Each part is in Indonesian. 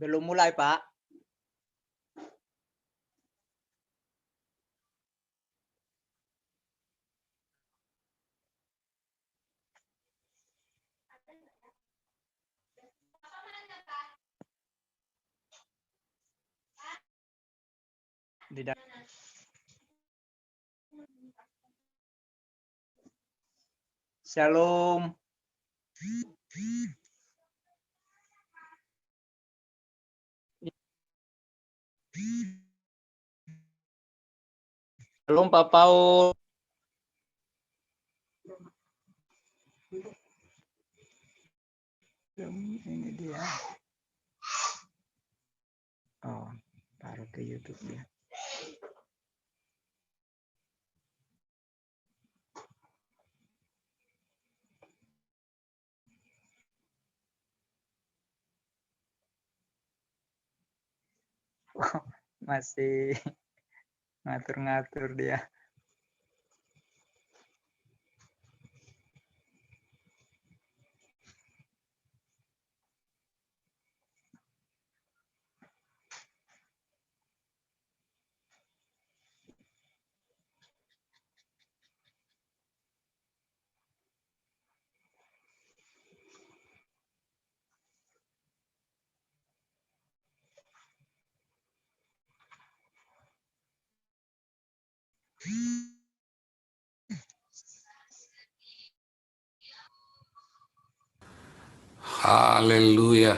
Belum mulai, Pak. Shalom. Shalom, Pak Paul. Ini dia. Oh, taruh ke YouTube ya. Masih ngatur-ngatur dia. Haleluya.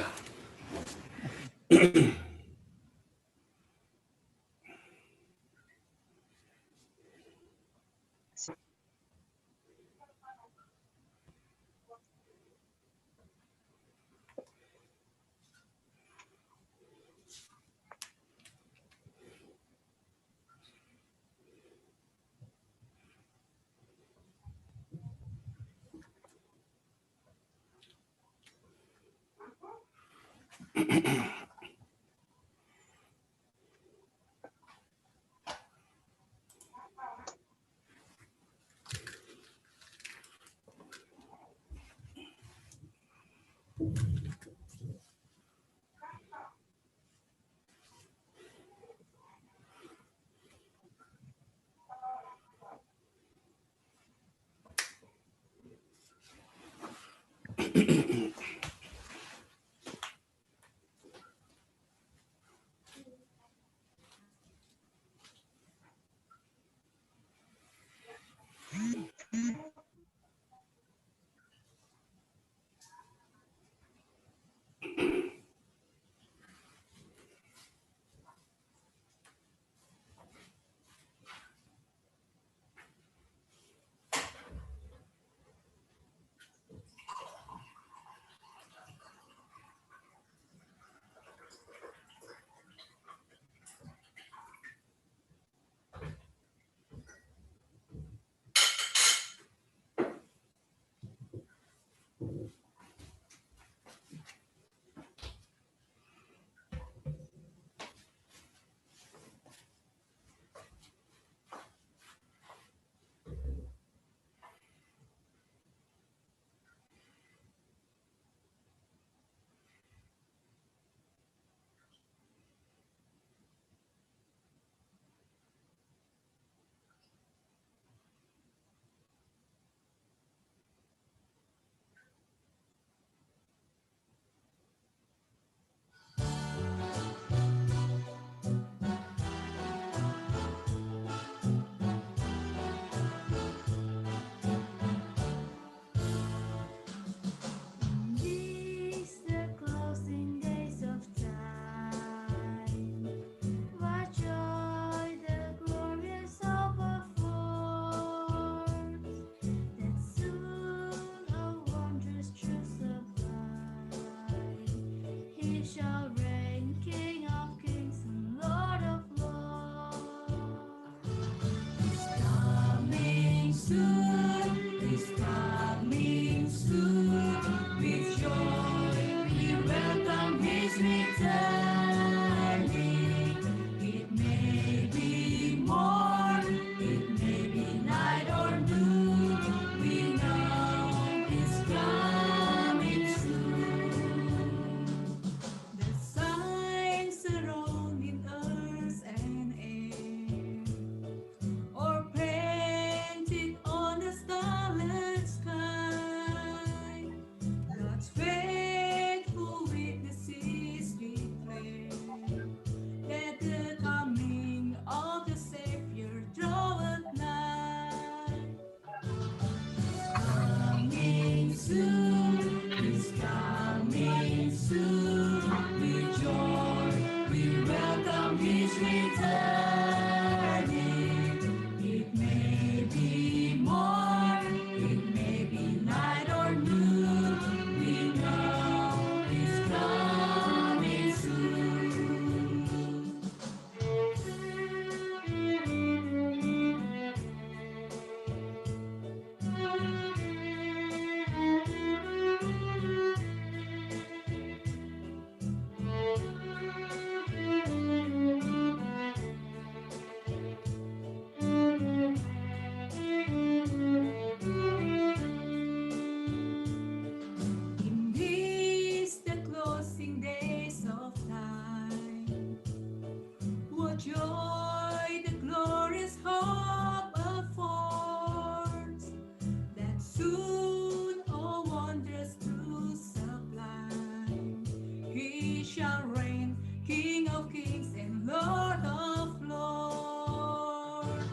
He shall reign, King of kings and Lord of lords.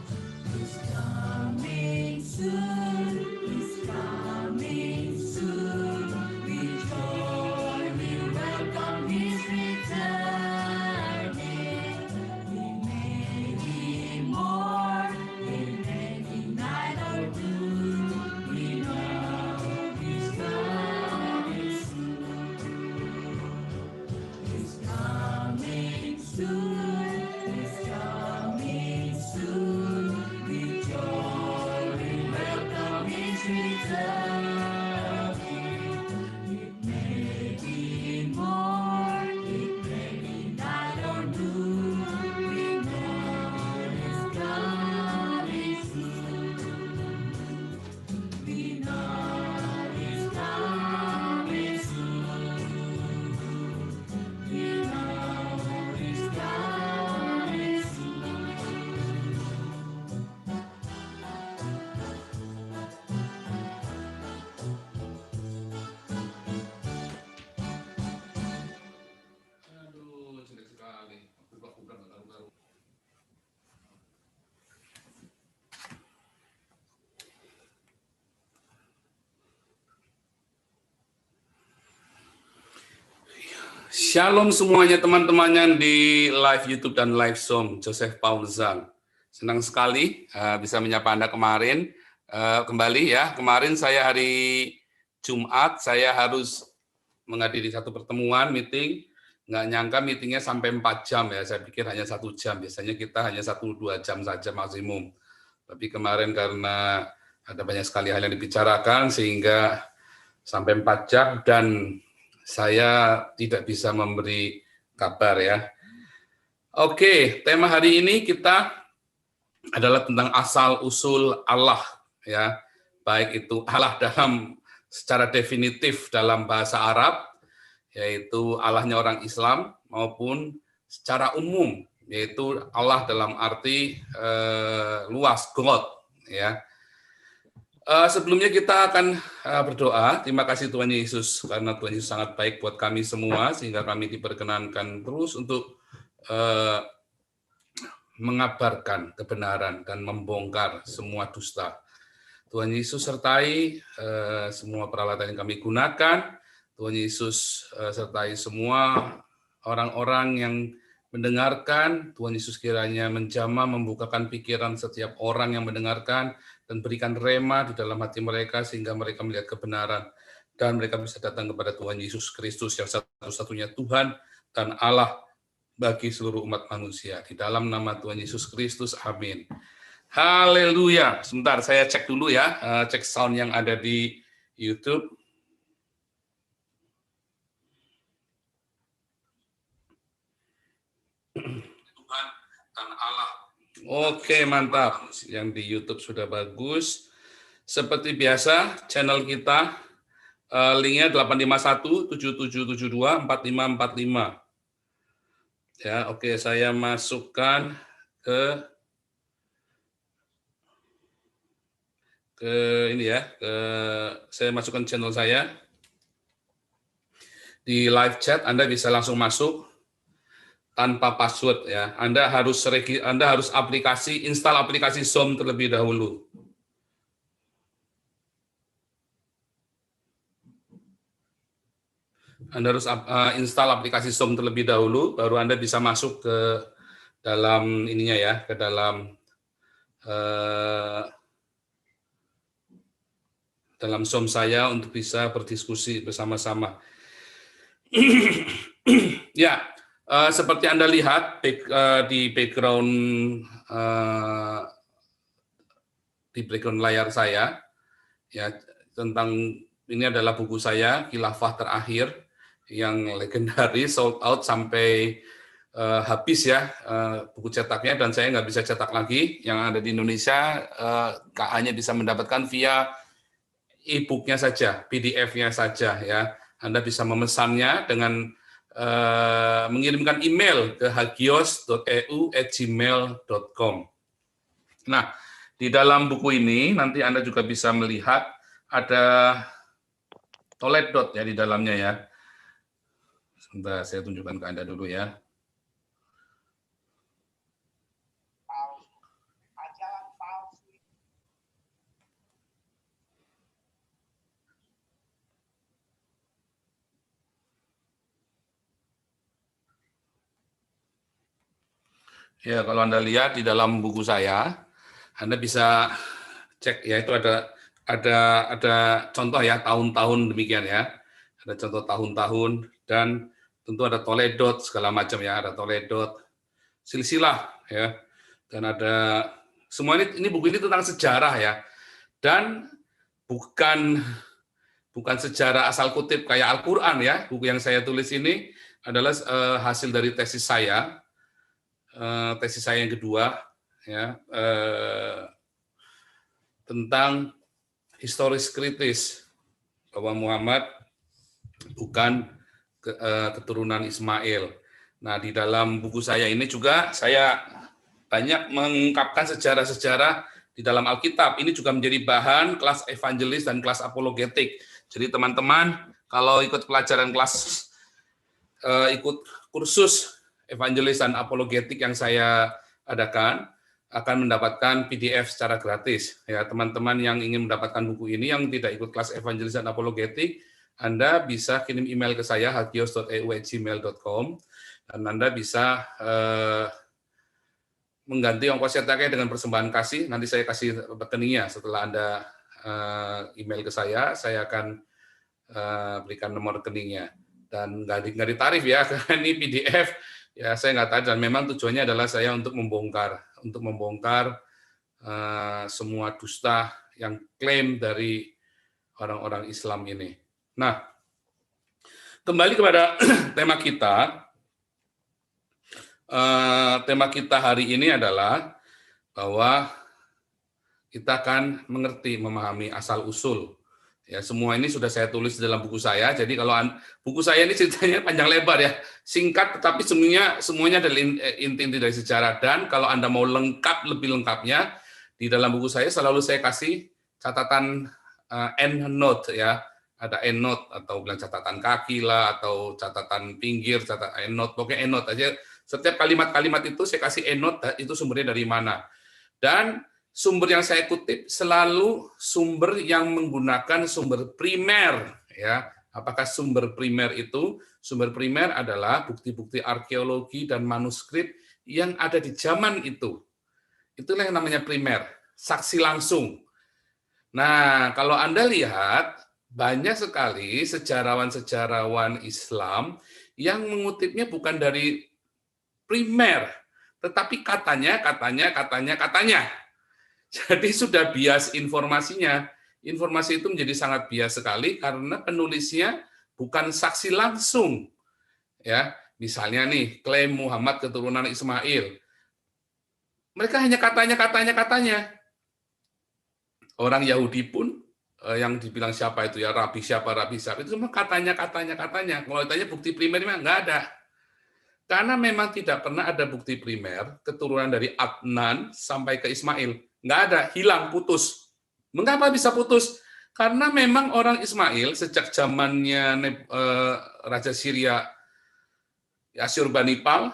He's coming soon, He's coming soon. With joy we welcome His returning. He may be born, He may be night or noon. We know He's coming soon. He's coming soon. He's coming soon. With joy we welcome His return. It may be morn, it may be night or noon. We know He's coming soon. We know He's coming soon. We know He's coming Aduh, jelek sekali. Kubrak-kubrak nggak karu-karu. Shalom semuanya teman-teman di live YouTube dan live Zoom, Joseph Paul Zhang. Senang sekali bisa menyapa Anda kemarin. Kembali ya, kemarin saya hari Jumat, saya harus menghadiri satu pertemuan, meeting. Nggak nyangka meetingnya sampai 4 jam ya, saya pikir hanya 1 jam. Biasanya kita hanya 1-2 jam saja maksimum. Tapi kemarin karena ada banyak sekali hal yang dibicarakan, sehingga sampai 4 jam dan saya tidak bisa memberi kabar ya. Oke, tema hari ini kita adalah tentang asal-usul Allah ya. Baik itu Allah dalam secara definitif dalam bahasa Arab, yaitu Allahnya orang Islam, maupun secara umum, yaitu Allah dalam arti luas, God ya. Sebelumnya kita akan berdoa. Terima kasih Tuhan Yesus, karena Tuhan Yesus sangat baik buat kami semua, sehingga kami diperkenankan terus untuk mengabarkan kebenaran dan membongkar semua dusta. Tuhan Yesus sertai semua peralatan yang kami gunakan. Tuhan Yesus sertai semua orang-orang yang mendengarkan. Tuhan Yesus kiranya menjamah, membukakan pikiran setiap orang yang mendengarkan, dan berikan rema di dalam hati mereka, sehingga mereka melihat kebenaran, dan mereka bisa datang kepada Tuhan Yesus Kristus yang satu-satunya Tuhan dan Allah bagi seluruh umat manusia. Di dalam nama Tuhan Yesus Kristus, amin. Haleluya. Sebentar, saya cek dulu ya, cek sound yang ada di YouTube. Tuhan dan Allah. Oke, mantap. Yang di YouTube sudah bagus. Seperti biasa, channel kita linknya 851-7772-4545. Ya, oke, saya masukkan ke ini ya, saya masukkan channel saya di live chat. Anda bisa langsung masuk tanpa password ya. Anda harus install aplikasi Zoom terlebih dahulu. Anda harus install aplikasi Zoom terlebih dahulu, baru Anda bisa masuk ke dalam ininya ya, ke dalam Zoom saya untuk bisa berdiskusi bersama-sama. Ya, seperti Anda lihat di background layar saya, ya, tentang ini adalah buku saya, Khilafah Terakhir, yang legendaris, sold out sampai habis ya buku cetaknya, dan saya nggak bisa cetak lagi. Yang ada di Indonesia hanya bisa mendapatkan via e-booknya saja, PDF-nya saja ya. Anda bisa memesannya dengan mengirimkan email ke hagios.eu@gmail.com. Nah, di dalam buku ini nanti Anda juga bisa melihat ada toilet dot ya di dalamnya ya. Sebentar, saya tunjukkan ke Anda dulu ya. Ya, kalau Anda lihat di dalam buku saya, Anda bisa cek ya, itu ada contoh ya, tahun-tahun demikian ya. Ada contoh tahun-tahun dan tentu ada toledot segala macam ya, ada toledot, silsilah ya. Dan ada semua ini buku ini tentang sejarah ya. Dan bukan sejarah asal kutip kayak Al-Qur'an ya. Buku yang saya tulis ini adalah hasil dari tesis saya yang kedua ya, tentang historis kritis bahwa Muhammad bukan keturunan Ismail. Nah, di dalam buku saya ini juga saya banyak mengungkapkan sejarah-sejarah di dalam Alkitab. Ini juga menjadi bahan kelas evangelis dan kelas apologetik. Jadi teman-teman kalau ikut pelajaran kelas, ikut kursus evangelis dan apologetik yang saya adakan, akan mendapatkan PDF secara gratis. Ya, teman-teman yang ingin mendapatkan buku ini yang tidak ikut kelas evangelis dan apologetik, Anda bisa kirim email ke saya hagios.eu@gmail.com dan Anda bisa mengganti ongkos cetaknya dengan persembahan kasih. Nanti saya kasih rekeningnya setelah Anda email ke saya akan berikan nomor rekeningnya. Dan nggak ditarif ya, karena ini PDF. Ya, saya nggak tahu, dan memang tujuannya adalah saya untuk membongkar semua dusta yang klaim dari orang-orang Islam ini. Nah, kembali kepada tema kita. Tema kita hari ini adalah bahwa kita akan memahami asal-usul. Ya, semua ini sudah saya tulis dalam buku saya. Jadi kalau buku saya ini ceritanya panjang lebar ya, singkat tetapi semuanya adalah inti-inti dari sejarah. Dan kalau Anda mau lebih lengkapnya, di dalam buku saya selalu saya kasih catatan endnote ya. Ada endnote atau bilang catatan kaki lah, atau catatan pinggir, catatan endnote, pokoknya endnote aja. Setiap kalimat-kalimat itu saya kasih endnote, itu sumbernya dari mana. Dan sumber yang saya kutip selalu sumber yang menggunakan sumber primer ya. Apakah sumber primer itu? Sumber primer adalah bukti-bukti arkeologi dan manuskrip yang ada di zaman itu. Itulah yang namanya primer, saksi langsung. Nah, kalau Anda lihat banyak sekali sejarawan-sejarawan Islam yang mengutipnya bukan dari primer, tetapi katanya. Jadi sudah bias informasinya. Informasi itu menjadi sangat bias sekali karena penulisnya bukan saksi langsung. Ya, misalnya nih, klaim Muhammad keturunan Ismail. Mereka hanya katanya. Orang Yahudi pun yang dibilang siapa itu ya, rabi siapa itu semua katanya. Kalau ditanya bukti primernya nggak ada. Karena memang tidak pernah ada bukti primer keturunan dari Adnan sampai ke Ismail. Nggak ada, hilang, putus. Mengapa bisa putus? Karena memang orang Ismail sejak zamannya Raja Syria Asyurbanipal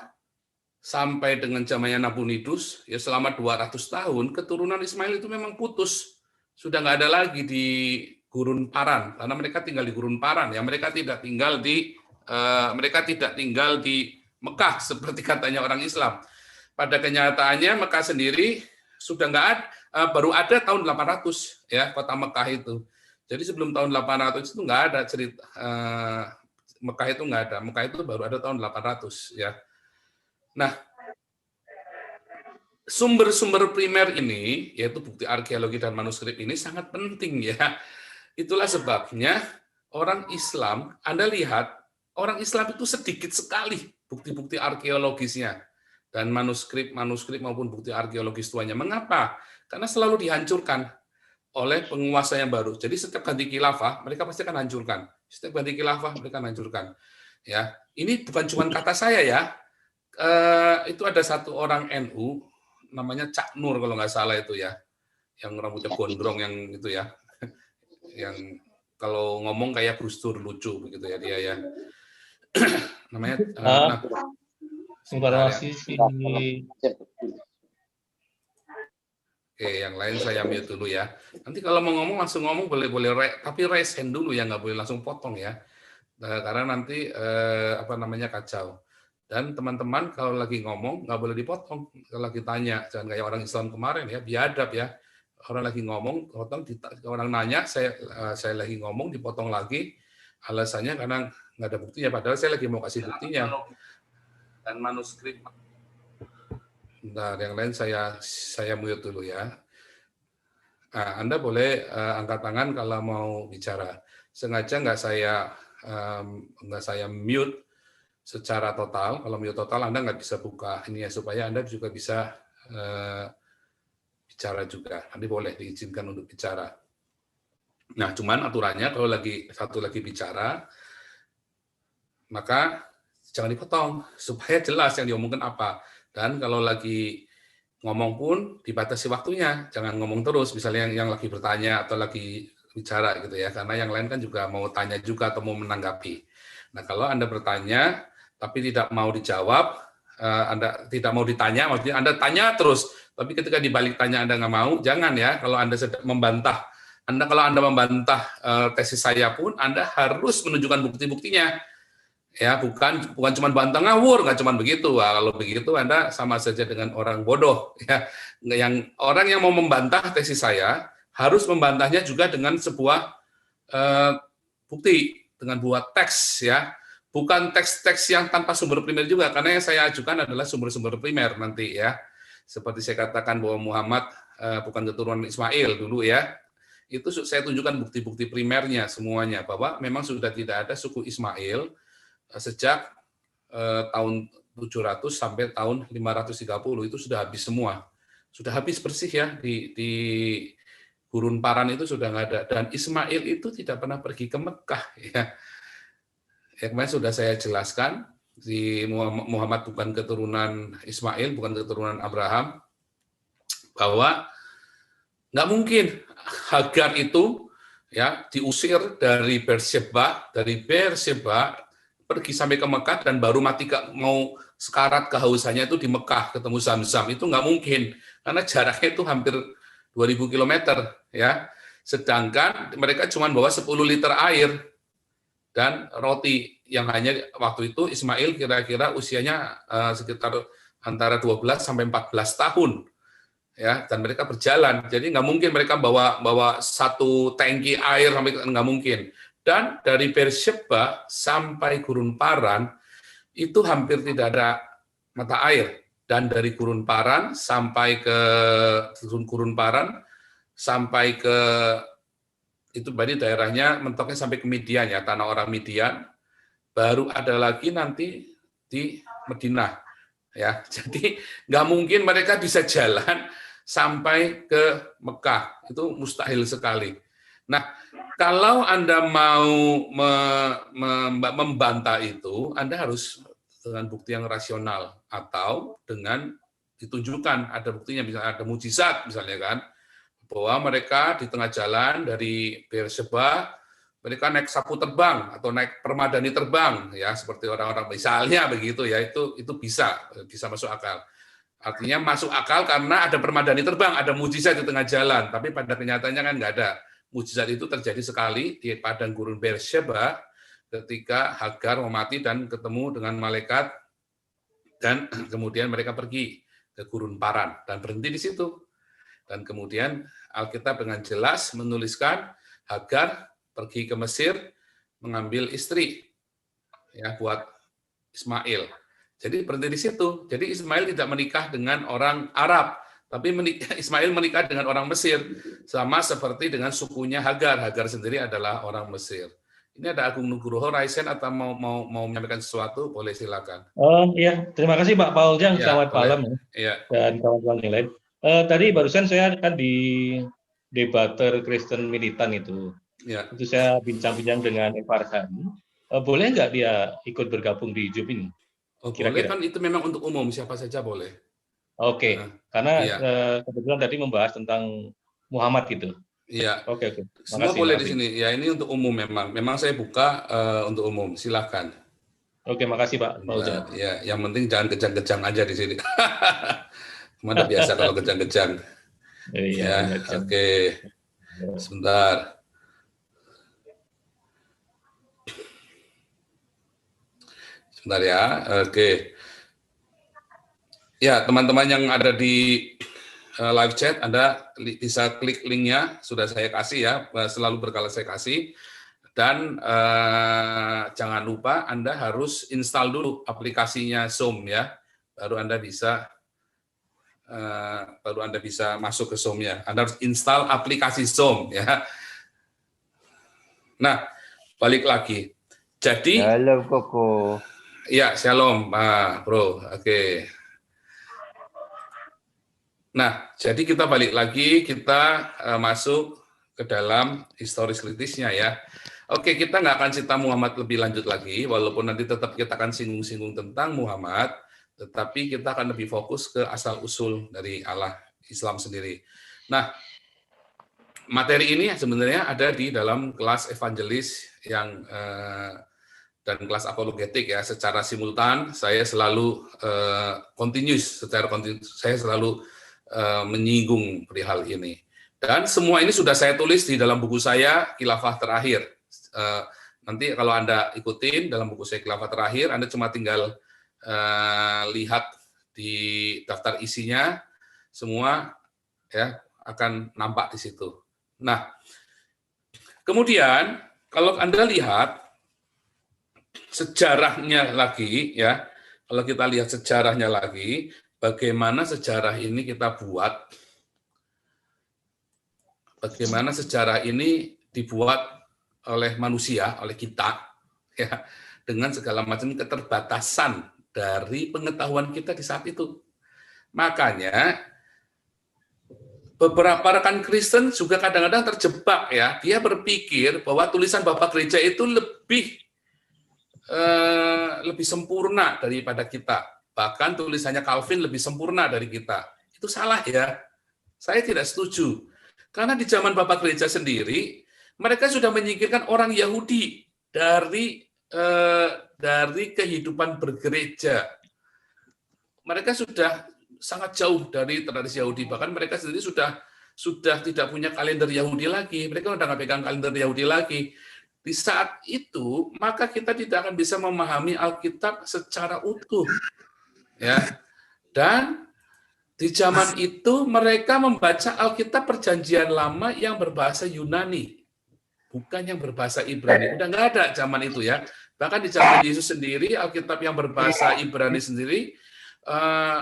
sampai dengan zamannya Nabonidus, ya selama 200 tahun, keturunan Ismail itu memang putus. Sudah nggak ada lagi di Gurun Paran, karena mereka tinggal di Gurun Paran. Ya, mereka tidak tinggal di Mekah, seperti katanya orang Islam. Pada kenyataannya Mekah sendiri sudah nggak ada, baru ada tahun 800 ya, kota Mekah itu. Jadi sebelum tahun 800 itu nggak ada cerita Mekah itu nggak ada. Mekah itu baru ada tahun 800 ya. Nah, sumber-sumber primer ini, yaitu bukti arkeologi dan manuskrip ini sangat penting ya. Itulah sebabnya orang Islam, Anda lihat, orang Islam itu sedikit sekali bukti-bukti arkeologisnya. Dan manuskrip maupun bukti arkeologis tuanya. Mengapa? Karena selalu dihancurkan oleh penguasa yang baru. Jadi setiap ganti khilafah, mereka pasti akan hancurkan. Setiap ganti khilafah, mereka akan hancurkan. Ya, ini bukan cuma kata saya ya. Itu ada satu orang NU, namanya Cak Nur kalau nggak salah itu ya, yang rambutnya gondrong yang itu ya, yang kalau ngomong kayak Gus Dur lucu begitu ya dia ya. namanya. Ah. Nah, Informasi si oke, yang lain saya mute dulu ya. Nanti kalau mau ngomong langsung ngomong boleh tapi raise hand dulu ya, nggak boleh langsung potong ya. Karena nanti apa namanya kacau. Dan teman-teman kalau lagi ngomong nggak boleh dipotong. Kalau lagi tanya, jangan kayak orang Islam kemarin ya, biadab ya. Orang lagi ngomong, potong, orang nanya, saya lagi ngomong, dipotong lagi. Alasannya karena nggak ada buktinya. Padahal saya lagi mau kasih buktinya. Dan manuskrip. Nah, yang lain saya mute dulu ya. Nah, Anda boleh angkat tangan kalau mau bicara. Sengaja nggak saya mute secara total. Kalau mute total Anda nggak bisa buka ini ya, supaya Anda juga bisa bicara juga. Nanti boleh diizinkan untuk bicara. Nah, cuman aturannya kalau satu lagi bicara, maka jangan dipotong supaya jelas yang diomongkan apa. Dan kalau lagi ngomong pun dibatasi waktunya, jangan ngomong terus. Misalnya yang lagi bertanya atau lagi bicara gitu ya, karena yang lain kan juga mau tanya juga atau mau menanggapi. Nah, kalau Anda bertanya tapi tidak mau dijawab, Anda tidak mau ditanya, maksudnya Anda tanya terus, tapi ketika dibalik tanya Anda nggak mau, jangan ya. Kalau Anda sedang membantah, kalau Anda membantah tesis saya pun, Anda harus menunjukkan bukti-buktinya. Ya, bukan cuma bantah ngawur, nggak cuma begitu. Wah, kalau begitu Anda sama saja dengan orang bodoh. Ya, orang yang mau membantah tesis saya harus membantahnya juga dengan sebuah bukti, dengan buat teks ya, bukan teks-teks yang tanpa sumber primer juga, karena yang saya ajukan adalah sumber-sumber primer nanti ya. Seperti saya katakan bahwa Muhammad bukan keturunan Ismail dulu ya. Itu saya tunjukkan bukti-bukti primernya semuanya, bahwa memang sudah tidak ada suku Ismail sejak tahun 700 sampai tahun 530 itu sudah habis semua, sudah habis bersih ya, di gurun Paran itu sudah nggak ada. Dan Ismail itu tidak pernah pergi ke Mekah ya. Kemarin sudah saya jelaskan, di Muhammad bukan keturunan Ismail, bukan keturunan Abraham, bahwa nggak mungkin Hagar itu ya diusir dari Beersheba, pergi sampai ke Mekah dan baru mati mau sekarat kehausannya itu di Mekah ketemu Zam-Zam, itu nggak mungkin karena jaraknya itu hampir 2000 km ya. Sedangkan mereka cuma bawa 10 liter air dan roti yang hanya waktu itu Ismail kira-kira usianya sekitar antara 12 sampai 14 tahun. Ya, dan mereka berjalan. Jadi nggak mungkin mereka bawa satu tangki air sampai, nggak mungkin. Dan dari Beersheba sampai Gurun Paran itu hampir tidak ada mata air. Dan dari Gurun Paran sampai ke itu berarti daerahnya mentoknya sampai ke Midian ya, tanah orang Midian. Baru ada lagi nanti di Madinah ya. Jadi nggak mungkin mereka bisa jalan sampai ke Mekah. Itu mustahil sekali. Nah, kalau Anda mau membantah itu, Anda harus dengan bukti yang rasional atau dengan ditunjukkan ada buktinya, misalnya ada mujizat misalnya kan, bahwa mereka di tengah jalan dari Beersheba mereka naik sapu terbang atau naik permadani terbang ya, seperti orang-orang misalnya begitu ya, itu bisa masuk akal. Artinya masuk akal karena ada permadani terbang, ada mujizat di tengah jalan, tapi pada kenyataannya kan nggak ada. Mujizat itu terjadi sekali di padang gurun Beersheba ketika Hagar mau mati dan ketemu dengan malaikat, dan kemudian mereka pergi ke gurun Paran dan berhenti di situ. Dan kemudian Alkitab dengan jelas menuliskan Hagar pergi ke Mesir mengambil istri ya buat Ismail. Jadi berhenti di situ. Jadi Ismail tidak menikah dengan orang Arab, tapi Ismail menikah dengan orang Mesir, sama seperti dengan sukunya Hagar. Hagar sendiri adalah orang Mesir. Ini ada Agung Nugroho, Raisen, atau mau menyampaikan sesuatu, boleh silakan. Iya, terima kasih Pak Paul Jang, Ya, selamat boleh. malam Ya. dan kawan-kawan yang lain. Tadi barusan saya kan di debater Kristen militan itu Ya. saya bincang-bincang dengan Evarhan. Boleh nggak dia ikut bergabung di Zoom ini? Oh, Kira-kira. boleh kan, itu memang untuk umum, siapa saja boleh. Oke, Nah, karena iya. kebetulan tadi membahas tentang Muhammad gitu. Iya. Oke. Semua boleh di sini. Ya, ini untuk umum memang. Memang saya buka untuk umum. Silakan. Oke, makasih Pak Fauzan. Ya, yang penting jangan kejang-kejang aja di sini. Mana biasa kalau kejang-kejang. Iya, Ya, oke. Sebentar. Sebentar ya. Oke. Ya, teman-teman yang ada di live chat, Anda bisa klik linknya, sudah saya kasih ya, selalu berkala saya kasih. Dan jangan lupa Anda harus install dulu aplikasinya Zoom ya, baru Anda bisa masuk ke Zoom-nya. Anda harus install aplikasi Zoom ya. Nah, balik lagi. Jadi, Halo Koko. ya shalom, bro. Oke. Nah, jadi kita balik lagi, kita masuk ke dalam historis kritisnya ya. Oke, kita nggak akan cerita Muhammad lebih lanjut lagi, walaupun nanti tetap kita akan singgung-singgung tentang Muhammad, tetapi kita akan lebih fokus ke asal-usul dari Allah Islam sendiri. Nah, materi ini sebenarnya ada di dalam kelas evangelis yang dan kelas apologetik ya, secara simultan saya selalu saya selalu menyinggung perihal ini. Dan semua ini sudah saya tulis di dalam buku saya Khilafah Terakhir. Nanti kalau Anda ikutin dalam buku saya Khilafah Terakhir, Anda cuma tinggal lihat di daftar isinya, semua ya akan nampak di situ. Nah, kemudian kalau Anda lihat sejarahnya lagi ya, kalau kita lihat sejarahnya lagi, bagaimana sejarah ini kita buat, bagaimana sejarah ini dibuat oleh manusia, oleh kita, ya, dengan segala macam keterbatasan dari pengetahuan kita di saat itu. Makanya beberapa rekan Kristen juga kadang-kadang terjebak ya, dia berpikir bahwa tulisan Bapak Gereja itu lebih sempurna daripada kita. Bahkan tulisannya Calvin lebih sempurna dari kita. Itu salah ya. Saya tidak setuju. Karena di zaman Bapak Gereja sendiri, mereka sudah menyingkirkan orang Yahudi dari kehidupan bergereja. Mereka sudah sangat jauh dari tradisi Yahudi. Bahkan mereka sendiri sudah tidak punya kalender Yahudi lagi. Mereka sudah nggak pegang kalender Yahudi lagi. Di saat itu, maka kita tidak akan bisa memahami Alkitab secara utuh. Ya. Dan di zaman itu mereka membaca Alkitab Perjanjian Lama yang berbahasa Yunani, bukan yang berbahasa Ibrani. Udah nggak ada zaman itu ya. Bahkan di zaman Yesus sendiri, Alkitab yang berbahasa Ibrani sendiri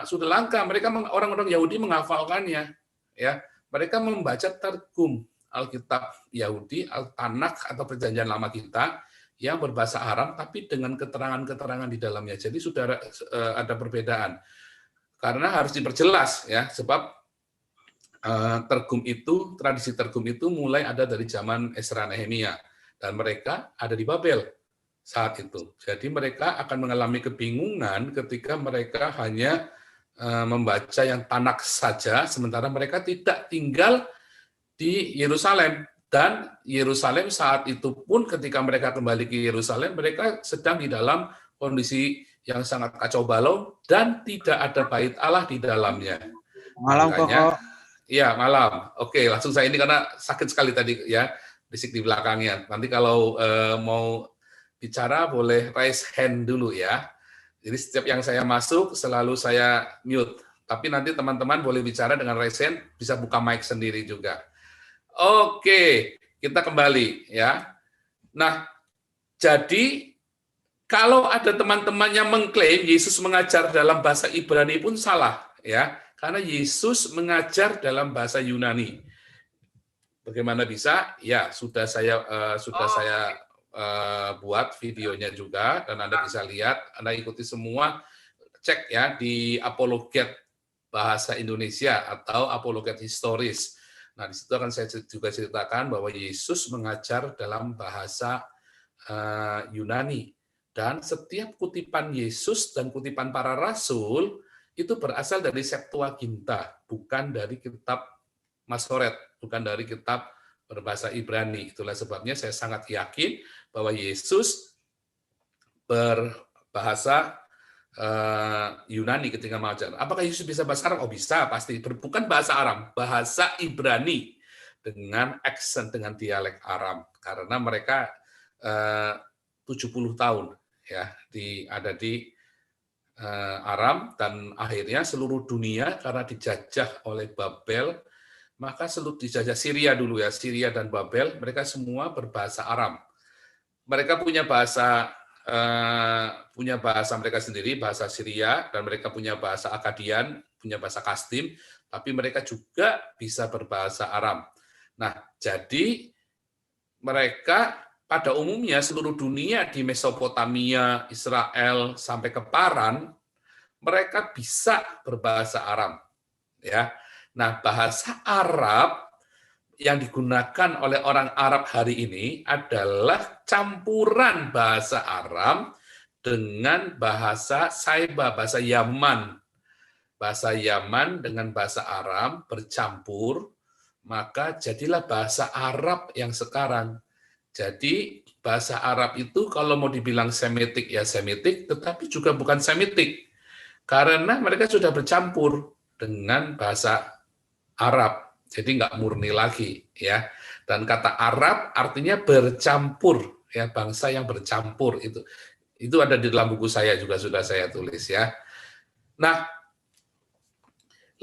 sudah langka. Mereka orang-orang Yahudi menghafalkannya. Ya, mereka membaca Targum Alkitab Yahudi, Al-Tanakh atau Perjanjian Lama kita yang berbahasa Arab, tapi dengan keterangan-keterangan di dalamnya. Jadi sudah ada perbedaan. Karena harus diperjelas ya, sebab tradisi Targum itu mulai ada dari zaman Ezra Nehemia, dan mereka ada di Babel saat itu. Jadi mereka akan mengalami kebingungan ketika mereka hanya membaca yang Tanakh saja, sementara mereka tidak tinggal di Yerusalem. Dan Yerusalem saat itu pun ketika mereka kembali ke Yerusalem, mereka sedang di dalam kondisi yang sangat kacau balau dan tidak ada bait Allah di dalamnya. Malam Koko. Iya, malam. Oke, langsung saya ini karena sakit sekali tadi ya, bisik di belakangnya. Nanti kalau mau bicara boleh raise hand dulu ya. Jadi setiap yang saya masuk selalu saya mute. Tapi nanti teman-teman boleh bicara dengan raise hand, bisa buka mic sendiri juga. Oke, kita kembali ya. Nah, jadi kalau ada teman-teman yang mengklaim Yesus mengajar dalam bahasa Ibrani pun salah ya, karena Yesus mengajar dalam bahasa Yunani. Bagaimana bisa? Ya, sudah saya buat videonya juga dan Anda bisa lihat, Anda ikuti semua, cek ya di Apologet Bahasa Indonesia atau Apologet Historis. Nah, di situ akan saya juga ceritakan bahwa Yesus mengajar dalam bahasa Yunani. Dan setiap kutipan Yesus dan kutipan para rasul itu berasal dari Septuaginta, bukan dari kitab Masoret, bukan dari kitab berbahasa Ibrani. Itulah sebabnya saya sangat yakin bahwa Yesus bahasa Yunani ketika mengajar. Apakah Yesus bisa bahasa Arab? Oh bisa, pasti. Bukan bahasa Aram, bahasa Ibrani dengan aksen, dengan dialek Aram. Karena mereka 70 tahun ya ada di Aram, dan akhirnya seluruh dunia karena dijajah oleh Babel, maka seluruh dijajah Syria dulu ya, Syria dan Babel, mereka semua berbahasa Aram. Mereka punya bahasa mereka sendiri, bahasa Syria, dan mereka punya bahasa Akadian, punya bahasa Kastim, tapi mereka juga bisa berbahasa Aram. Nah, jadi mereka pada umumnya seluruh dunia di Mesopotamia, Israel, sampai ke Paran, mereka bisa berbahasa Aram. Ya. Nah, bahasa Arab yang digunakan oleh orang Arab hari ini adalah campuran bahasa Aram dengan bahasa Saiba, bahasa Yaman. Bahasa Yaman dengan bahasa Aram bercampur, maka jadilah bahasa Arab yang sekarang. Jadi bahasa Arab itu kalau mau dibilang Semitik ya Semitik, tetapi juga bukan Semitik. Karena mereka sudah bercampur dengan bahasa Arab. Jadi nggak murni lagi ya. Dan kata Arab artinya bercampur ya, bangsa yang bercampur itu. Itu ada di dalam buku saya juga sudah saya tulis ya. Nah,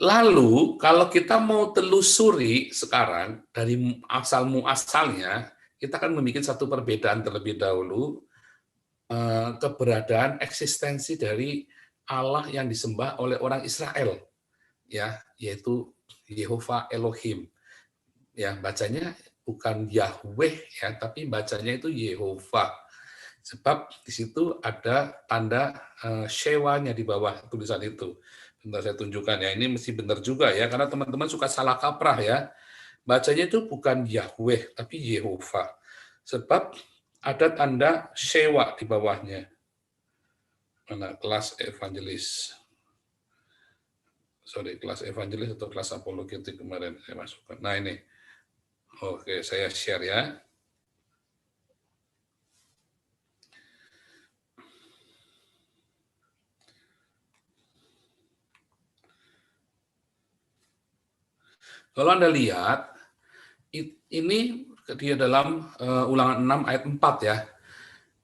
lalu kalau kita mau telusuri sekarang dari asal muasalnya, kita akan membuat satu perbedaan terlebih dahulu, keberadaan eksistensi dari Allah yang disembah oleh orang Israel ya, yaitu Yehova Elohim. Ya, bacanya bukan Yahweh ya, tapi bacanya itu Yehova. Sebab di situ ada tanda Shewanya di bawah tulisan itu. Bentar saya tunjukkan ya, ini mesti benar juga ya, karena teman-teman suka salah kaprah ya. Bacanya itu bukan Yahweh, tapi Yehova. Sebab ada tanda Shewa di bawahnya. Mana kelas evangelis. Kelas evangelis atau kelas apologetik kemarin saya masukkan. Nah ini, oke saya share ya. Kalau Anda lihat, ini dia dalam Ulangan 6 ayat 4 ya,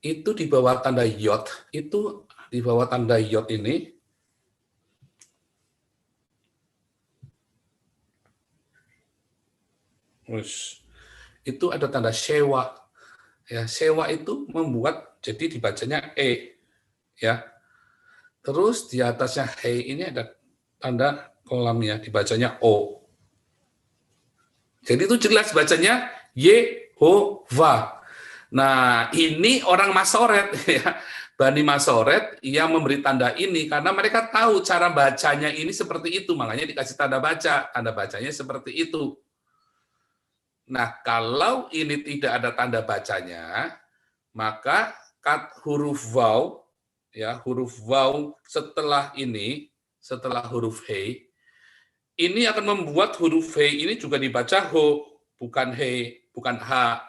itu di bawah tanda yod, itu di bawah tanda yod ini, itu ada tanda Shewa. Ya, Shewa itu membuat jadi dibacanya ya. Terus di atasnya He ini ada tanda kolamnya dibacanya O. Jadi itu jelas bacanya Yehova. Nah, ini orang Masoret ya. Bani Masoret yang memberi tanda ini karena mereka tahu cara bacanya ini seperti itu, makanya dikasih tanda baca. Tanda bacanya seperti itu. Nah, kalau ini tidak ada tanda bacanya, maka huruf waw, ya huruf waw setelah ini, setelah huruf he, ini akan membuat huruf he ini juga dibaca ho, bukan he, bukan ha.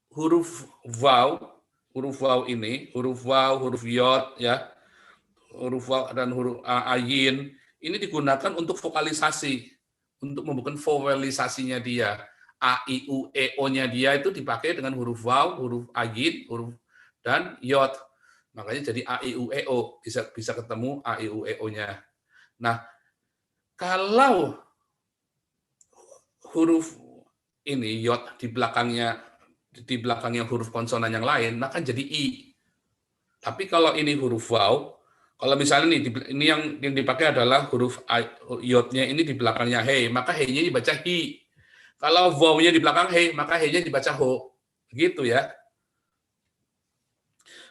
Huruf waw ini, huruf waw, huruf yod, ya, huruf waw dan huruf ayin, ini digunakan untuk vokalisasi. Untuk membuat vokalisasinya dia, a, i, u, e, o-nya dia itu dipakai dengan huruf waw, huruf ayin, huruf dan yod. Makanya jadi a, i, u, e, o, bisa ketemu a, i, u, e, o-nya. Nah, kalau huruf ini yod di belakangnya huruf konsonan yang lain, maka jadi i. Tapi kalau ini huruf waw, kalau misalnya ini yang dipakai adalah huruf yodnya ini di belakangnya he, maka he-nya dibaca hi. Kalau waw-nya di belakang he, maka he-nya dibaca ho. Gitu ya.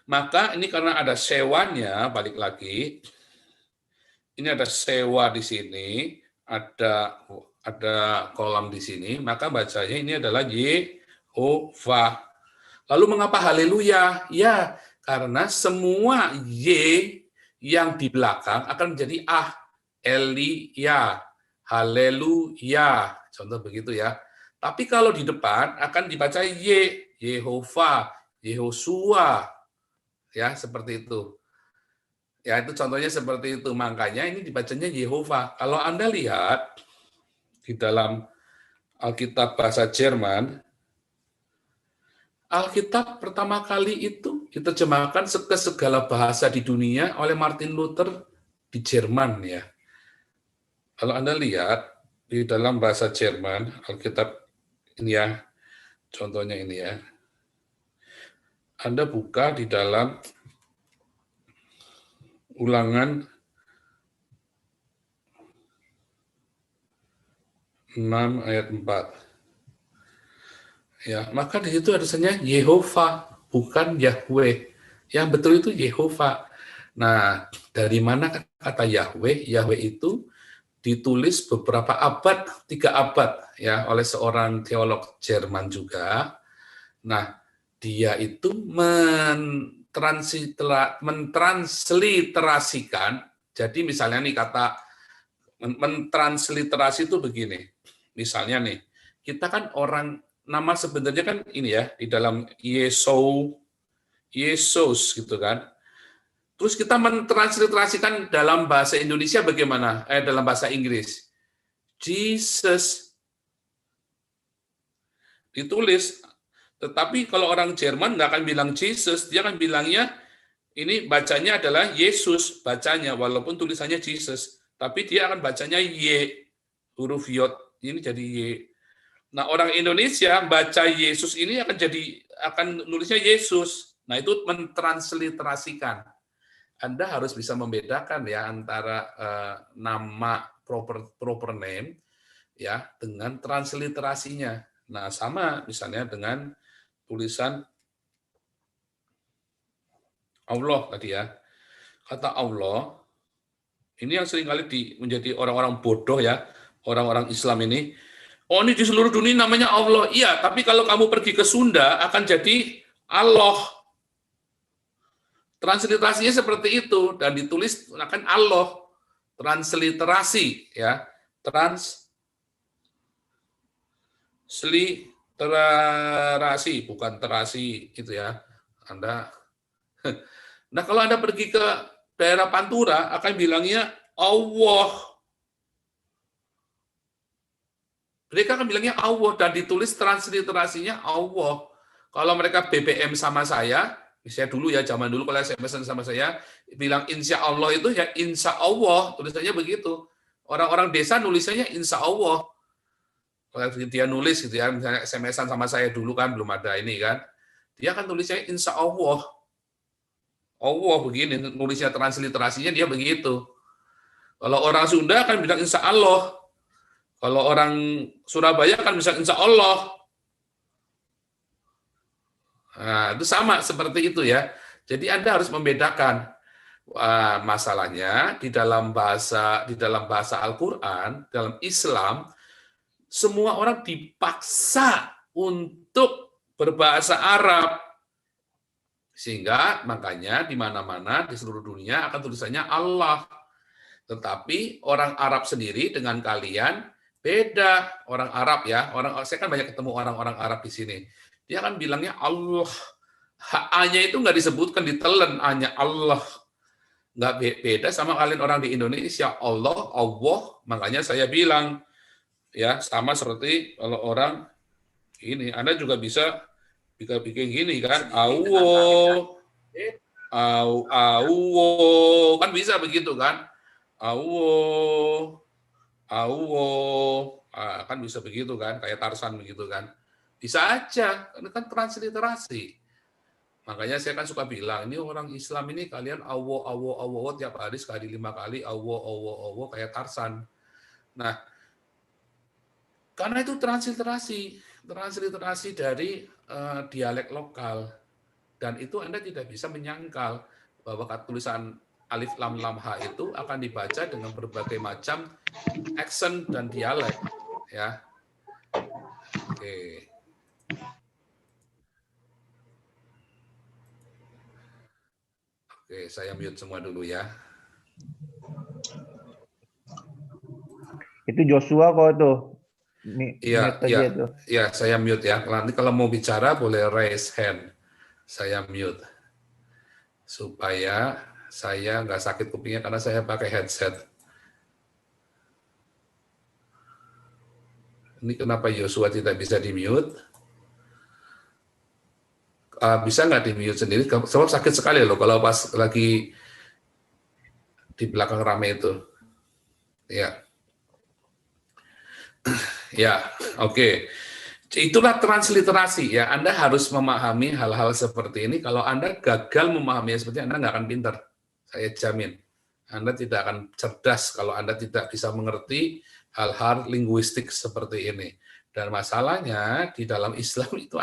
Maka ini karena ada sewanya, balik lagi. Ini ada sewa di sini, ada kolam di sini, maka bacanya ini adalah Yehova. Lalu mengapa haleluya? Ya, karena semua Y yang di belakang akan menjadi Elia, haleluya. Contoh begitu ya. Tapi kalau di depan akan dibaca Yehova, Yehosua. ya seperti itu. Ya itu contohnya seperti itu. Makanya ini dibacanya Yehova. Kalau Anda lihat di dalam Alkitab bahasa Jerman, Alkitab pertama kali itu diterjemahkan ke segala bahasa di dunia oleh Martin Luther di Jerman ya. Kalau Anda lihat di dalam bahasa Jerman, Alkitab ini ya, contohnya ini ya. Anda buka di dalam Ulangan 6 ayat 4. Ya, maka di situ tulisannya Yehova, bukan Yahweh. Yang betul itu Yehova. Nah, dari mana kata Yahweh? Yahweh itu ditulis beberapa abad, 3 abad ya oleh seorang teolog Jerman juga. Nah, dia itu mentransliterasikan. Jadi misalnya nih kata mentransliterasi itu begini. Misalnya nih, kita kan orang nama sebenarnya kan ini ya di dalam Yesus gitu kan. Terus kita mentransliterasikan dalam bahasa Indonesia bagaimana? Dalam bahasa Inggris. Jesus ditulis. Tetapi kalau orang Jerman nggak akan bilang Jesus, dia akan bilangnya ini bacanya adalah Yesus bacanya, walaupun tulisannya Jesus. Tapi dia akan bacanya Y, huruf Yod, ini jadi Y. Nah orang Indonesia baca Yesus ini akan nulisnya Yesus. Nah itu mentransliterasikan. Anda harus bisa membedakan ya antara nama proper name ya dengan transliterasinya. Nah sama misalnya dengan tulisan Allah tadi ya. Kata Allah, ini yang seringkali menjadi orang-orang bodoh ya, orang-orang Islam ini. Oh ini di seluruh dunia namanya Allah. Iya, tapi kalau kamu pergi ke Sunda akan jadi Allah. Transliterasinya seperti itu dan ditulis akan Allah. Transliterasi ya. Transliterasi bukan terasi itu ya. Anda. Nah, kalau Anda pergi ke daerah Pantura akan bilangnya Allah. Mereka akan bilangnya Allah dan ditulis transliterasinya Allah. Kalau mereka BBM sama saya dulu ya, zaman dulu kalau SMS sama saya, bilang insya Allah itu ya insya Allah, tulisannya begitu. Orang-orang desa nulisannya insya Allah. Kalau dia nulis gitu ya, misalnya SMS-an sama saya dulu kan, belum ada ini kan, dia akan tulisnya insya Allah. Allah begini, nulisnya transliterasinya dia begitu. Kalau orang Sunda kan bilang insya Allah. Kalau orang Surabaya kan bisa insya Allah. Nah, itu sama seperti itu ya. Jadi Anda harus membedakan. Masalahnya di dalam bahasa Al-Qur'an, dalam Islam, semua orang dipaksa untuk berbahasa Arab. Sehingga makanya di mana-mana di seluruh dunia akan tulisannya Allah. Tetapi orang Arab sendiri dengan kalian beda. Orang Arab ya, saya kan banyak ketemu orang-orang Arab di sini. Dia kan bilangnya Allah. A-nya itu nggak disebutkan, ditelen A-nya Allah. Nggak beda sama kalian orang di Indonesia. Allah. Makanya saya bilang, ya sama seperti kalau orang ini, Anda juga bisa bikin gini kan, kan bisa begitu kan, kan bisa begitu kan, kayak Tarsan begitu kan. Bisa aja, ini kan transliterasi. Makanya saya kan suka bilang, ini orang Islam ini kalian Allah tiap hari sekali 5 kali, Allah kayak Tarsan. Nah, karena itu transliterasi dari dialek lokal. Dan itu Anda tidak bisa menyangkal bahwa tulisan alif lam lam ha itu akan dibaca dengan berbagai macam accent dan dialek. Ya. Oke. Oke, saya mute semua dulu ya. Itu Joshua kok tuh. Iya, saya mute ya. Nanti kalau mau bicara boleh raise hand. Saya mute. supaya saya nggak sakit kupingnya karena saya pakai headset. Ini kenapa Yosua tidak bisa di-mute? Bisa nggak di-mute sendiri? Sebab sakit sekali loh kalau pas lagi di belakang rame itu. Ya, ya, oke. Itulah transliterasi ya. Anda harus memahami hal-hal seperti ini. Kalau Anda gagal memahaminya seperti ini, Anda nggak akan pintar. Saya jamin. Anda tidak akan cerdas kalau Anda tidak bisa mengerti hal-hal linguistik seperti ini. Dan masalahnya di dalam Islam itu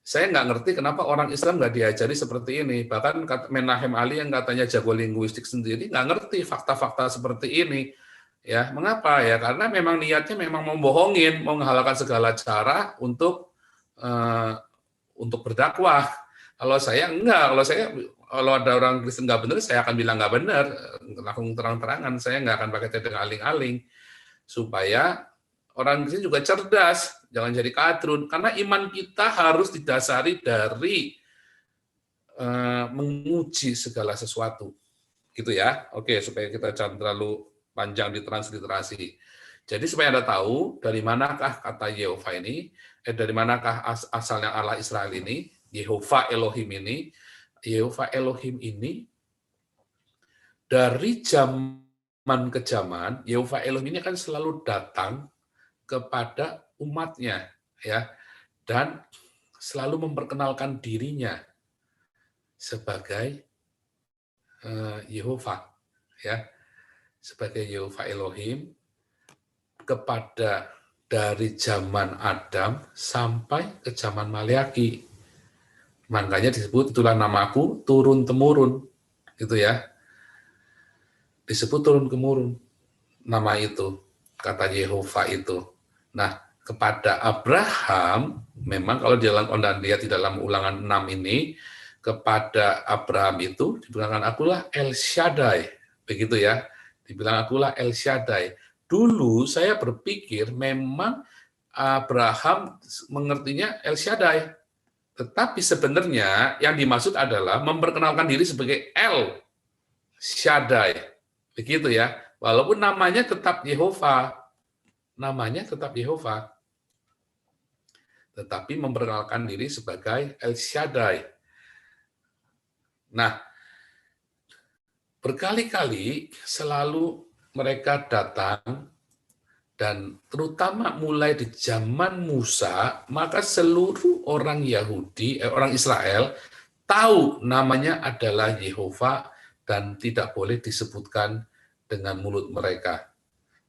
saya nggak ngerti kenapa orang Islam nggak diajari seperti ini. Bahkan Menahem Ali yang katanya jago linguistik sendiri nggak ngerti fakta-fakta seperti ini. Ya, mengapa ya? Karena memang niatnya memang membohongin, mau menghalalkan segala cara untuk berdakwah. Kalau saya enggak, kalau ada orang Kristen nggak benar, saya akan bilang nggak benar, langsung terang-terangan. Saya nggak akan pakai teteh aling-aling, supaya orang Kristen juga cerdas, jangan jadi kadrun. Karena iman kita harus didasari dari menguji segala sesuatu, gitu ya. Oke, supaya kita jangan terlalu panjang di transliterasi. Jadi supaya Anda tahu dari manakah kata Yehova ini, dari manakah asalnya Allah Israel ini, Yehova Elohim ini. Yehova Elohim ini dari zaman ke zaman, Yehova Elohim ini kan selalu datang kepada umatnya, ya, dan selalu memperkenalkan dirinya sebagai Yehova, ya, sebagai Yehova Elohim kepada dari zaman Adam sampai ke zaman Maleaki. Makanya disebut itulah namaku turun temurun, gitu ya. Disebut turun temurun nama itu, kata Yehova itu. Nah, kepada Abraham, memang kalau di dalam lihat di dalam Ulangan 6 ini, kepada Abraham itu dibilang akulah El Shaddai, begitu ya. Dibilang akulah El Shaddai. Dulu saya berpikir memang Abraham mengertinya El Shaddai. Tetapi sebenarnya yang dimaksud adalah memperkenalkan diri sebagai El Shaddai. Begitu ya. Walaupun namanya tetap Yehova. Namanya tetap Yehova. Tetapi memperkenalkan diri sebagai El Shaddai. Nah, berkali-kali selalu mereka datang, dan terutama mulai di zaman Musa, maka seluruh orang Yahudi, orang Israel, tahu namanya adalah Yehova dan tidak boleh disebutkan dengan mulut mereka.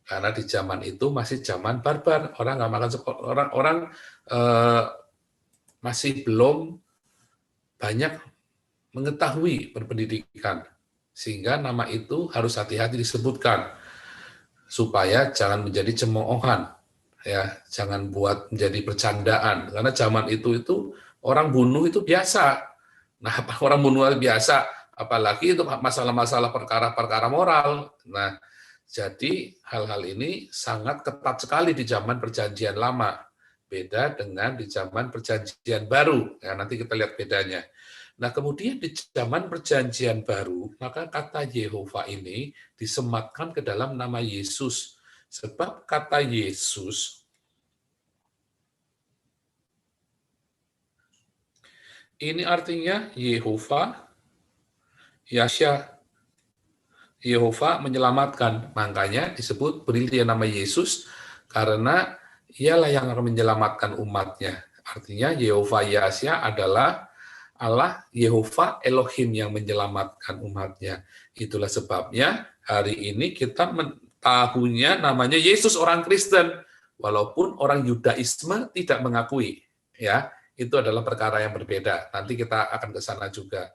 Karena di zaman itu masih zaman barbar, orang nggak makan sekolah, orang masih belum banyak mengetahui berpendidikan, sehingga nama itu harus hati-hati disebutkan supaya jangan menjadi cemoohan, ya, jangan buat menjadi bercandaan. Karena zaman itu orang bunuh itu biasa. Nah, orang bunuh biasa, apalagi itu masalah-masalah perkara-perkara moral. Nah, jadi hal-hal ini sangat ketat sekali di zaman Perjanjian Lama. Beda dengan di zaman Perjanjian Baru. Ya, nanti kita lihat bedanya. Nah, kemudian di zaman Perjanjian Baru, maka kata Yehova ini disematkan ke dalam nama Yesus. Sebab kata Yesus ini artinya Yehova, Yasya, Yehova menyelamatkan. Makanya disebut beri dia nama Yesus, karena ialah yang akan menyelamatkan umatnya. Artinya Yehova Yasya adalah Allah Yehova Elohim yang menyelamatkan umatnya. Itulah sebabnya hari ini kita tahunya namanya Yesus orang Kristen, walaupun orang Yudaisme tidak mengakui. Ya, itu adalah perkara yang berbeda. Nanti kita akan ke sana juga.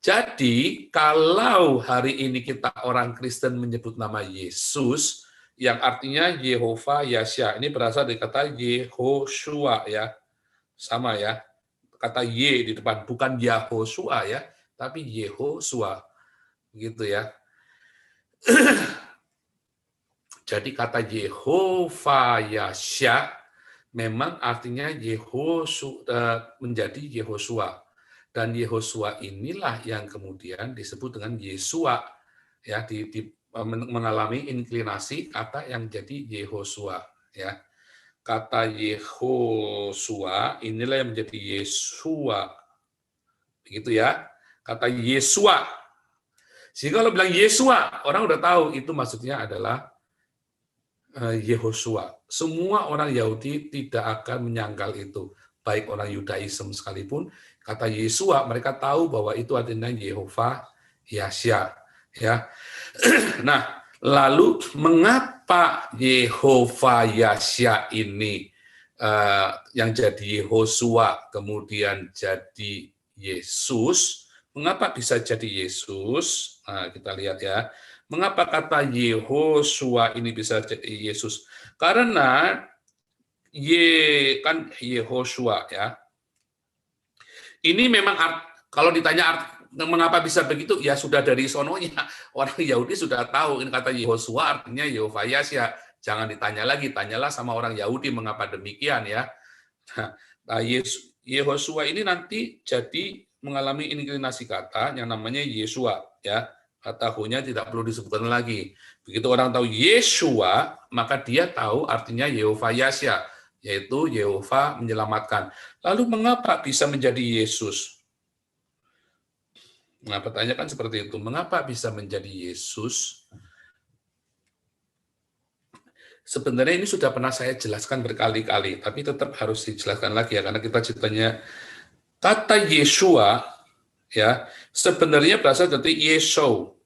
Jadi kalau hari ini kita orang Kristen menyebut nama Yesus, yang artinya Yehova Yasya, ini berasal dari kata Yehoshua, ya, sama ya. Kata Y di depan, bukan Yahoshua ya, tapi Yehosua, gitu ya. Jadi kata Yehova Yasya memang artinya menjadi Yehosua. Dan Yehosua inilah yang kemudian disebut dengan Yesua, ya, mengalami inklinasi kata yang jadi Yehosua, ya. Kata Yehosua inilah yang menjadi Yesua, begitu ya. Kata Yesua, sehingga kalau bilang Yesua, orang udah tahu itu maksudnya adalah Yehosua. Semua orang Yahudi tidak akan menyangkal itu, baik orang Yudaism sekalipun. Kata Yesua, mereka tahu bahwa itu artinya Yehova Yahya, ya. Nah, lalu mengapa Yehova Yahya ini yang jadi Yehosua kemudian jadi Yesus? Mengapa bisa jadi Yesus? Nah, kita lihat ya. Mengapa kata Yehosua ini bisa jadi Yesus? Karena kan Yehosua, ya. Ini memang kalau ditanya mengapa bisa begitu, ya sudah dari sononya. Orang Yahudi sudah tahu ini kata Yehosua artinya Yehova Yahya. Jangan ditanya lagi, tanyalah sama orang Yahudi mengapa demikian, ya. Nah, Yehosua ini nanti jadi mengalami inklinasi kata yang namanya Yesua, ya. Kata hu-nya tidak perlu disebutkan lagi. Begitu orang tahu Yesua, maka dia tahu artinya Yehova Yahya, yaitu Yehova menyelamatkan. Lalu mengapa bisa menjadi Yesus? Nah, pertanyaan kan seperti itu. Mengapa bisa menjadi Yesus? Sebenarnya ini sudah pernah saya jelaskan berkali-kali, tapi tetap harus dijelaskan lagi ya, karena kita ceritanya kata Yesua, ya, sebenarnya berasal dari Yesu,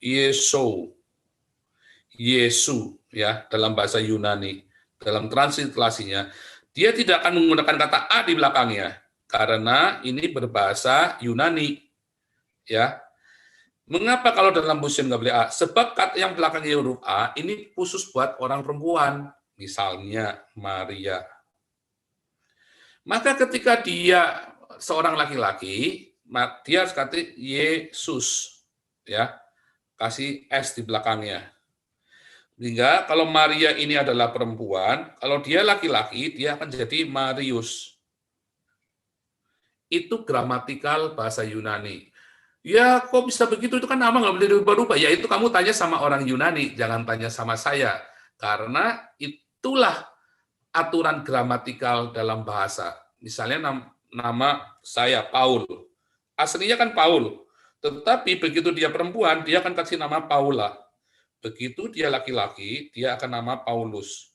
ya, dalam bahasa Yunani. Dalam transliterasinya, dia tidak akan menggunakan kata A di belakangnya, karena ini berbahasa Yunani, ya. Mengapa kalau dalam musim nggak boleh A? Sebab kata yang belakangnya huruf A ini khusus buat orang perempuan, misalnya Maria. Maka ketika dia seorang laki-laki, dia harus kata Yesus, ya, kasih S di belakangnya. Sehingga kalau Maria ini adalah perempuan, kalau dia laki-laki, dia akan jadi Marius. Itu gramatikal bahasa Yunani. Ya, kok bisa begitu? Itu kan nama nggak boleh dirubah-rubah. Ya, itu kamu tanya sama orang Yunani, jangan tanya sama saya. Karena itulah aturan gramatikal dalam bahasa. Misalnya nama saya Paul. Aslinya kan Paul. Tetapi begitu dia perempuan, dia akan kasih nama Paula. Begitu dia laki-laki, dia akan nama Paulus.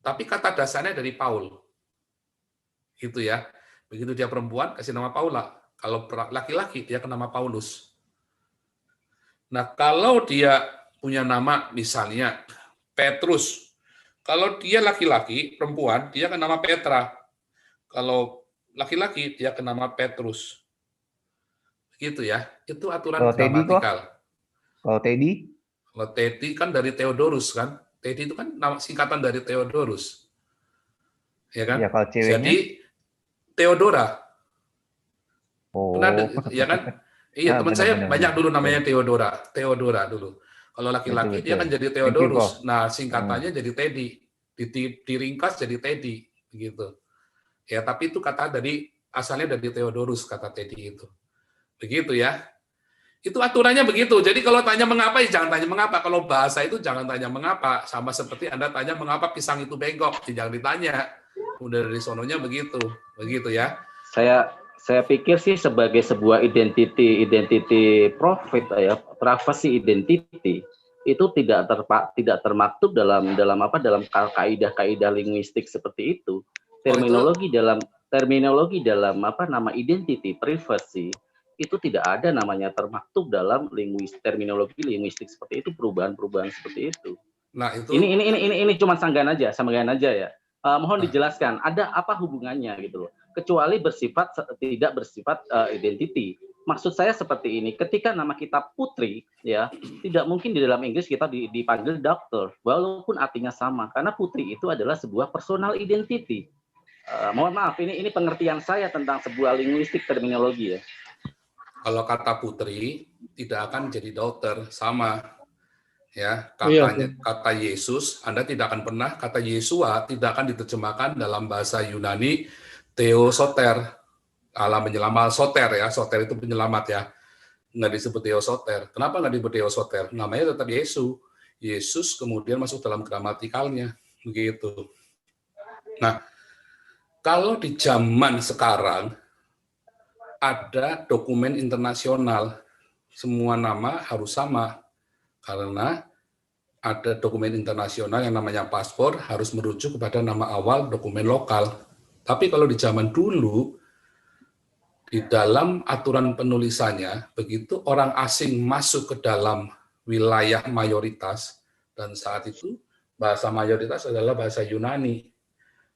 Tapi kata dasarnya dari Paul. Gitu ya. Begitu dia perempuan, kasih nama Paula. Kalau laki-laki, dia akan nama Paulus. Nah, kalau dia punya nama misalnya Petrus. Kalau dia laki-laki, perempuan, dia akan nama Petra. Kalau laki-laki, dia akan nama Petrus. Gitu ya. Itu aturan gramatikal. Kalau Teddy? Kalau Teddy kan dari Theodorus kan. Teddy itu kan nama singkatan dari Theodorus. Ya kan? Ya, kalau ceweknya? Jadi Theodora. Oh. Benar, ya kan? Iya, teman saya banyak dulu namanya Theodora. Theodora dulu. Kalau laki-laki dia kan jadi Theodorus. Nah, singkatannya jadi Teddy. Diringkas jadi Teddy, begitu. Ya, tapi itu kata asalnya dari Theodorus, kata Teddy itu. Begitu ya. Itu aturannya begitu. Jadi kalau tanya mengapa, ya jangan tanya mengapa. Kalau bahasa itu jangan tanya mengapa. Sama seperti Anda tanya mengapa pisang itu bengkok, jangan ditanya. Udah dari sononya begitu. Begitu ya. Saya pikir sih sebagai sebuah identity profit ya, privacy identity itu tidak termaktub dalam kaidah linguistik seperti itu. Terminologi dalam nama identity privacy itu tidak ada namanya termaktub dalam terminologi linguistik seperti itu, perubahan seperti itu. Nah, itu ini cuma sanggahan aja ya. Mohon dijelaskan ada apa hubungannya gitu loh. Kecuali tidak bersifat identity. Maksud saya seperti ini, ketika nama kita Putri, ya tidak mungkin di dalam Inggris kita dipanggil doctor, walaupun artinya sama, karena Putri itu adalah sebuah personal identity. Mohon maaf, ini pengertian saya tentang sebuah linguistik terminologi ya. Kalau kata Putri tidak akan jadi dokter, sama. Ya, kata Yesus, Anda tidak akan pernah, kata Yesua tidak akan diterjemahkan dalam bahasa Yunani Theosoter. Allah menyelamat soter ya, soter itu penyelamat ya, nggak disebut Theosoter. Kenapa nggak disebut Theosoter? Namanya tetap Yesus. Yesus kemudian masuk dalam gramatikalnya, begitu. Nah, kalau di zaman sekarang ada dokumen internasional, semua nama harus sama karena ada dokumen internasional yang namanya paspor harus merujuk kepada nama awal dokumen lokal. Tapi kalau di zaman dulu, di dalam aturan penulisannya, begitu orang asing masuk ke dalam wilayah mayoritas, dan saat itu bahasa mayoritas adalah bahasa Yunani,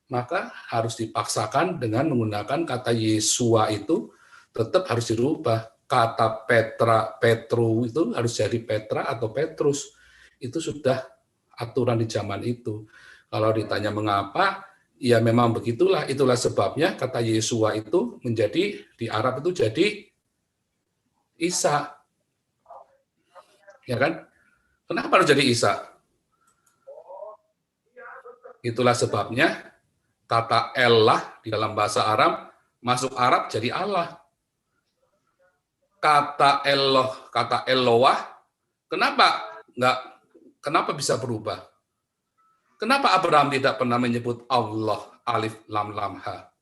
maka harus dipaksakan dengan menggunakan kata Yesua itu tetap harus dirubah. Kata Petra, Petru itu harus jadi Petra atau Petrus. Itu sudah aturan di zaman itu. Kalau ditanya mengapa, ya memang begitulah. Itulah sebabnya kata Yesua itu menjadi di Arab itu jadi Isa. Ya kan? Kenapa harus jadi Isa? Itulah sebabnya kata Allah di dalam bahasa Arab masuk Arab jadi Allah. Kata Eloh, kata Eloah, kenapa bisa berubah? Kenapa Abraham tidak pernah menyebut Allah, alif, lam, lam, ha?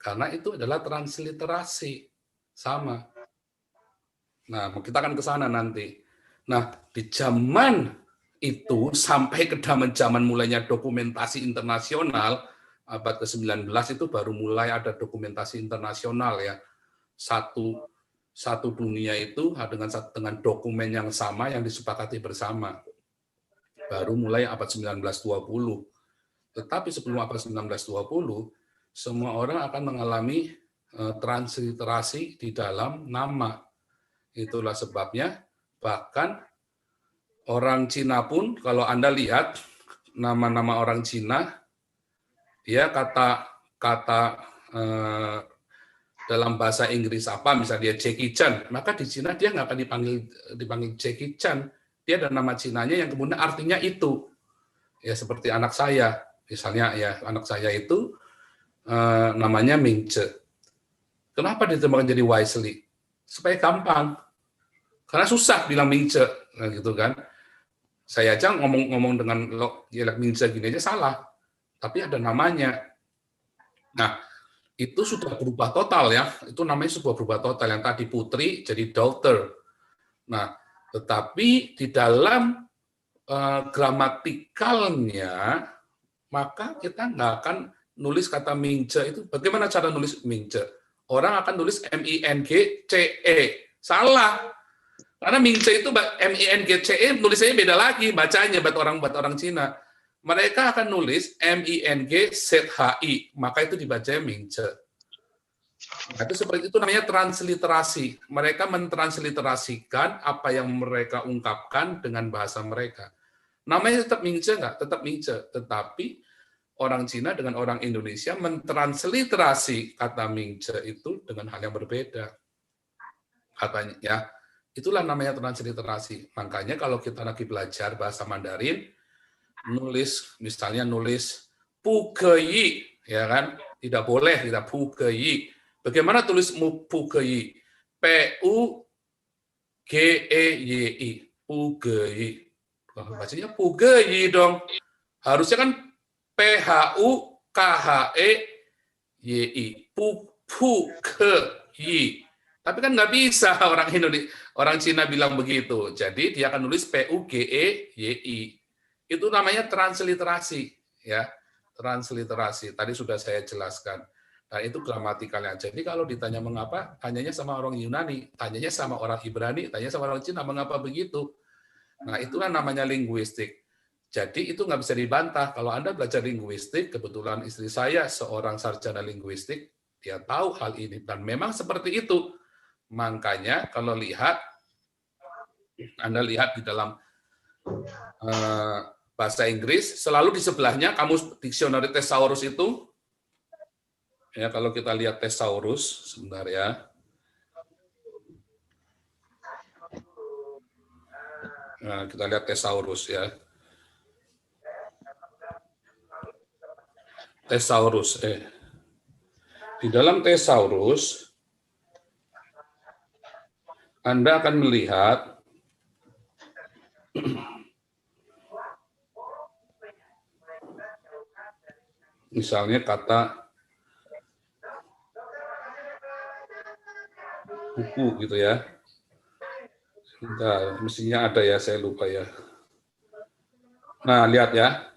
Karena itu adalah transliterasi. Sama. Nah, kita akan ke sana nanti. Nah, di zaman itu, sampai ke zaman mulainya dokumentasi internasional, abad ke-19 itu baru mulai ada dokumentasi internasional ya. Satu dunia itu dengan dokumen yang sama yang disepakati bersama. Baru mulai abad 1920. Tetapi sebelum abad 1920, semua orang akan mengalami transliterasi di dalam nama. Itulah sebabnya bahkan orang Cina pun, kalau Anda lihat nama-nama orang Cina, dia kata dalam bahasa Inggris apa, misalnya dia Jackie Chan, maka di Cina dia nggak akan dipanggil Jackie Chan. Dia ada nama Cinanya yang kemudian artinya itu. Ya seperti anak saya, misalnya ya anak saya itu namanya Ming Che. Kenapa ditembakkan jadi Wisely? Supaya gampang. Karena susah bilang Ming Che, nah, gitu kan. Saya aja ngomong dengan dialek Ming Che gini aja salah. Tapi ada namanya. Nah, itu sudah berubah total ya. Itu namanya sebuah berubah total. Yang tadi putri jadi daughter. Nah, tetapi di dalam gramatikalnya, maka kita nggak akan nulis kata Mingce itu. Bagaimana cara nulis Mingce? Orang akan nulis M-I-N-G-C-E. Salah. Karena Mingce itu M-I-N-G-C-E nulisnya beda lagi bacanya buat orang Cina. Mereka akan nulis M-I-N-G-Z-H-I, maka itu dibacanya Mingce. Nah, itu seperti itu namanya transliterasi. Mereka mentransliterasikan apa yang mereka ungkapkan dengan bahasa mereka. Namanya tetap Mingce nggak? Tetap Mingce. Tetapi orang Cina dengan orang Indonesia mentransliterasi kata Mingce itu dengan hal yang berbeda. Katanya, ya. Itulah namanya transliterasi. Makanya kalau kita lagi belajar bahasa Mandarin, misalnya nulis pugeyi, ya kan? Tidak boleh kita pugeyi. Bagaimana tulis pugeyi? P-U-G-E-Y-I. Pugeyi. Bacanya pugeyi dong. Harusnya kan P-H-U-K-H-E-Y-I. Pugeyi. Tapi kan nggak bisa orang Cina bilang begitu. Jadi dia akan nulis P-U-G-E-Y-I. Itu namanya transliterasi, ya. Transliterasi. Tadi sudah saya jelaskan. Nah, itu gramatikalnya. Jadi kalau ditanya mengapa, tanyanya sama orang Yunani, tanyanya sama orang Ibrani, tanyanya sama orang Cina, mengapa begitu? Nah, itulah namanya linguistik. Jadi itu nggak bisa dibantah. Kalau Anda belajar linguistik, kebetulan istri saya seorang sarjana linguistik, dia tahu hal ini. Dan memang seperti itu. Makanya kalau Anda lihat di dalam bahasa Inggris, selalu di sebelahnya kamus diksionari Thesaurus itu, ya kalau kita lihat Thesaurus, sebentar ya. Nah, kita lihat Thesaurus ya. Thesaurus, Di dalam tesaurus, Anda akan melihat misalnya kata buku gitu ya. Sebentar, mestinya ada ya, saya lupa ya. Nah, lihat ya.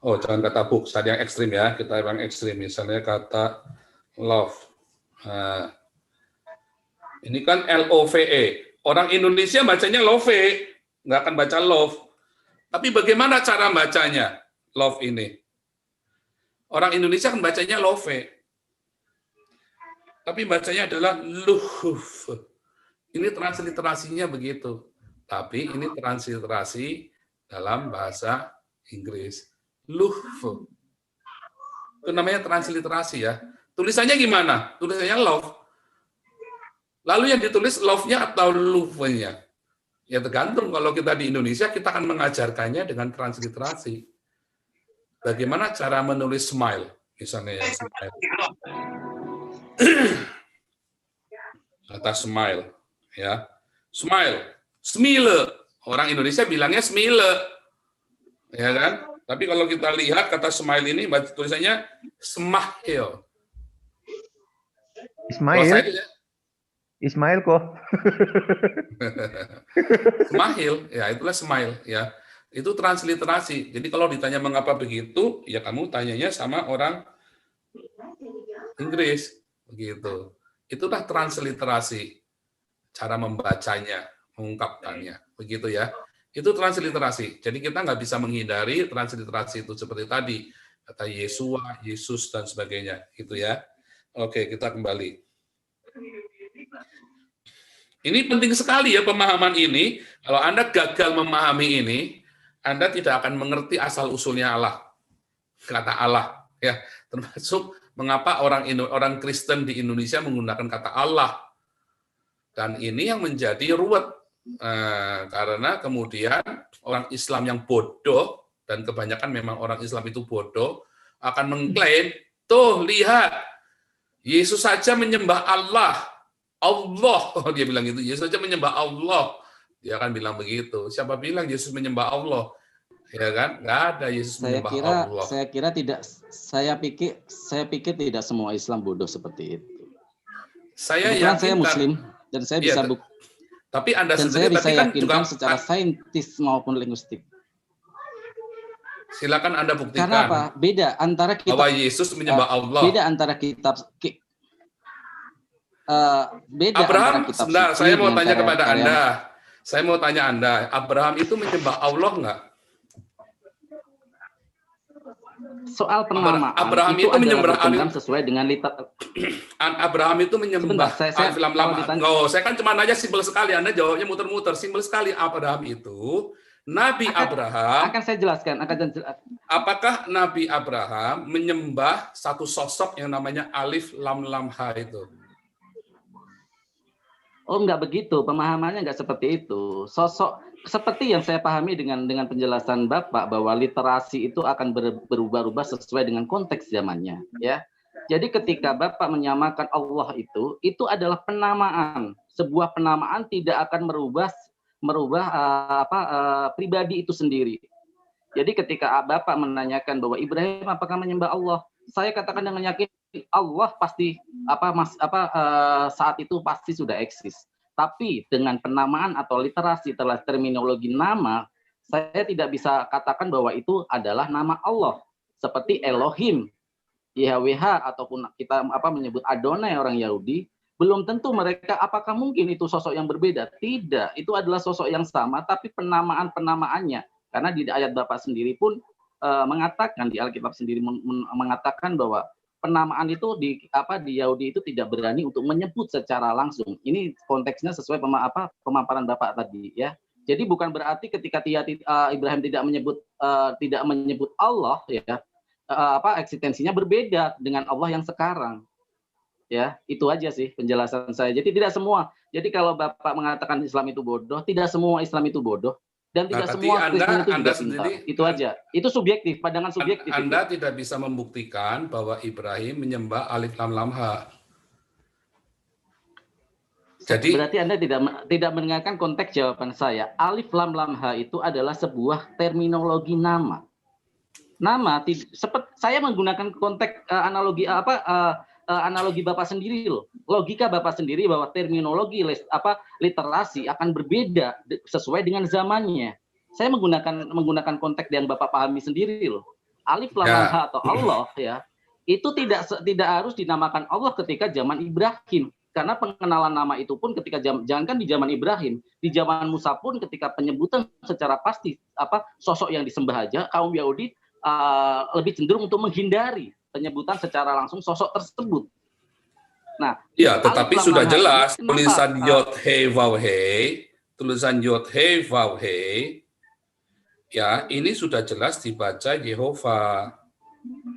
Oh, jangan kata book, tadi yang ekstrim ya. Kita yang ekstrim, misalnya kata love. Nah, ini kan LOVE. Orang Indonesia bacanya love, nggak akan baca love. Tapi bagaimana cara bacanya love ini? Orang Indonesia kan bacanya love. Tapi bacanya adalah luhuf. Ini transliterasinya begitu. Tapi ini transliterasi dalam bahasa Inggris. Luhuf. Itu namanya transliterasi ya. Tulisannya gimana? Tulisannya love. Lalu yang ditulis love-nya atau love-nya? Ya tergantung. Kalau kita di Indonesia, kita akan mengajarkannya dengan transliterasi. Bagaimana cara menulis smile? Misalnya ya, smile. Kata smile. Ya, smile, smile. Orang Indonesia bilangnya smile, ya kan? Tapi kalau kita lihat kata smile ini tulisannya smile. Ismail, Ismail kok. Smile, ya itulah smile, ya. Itu transliterasi. Jadi kalau ditanya mengapa begitu, ya kamu tanyanya sama orang Inggris, begitu. Itulah transliterasi. Cara membacanya, mengungkapkannya, begitu ya. Itu transliterasi. Jadi kita nggak bisa menghindari transliterasi itu seperti tadi kata Yesua, Yesus dan sebagainya, gitu ya. Oke, kita kembali. Ini penting sekali ya pemahaman ini. Kalau Anda gagal memahami ini, Anda tidak akan mengerti asal usulnya Allah, kata Allah, ya. Termasuk mengapa orang Kristen di Indonesia menggunakan kata Allah. Dan ini yang menjadi ruwet, karena kemudian orang Islam yang bodoh, dan kebanyakan memang orang Islam itu bodoh, akan mengklaim, tuh lihat, Yesus saja menyembah Allah, dia bilang gitu, Yesus saja menyembah Allah, dia akan bilang begitu. Siapa bilang Yesus menyembah Allah? Ya kan, nggak ada Yesus menyembah Allah. Saya pikir tidak semua Islam bodoh seperti itu. Saya Kebetulan yakin saya Muslim. Dan saya bisa tapi Anda dan sendiri saya bisa kan yakinkan juga secara saintis maupun linguistik. Silakan Anda buktikan. Karena apa? Beda antara kitab bahwa Yesus menyembah Allah. Beda antara kitab beda Abraham, antara kitab sebentar, suci saya mau dengan tanya kepada karya- Anda. Saya mau tanya Anda, Abraham itu menyembah Allah enggak? Soal penamaan Abraham itu adalah menyembah berkembang sesuai dengan Abraham itu menyembah Sebentar, Alif Lam Lam. Saya kan cuma nanya simpel sekali, Anda jawabnya muter-muter. Simpel sekali. Abraham itu Nabi Abraham. Akan saya jelaskan. Apakah Nabi Abraham menyembah satu sosok yang namanya Alif Lam Lam Ha itu? Oh, enggak begitu. Pemahamannya enggak seperti itu. Sosok seperti yang saya pahami dengan penjelasan Bapak bahwa literasi itu akan berubah-ubah sesuai dengan konteks zamannya, ya. Jadi ketika Bapak menyamakan Allah itu adalah penamaan. Sebuah penamaan tidak akan merubah pribadi itu sendiri. Jadi ketika Bapak menanyakan bahwa Ibrahim apakah menyembah Allah, saya katakan dengan yakin Allah pasti saat itu pasti sudah eksis. Tapi dengan penamaan atau literasi terminologi nama, saya tidak bisa katakan bahwa itu adalah nama Allah. Seperti Elohim, YHWH, ataupun kita menyebut Adonai orang Yahudi, belum tentu mereka apakah mungkin itu sosok yang berbeda. Tidak, itu adalah sosok yang sama, tapi penamaannya. Karena di ayat Bapak sendiri pun mengatakan, di Alkitab sendiri mengatakan bahwa penamaan itu di Yahudi itu tidak berani untuk menyebut secara langsung. Ini konteksnya sesuai pemaparan Bapak tadi, ya. Jadi bukan berarti ketika Ibrahim tidak menyebut Allah, ya, eksistensinya berbeda dengan Allah yang sekarang. Ya, itu aja sih penjelasan saya. Jadi tidak semua. Jadi kalau Bapak mengatakan Islam itu bodoh, tidak semua Islam itu bodoh. Dan tidak berarti semua Kristen itu Anda juga pintar. sendiri- Itu aja. Itu subjektif, pandangan subjektif. Anda itu. tidak bisa membuktikan bahwa Ibrahim menyembah alif lam lam ha. Jadi Berarti Anda tidak mendengarkan konteks jawaban saya. Alif lam lam ha itu adalah sebuah terminologi nama. Nama saya menggunakan konteks analogi Bapak sendiri loh. Logika Bapak sendiri bahwa terminologi literasi akan berbeda sesuai dengan zamannya. Saya menggunakan konteks yang Bapak pahami sendiri loh. Alif lam lam ha atau Allah ya. Itu tidak harus dinamakan Allah ketika zaman Ibrahim. Karena pengenalan nama itu pun ketika jangankan di zaman Ibrahim, di zaman Musa pun ketika penyebutan secara pasti sosok yang disembah aja, kaum Yahudi lebih cenderung untuk menghindari penyebutan secara langsung sosok tersebut. Nah, ya, tetapi alif lam sudah lam ha jelas ini tulisan kenapa? Yod He Vav He, tulisan Yod He Vav He, ya ini sudah jelas dibaca Yehova.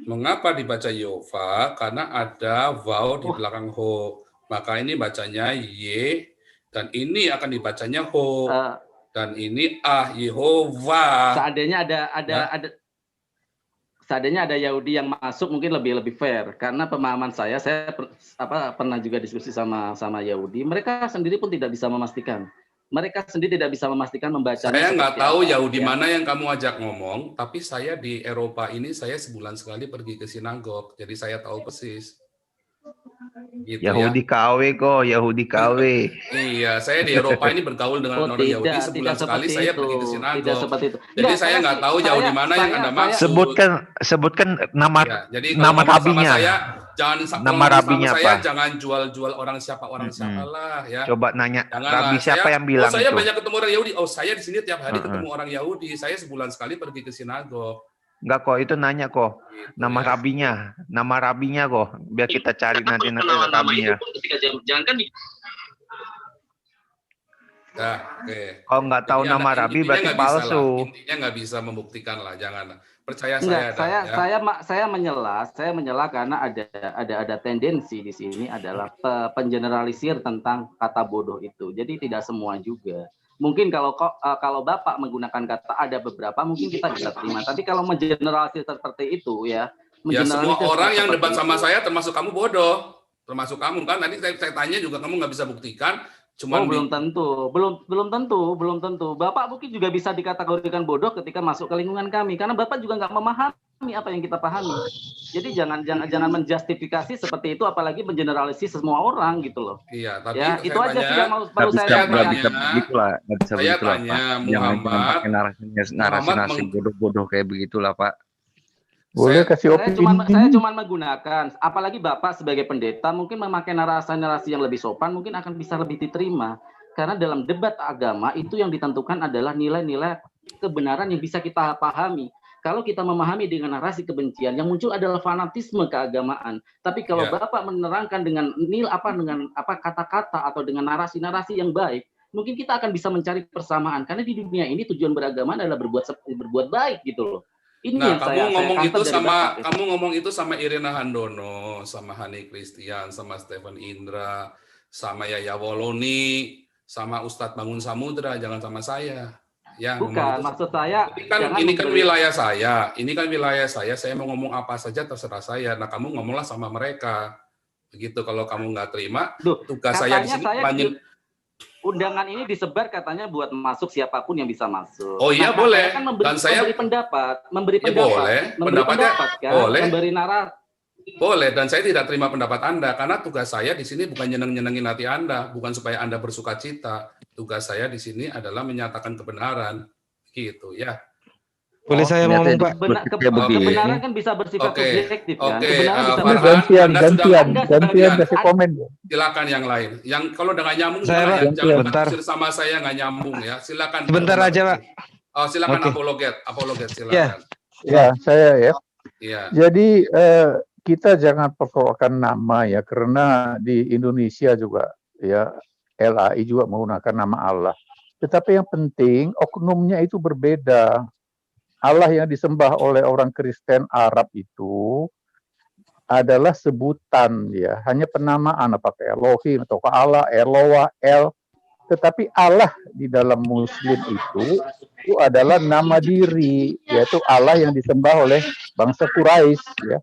Mengapa dibaca Yehova? Karena ada Vav di belakang Ho. Maka ini bacanya Y, dan ini akan dibacanya Ho, dan ini Yehova. Seandainya ada Yahudi yang masuk mungkin lebih fair, karena pemahaman saya pernah juga diskusi sama Yahudi, mereka sendiri pun tidak bisa memastikan. Mereka sendiri tidak bisa memastikan membacanya. Saya nggak tahu Yahudi ya. mana yang kamu ajak ngomong, tapi saya di Eropa ini saya sebulan sekali pergi ke sinagog, jadi saya tahu persis. Gitu Yahudi ya. KW kok, Yahudi KW. Iya, saya di Eropa ini bergaul dengan orang Yahudi sebulan sekali saya pergi ke sinagog. Tidak seperti itu. Jadi saya nggak tahu Yahudi mana yang Anda maksud. Sebutkan nama Ya, jadi nama rabinya. Nama rabinya saya apa? jangan jual-jual orang siapa lah ya. Coba nanya Janganlah. rabi siapa yang bilang saya itu? banyak ketemu orang Yahudi. Oh, saya di sini tiap hari ketemu orang Yahudi. Saya sebulan sekali pergi ke sinagog. Enggak kok, itu nanya kok. Gitu, Nama rabinya kok. Biar kita cari nanti rabinya. Jangan Nah, oke. Kalau nggak tahu nama rabi berarti palsu. Intinya nggak bisa membuktikan lah, jangan. Percaya saya menyela karena ada tendensi di sini adalah pengeneralisir tentang kata bodoh itu. Jadi tidak semua juga. Mungkin kalau Bapak menggunakan kata ada beberapa mungkin kita bisa terima. Tapi kalau mengeneralisir seperti itu ya. Ya semua orang yang debat sama saya termasuk kamu bodoh. Termasuk kamu kan tadi saya tanya juga kamu nggak bisa buktikan. Cuman belum tentu. Bapak mungkin juga bisa dikategorikan bodoh ketika masuk ke lingkungan kami karena Bapak juga nggak memahami apa yang kita pahami. Jadi jangan menjustifikasi seperti itu, apalagi mengeneralisir semua orang gitu loh. Iya, tapi ya, itu aja sih yang perlu saya tanya. Muhammad narasi bodoh-bodoh kayak begitulah Pak. Boleh kasih opini. Saya cuma menggunakan, apalagi Bapak sebagai pendeta mungkin memakai narasi-narasi yang lebih sopan mungkin akan bisa lebih diterima. Karena dalam debat agama itu yang ditentukan adalah nilai-nilai kebenaran yang bisa kita pahami. Kalau kita memahami dengan narasi kebencian, yang muncul adalah fanatisme keagamaan. Tapi kalau Bapak menerangkan dengan kata-kata atau dengan narasi-narasi yang baik, mungkin kita akan bisa mencari persamaan. Karena di dunia ini tujuan beragama adalah berbuat baik gitu loh. Ini kamu ngomong itu sama Irina Handono, sama Hani Christian, sama Stephen Indra, sama Yaya Woloni, sama Ustadz Bangun Samudra, jangan sama saya. Ya, bukan, maksud saya ini kan wilayah saya. Ini kan wilayah saya. Saya mau ngomong apa saja terserah saya. Nah, kamu ngomonglah sama mereka. Begitu kalau kamu nggak terima, tugas saya di sini undangan ini disebar katanya buat masuk siapapun yang bisa masuk. Oh iya, boleh. Kan memberi pendapat, memberi narasi. Boleh, dan saya tidak terima pendapat Anda karena tugas saya di sini bukan nyenengin hati Anda, bukan supaya Anda bersuka cita. Tugas saya di sini adalah menyatakan kebenaran, gitu ya. Boleh saya ngomong Pak? Kebenaran kan bisa bersifat subjektif kan. Gantian kasih komen. Silakan yang lain. Yang kalau dengan nyambung jangan sama saya nggak nyambung ya. Silakan. Sebentar aja Pak. Oh, silakan apologet silakan. Ya, saya ya. Iya. Jadi kita jangan persoalkan nama ya, karena di Indonesia juga ya LAI juga menggunakan nama Allah. Tetapi yang penting oknumnya itu berbeda. Allah yang disembah oleh orang Kristen Arab itu adalah sebutan ya, hanya penamaan, apakah Elohim atau Allah, Eloah, El. Tetapi Allah di dalam Muslim itu adalah nama diri, yaitu Allah yang disembah oleh bangsa Quraisy. Ya.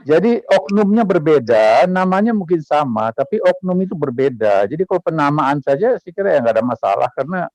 Jadi oknumnya berbeda, namanya mungkin sama, tapi oknum itu berbeda. Jadi kalau penamaan saja, saya kira ya nggak ada masalah karena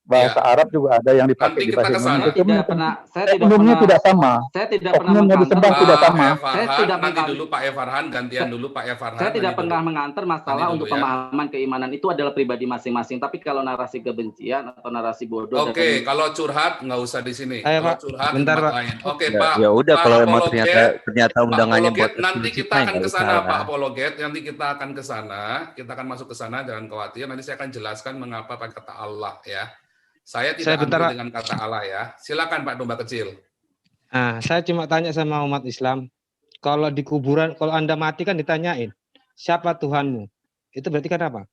bahasa Arab juga ada yang dipakai Nanti di kita bahasa ke sana. Indonesia. Saya tidak pernah, saya tidak Oknumnya pernah, tidak sama. saya tidak pernah Oknum yang disembah mengkantor, tidak sama. Saya tidak nanti mengkantor. dulu Pak Evarhan, gantian dulu Pak Evarhan. Saya tidak nanti pernah dulu. mengantar masalah Nanti dulu untuk ya. pemahaman keimanan itu adalah pribadi masing-masing. Tapi kalau narasi kebencian atau narasi bodoh Oke, kalau curhat nggak usah di sini. Ayo, Kalau Pak. curhat Bentar, di tempat Pak. lain. Oke, Ya, Pak. ya udah Pak kalau emang Apologet, ternyata Pak undangannya buat Apologet, nanti kita eksklusif, akan nggak ke usah sana, lah. Pak Apologet. Nanti kita akan ke sana. Kita akan masuk ke sana, jangan khawatir. Nanti saya akan jelaskan mengapa pakai kata Allah ya. Saya tidak bentar, ambil Pak. dengan kata Allah ya. Silakan Pak Domba Kecil. Nah, saya cuma tanya sama umat Islam, kalau di kuburan, kalau Anda mati kan ditanyain, siapa Tuhanmu? Itu berarti kan apa?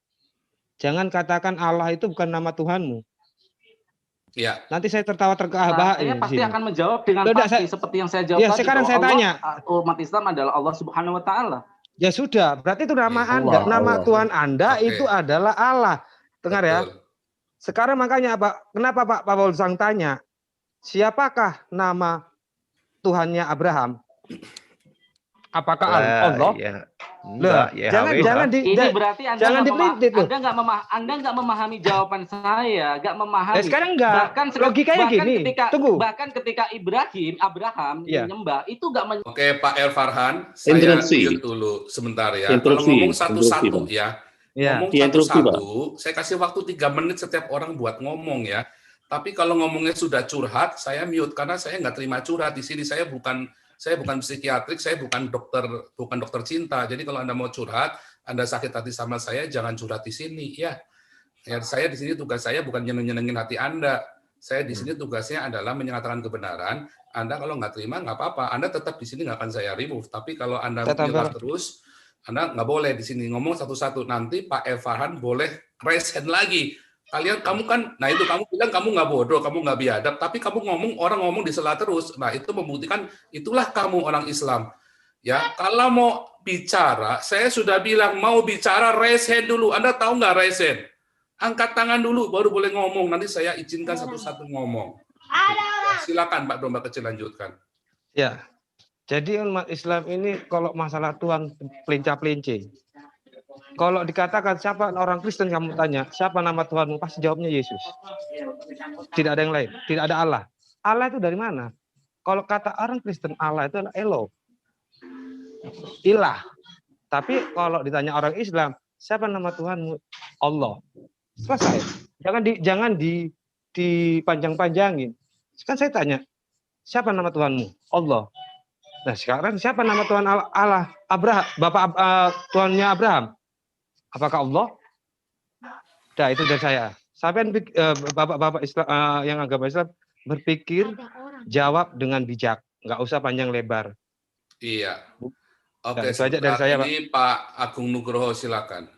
Jangan katakan Allah itu bukan nama Tuhanmu. Ya. Nanti saya tertawa terkabah saya pasti akan menjawab dengan Udah, pasti saya- seperti yang saya jawab Ya, tadi. sekarang bahwa saya Allah, tanya. umat Islam adalah Allah Subhanahu wa taala. Ya sudah, berarti itu nama Allah, Anda, nama Allah. Tuhan Anda Oke. itu adalah Allah. Dengar ya. Betul. Sekarang makanya apa? Kenapa Pak Paul Sang tanya, siapakah nama Tuhannya Abraham? Apakah Allah? Ya. Loh, Enggak, jangan Ini berarti Anda jangan nggak dipelintir tuh. Anda nggak memahami jawaban saya, nggak memahami. Sekarang enggak. Bahkan Logikanya gini. Tunggu. Bahkan ketika Abraham Iya. menyembah itu nggak Oke, Pak Elfarhan, saya Interupsi. mute dulu sebentar ya. Interupsi. Kalau ngomong satu-satu Interupsi, Pak. ya. Ya. Ngomong Iya, interupsi, satu-satu, saya kasih waktu 3 menit setiap orang buat ngomong ya. Tapi kalau ngomongnya sudah curhat, saya mute karena saya nggak terima curhat di sini. Saya bukan psikiatrik, saya bukan dokter cinta. Jadi kalau Anda mau curhat, Anda sakit hati sama saya, jangan curhat di sini ya. Ya, saya di sini tugas saya bukan nyenengin hati Anda. Saya di sini tugasnya adalah menyatakan kebenaran. Anda kalau nggak terima nggak apa-apa. Anda tetap di sini nggak akan saya remove. Tapi kalau Anda Tetap, bilang Pak. terus, Anda nggak boleh di sini ngomong satu-satu. Nanti Pak Evarhan boleh raise hand lagi. Kamu kan, nah itu kamu bilang kamu nggak bodoh, kamu nggak biadab, tapi kamu orang ngomong di sela terus. Nah itu membuktikan itulah kamu orang Islam. Ya, kalau mau bicara, saya sudah bilang mau bicara raise hand dulu. Anda tahu nggak raise hand? Angkat tangan dulu, baru boleh ngomong. Nanti saya izinkan satu-satu ngomong. Ya, silakan Pak Domba Kecil lanjutkan. Ya. Jadi umat Islam ini kalau masalah Tuhan pelincah-pelincing. Kalau dikatakan siapa orang Kristen kamu tanya, siapa nama Tuhanmu? Pasti jawabnya Yesus. Tidak ada yang lain, tidak ada Allah. Allah itu dari mana? Kalau kata orang Kristen Allah itu adalah Elo. Ilah. Tapi kalau ditanya orang Islam, siapa nama Tuhanmu? Allah. Selesai. Jangan dipanjang-panjangin. Kan saya tanya, siapa nama Tuhanmu? Allah. Nah, sekarang siapa nama Tuhan Allah? Abraham, Tuhannya Abraham. Apakah Allah? Nah, itu dari saya. Sampai bapak-bapak Islam yang agama Islam berpikir, jawab dengan bijak, nggak usah panjang lebar. Iya. Nah, Oke, itu aja dari saya, Pak. ini Pak Agung Nugroho silakan.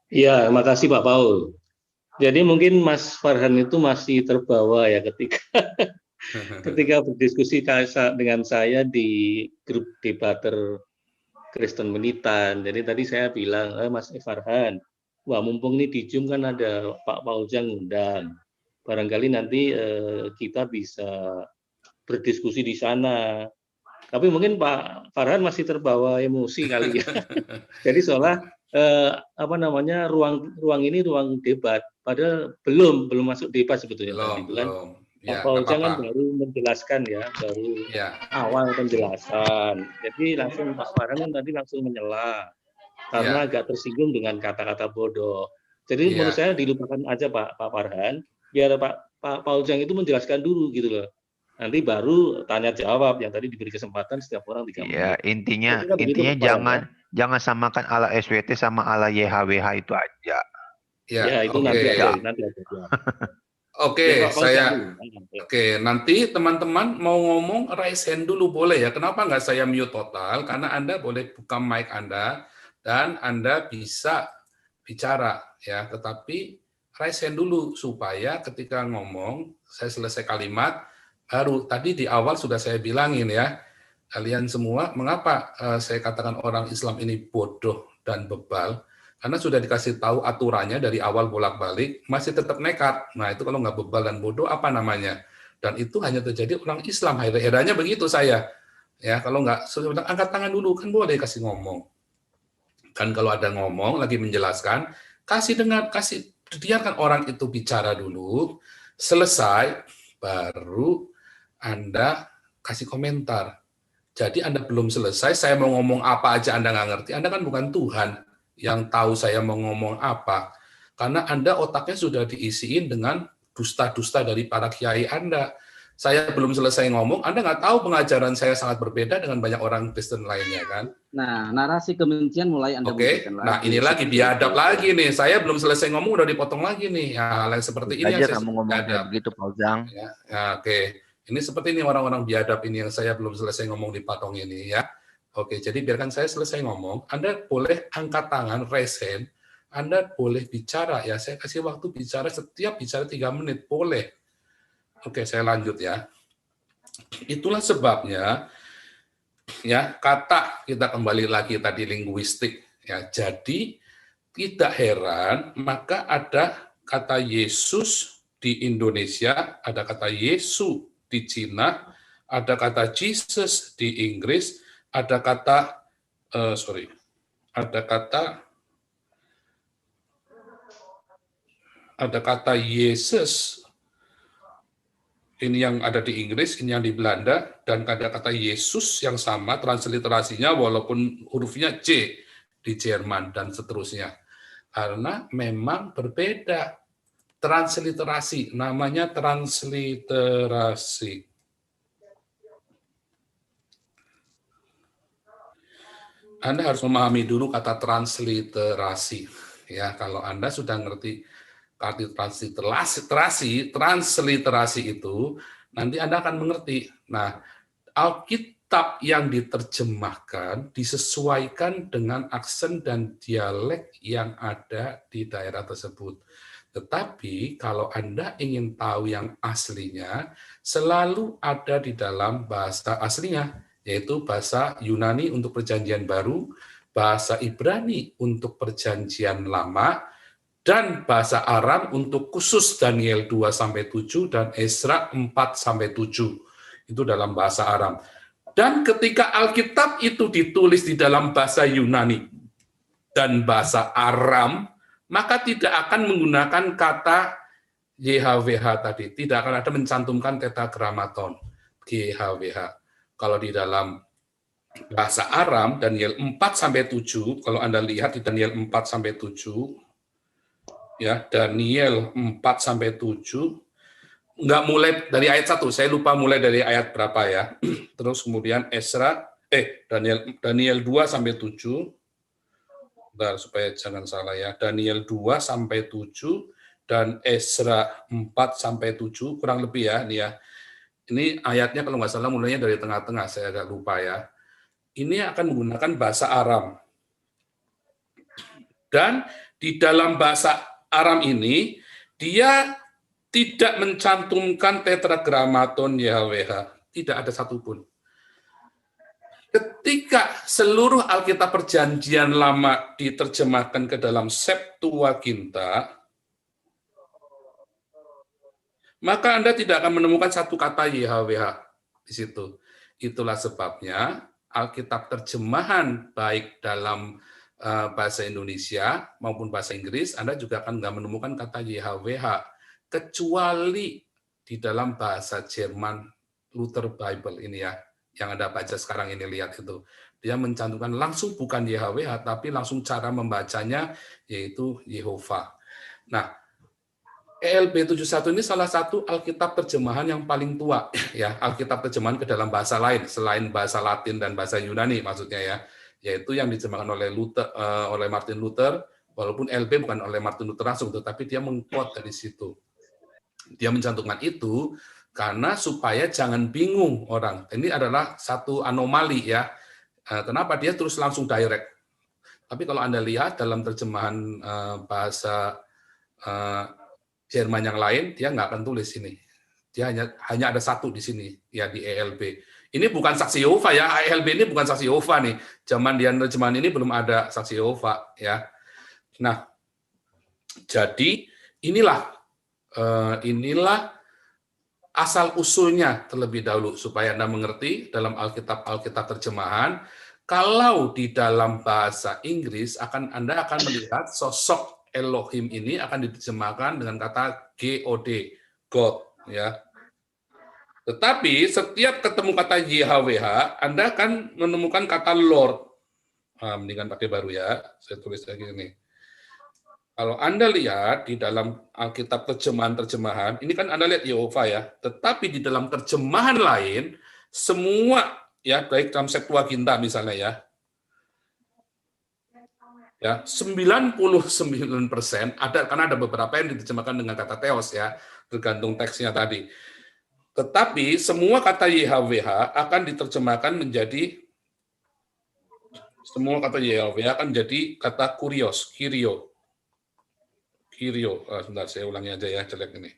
Iya, makasih Pak Paul. Jadi mungkin Mas Farhan itu masih terbawa ya ketika berdiskusi dengan saya di grup debater Kristen Militan. Jadi tadi saya bilang, Mas Farhan, wah mumpung nih di Zoom kan ada Pak Paul Jang undang. Barangkali nanti kita bisa berdiskusi di sana. Tapi mungkin Pak Farhan masih terbawa emosi kali ya. Jadi seolah ruang ini ruang debat, padahal belum masuk debat sebetulnya tadi itu kan. Ya, Pak Paul nggak jangan apa-apa. baru menjelaskan ya, baru Ya. awal penjelasan. Jadi langsung Mas Farhan tadi langsung menyela karena agak tersinggung dengan kata-kata bodoh. Jadi Iya. menurut saya dilupakan aja Pak Farhan, biar Pak Paul Jang itu menjelaskan dulu gitu loh. Nanti baru tanya jawab yang tadi diberi kesempatan setiap orang 3 menit. Ya, intinya Kira-kira begitu, Pak Farhan, jangan samakan ala SWT sama ala YHWH itu aja. Ya, ya itu oke. nanti aja. Oke, Ya, Pak Paul saya Jang dulu. Oke, nanti teman-teman mau ngomong raise hand dulu boleh ya. Kenapa nggak saya mute total? Karena Anda boleh buka mic Anda dan Anda bisa bicara ya. Tetapi raise hand dulu supaya ketika ngomong saya selesai kalimat baru tadi di awal sudah saya bilangin ya. Kalian semua mengapa saya katakan orang Islam ini bodoh dan bebal? Karena sudah dikasih tahu aturannya dari awal bolak-balik, masih tetap nekat. Nah, itu kalau nggak bebal dan bodoh, apa namanya? Dan itu hanya terjadi orang Islam. Herannya begitu saya. Ya, kalau nggak, sudah bilang, angkat tangan dulu, kan boleh kasih ngomong. Kan kalau ada ngomong, lagi menjelaskan, kasih dengar, biarkan orang itu bicara dulu, selesai, baru Anda kasih komentar. Jadi Anda belum selesai, saya mau ngomong apa aja Anda nggak ngerti, Anda kan bukan Tuhan yang tahu saya mau ngomong apa. Karena Anda otaknya sudah diisiin dengan dusta-dusta dari para kiai Anda. Saya belum selesai ngomong, Anda nggak tahu pengajaran saya sangat berbeda dengan banyak orang Kristen lainnya kan. Nah, narasi kebencian mulai Anda Oke, munculkan nah ini lagi biadab lagi nih. Saya belum selesai ngomong udah dipotong lagi nih. Ya, hal yang seperti ini yang Aja saya kamu sebut ngomong biadab. kayak begitu, Pak Ujang. Ya, oke. Ini seperti ini orang-orang biadab ini yang saya belum selesai ngomong dipotong ini ya. Oke, jadi biarkan saya selesai ngomong. Anda boleh angkat tangan, raise hand. Anda boleh bicara ya. Saya kasih waktu bicara, setiap bicara 3 menit boleh. Oke, saya lanjut ya. Itulah sebabnya ya, kata kita kembali lagi tadi linguistik ya. Jadi tidak heran maka ada kata Yesus di Indonesia, ada kata Yesu di Cina, ada kata Jesus di Inggris, ada kata Yesus ini yang ada di Inggris, ini yang di Belanda, dan ada kata Yesus yang sama, transliterasinya walaupun hurufnya C di Jerman, dan seterusnya. Karena memang berbeda. Transliterasi, namanya transliterasi. Anda harus memahami dulu kata transliterasi. Ya, kalau Anda sudah ngerti arti transliterasi itu, nanti Anda akan mengerti. Nah, Alkitab yang diterjemahkan disesuaikan dengan aksen dan dialek yang ada di daerah tersebut. Tetapi kalau Anda ingin tahu yang aslinya, selalu ada di dalam bahasa aslinya, yaitu bahasa Yunani untuk Perjanjian Baru, bahasa Ibrani untuk Perjanjian Lama, dan bahasa Aram untuk khusus Daniel 2-7 dan Esra 4-7. Itu dalam bahasa Aram. Dan ketika Alkitab itu ditulis di dalam bahasa Yunani dan bahasa Aram, maka tidak akan menggunakan kata YHWH tadi. Tidak akan ada mencantumkan tetragrammaton YHWH. Kalau di dalam bahasa Aram, Daniel 4-7, kalau Anda lihat di Daniel 4-7, ya, Daniel 4-7, nggak mulai dari ayat 1, saya lupa mulai dari ayat berapa ya. Terus kemudian Daniel 2-7, bentar, supaya jangan salah ya, Daniel 2-7 dan Esra 4-7, kurang lebih ya, ini ya. Ini ayatnya kalau nggak salah mulainya dari tengah-tengah, saya agak lupa ya. Ini akan menggunakan bahasa Aram. Dan di dalam bahasa Aram ini, dia tidak mencantumkan tetragrammaton YHWH. Tidak ada satupun. Ketika seluruh Alkitab Perjanjian Lama diterjemahkan ke dalam Septuaginta, maka Anda tidak akan menemukan satu kata YHWH di situ. Itulah sebabnya Alkitab terjemahan baik dalam bahasa Indonesia maupun bahasa Inggris, Anda juga akan nggak menemukan kata YHWH, kecuali di dalam bahasa Jerman Luther Bible ini ya, yang Anda baca sekarang ini, lihat itu. Dia mencantumkan langsung bukan YHWH, tapi langsung cara membacanya yaitu Yehova. Nah, ELB 71 ini salah satu Alkitab terjemahan yang paling tua, ya, Alkitab terjemahan ke dalam bahasa lain selain bahasa Latin dan bahasa Yunani maksudnya ya, yaitu yang diterjemahkan oleh Martin Luther, walaupun LB bukan oleh Martin Luther langsung, tetapi dia meng-quote dari situ. Dia mencantumkan itu karena supaya jangan bingung orang. Ini adalah satu anomali ya. Kenapa dia terus langsung direct? Tapi kalau Anda lihat dalam terjemahan bahasa Jerman yang lain, dia nggak akan tulis ini. Dia hanya ada satu di sini ya, di ELB. Ini bukan saksi Yehova ya, ELB ini bukan saksi Yehova nih. Zaman dia terjemahan ini belum ada saksi Yehova ya. Nah, jadi inilah asal usulnya terlebih dahulu supaya Anda mengerti dalam Alkitab terjemahan. Kalau di dalam bahasa Inggris Anda akan melihat sosok Elohim ini akan diterjemahkan dengan kata God, God, ya. Tetapi setiap ketemu kata YHWH, Anda akan menemukan kata Lord. Mendingan pakai baru ya, saya tulis lagi ini. Kalau Anda lihat di dalam Alkitab terjemahan, ini kan Anda lihat Yehova ya, tetapi di dalam terjemahan lain, semua ya, baik dalam Septuaginta misalnya ya 99% ada, karena ada beberapa yang diterjemahkan dengan kata theos ya, tergantung teksnya tadi. Tetapi semua kata YHWH akan diterjemahkan menjadi kata kurios, kirio. Sebentar, saya ulangi aja ya, jelek ini.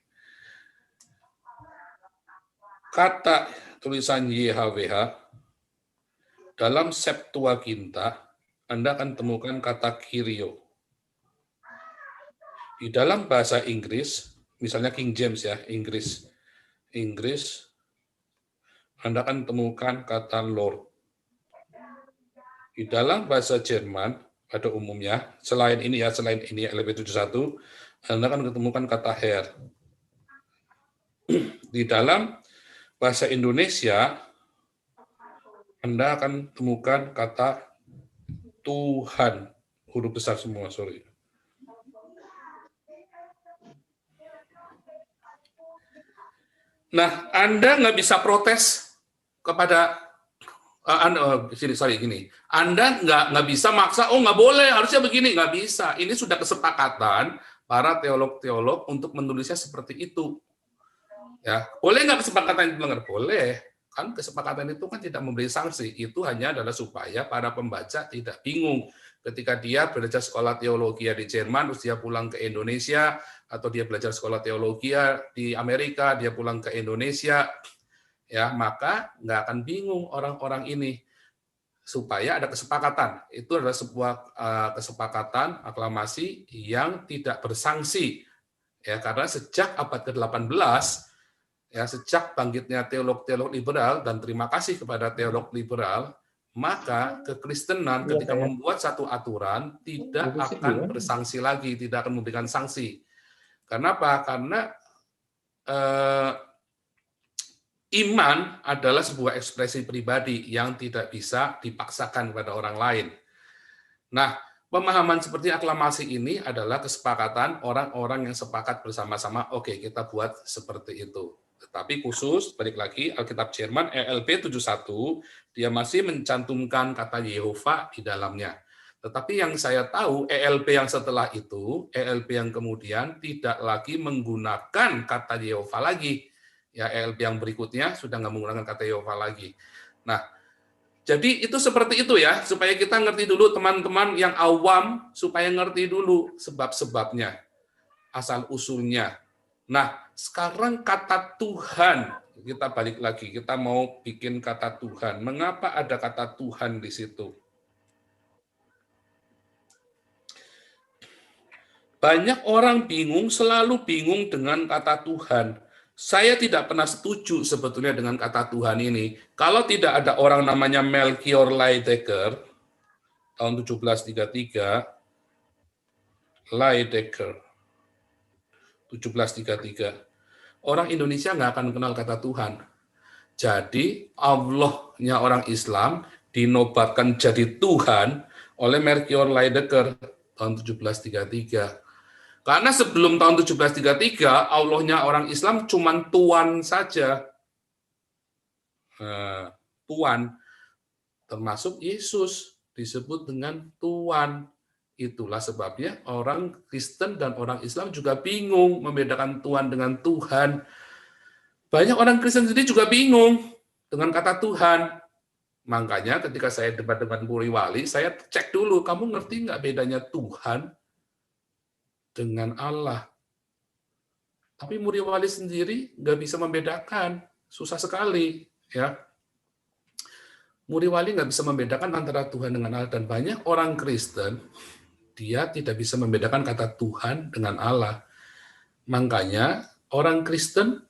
Kata tulisan YHWH dalam Septuaginta, Anda akan temukan kata kirio. Di dalam bahasa Inggris, misalnya King James ya, Inggris, Anda akan temukan kata Lord. Di dalam bahasa Jerman, pada umumnya, selain ini LP71, Anda akan ketemukan kata Herr. Di dalam bahasa Indonesia, Anda akan temukan kata Tuhan, huruf besar semua, sorry. Nah, Anda nggak bisa protes kepada Anda nggak bisa maksa, nggak boleh, harusnya begini, nggak bisa. Ini sudah kesepakatan para teolog-teolog untuk menulisnya seperti itu. Ya, boleh nggak kesepakatan itu melanggar? Boleh. Kan kesepakatan itu kan tidak memberi sanksi. Itu hanya adalah supaya para pembaca tidak bingung ketika dia belajar sekolah teologi di Jerman, terus dia pulang ke Indonesia, atau dia belajar sekolah teologi di Amerika, dia pulang ke Indonesia, ya maka nggak akan bingung orang-orang ini, supaya ada kesepakatan. Itu adalah sebuah kesepakatan aklamasi yang tidak bersanksi, ya karena sejak abad ke-18, ya sejak bangkitnya teolog-teolog liberal, dan terima kasih kepada teolog liberal, maka kekristenan ketika membuat satu aturan tidak akan bersanksi lagi, tidak akan memberikan sanksi. Kenapa? Karena iman adalah sebuah ekspresi pribadi yang tidak bisa dipaksakan kepada orang lain. Nah, pemahaman seperti aklamasi ini adalah kesepakatan orang-orang yang sepakat bersama-sama, oke, kita buat seperti itu. Tetapi khusus, balik lagi, Alkitab Jerman ELP 71, dia masih mencantumkan kata Yehova di dalamnya. Tetapi yang saya tahu, ELP yang setelah itu, ELP yang kemudian tidak lagi menggunakan kata Yehova lagi. Ya, ELP yang berikutnya sudah nggak menggunakan kata Yehova lagi. Nah, jadi itu seperti itu ya, supaya kita ngerti dulu, teman-teman yang awam, supaya ngerti dulu sebab-sebabnya, asal-usulnya. Nah, sekarang kata Tuhan, kita balik lagi, kita mau bikin kata Tuhan. Mengapa ada kata Tuhan di situ? Banyak orang bingung, selalu bingung dengan kata Tuhan. Saya tidak pernah setuju sebetulnya dengan kata Tuhan ini. Kalau tidak ada orang namanya Melchior Leidecker, tahun 1733, Leidecker, 1733, orang Indonesia nggak akan kenal kata Tuhan. Jadi Allahnya orang Islam dinobatkan jadi Tuhan oleh Melchior Leidecker tahun 1733. Karena sebelum tahun 1733, Allahnya orang Islam cuma Tuhan saja. Tuhan, termasuk Yesus, disebut dengan Tuhan. Itulah sebabnya orang Kristen dan orang Islam juga bingung membedakan Tuhan dengan Tuhan. Banyak orang Kristen sendiri juga bingung dengan kata Tuhan. Makanya ketika saya debat dengan Muri Wali, saya cek dulu, kamu ngerti nggak bedanya Tuhan dengan Allah? Tapi Muri Wali sendiri nggak bisa membedakan, susah sekali. Ya, Muri Wali nggak bisa membedakan antara Tuhan dengan Allah, dan banyak orang Kristen dia tidak bisa membedakan kata Tuhan dengan Allah. Makanya orang Kristen,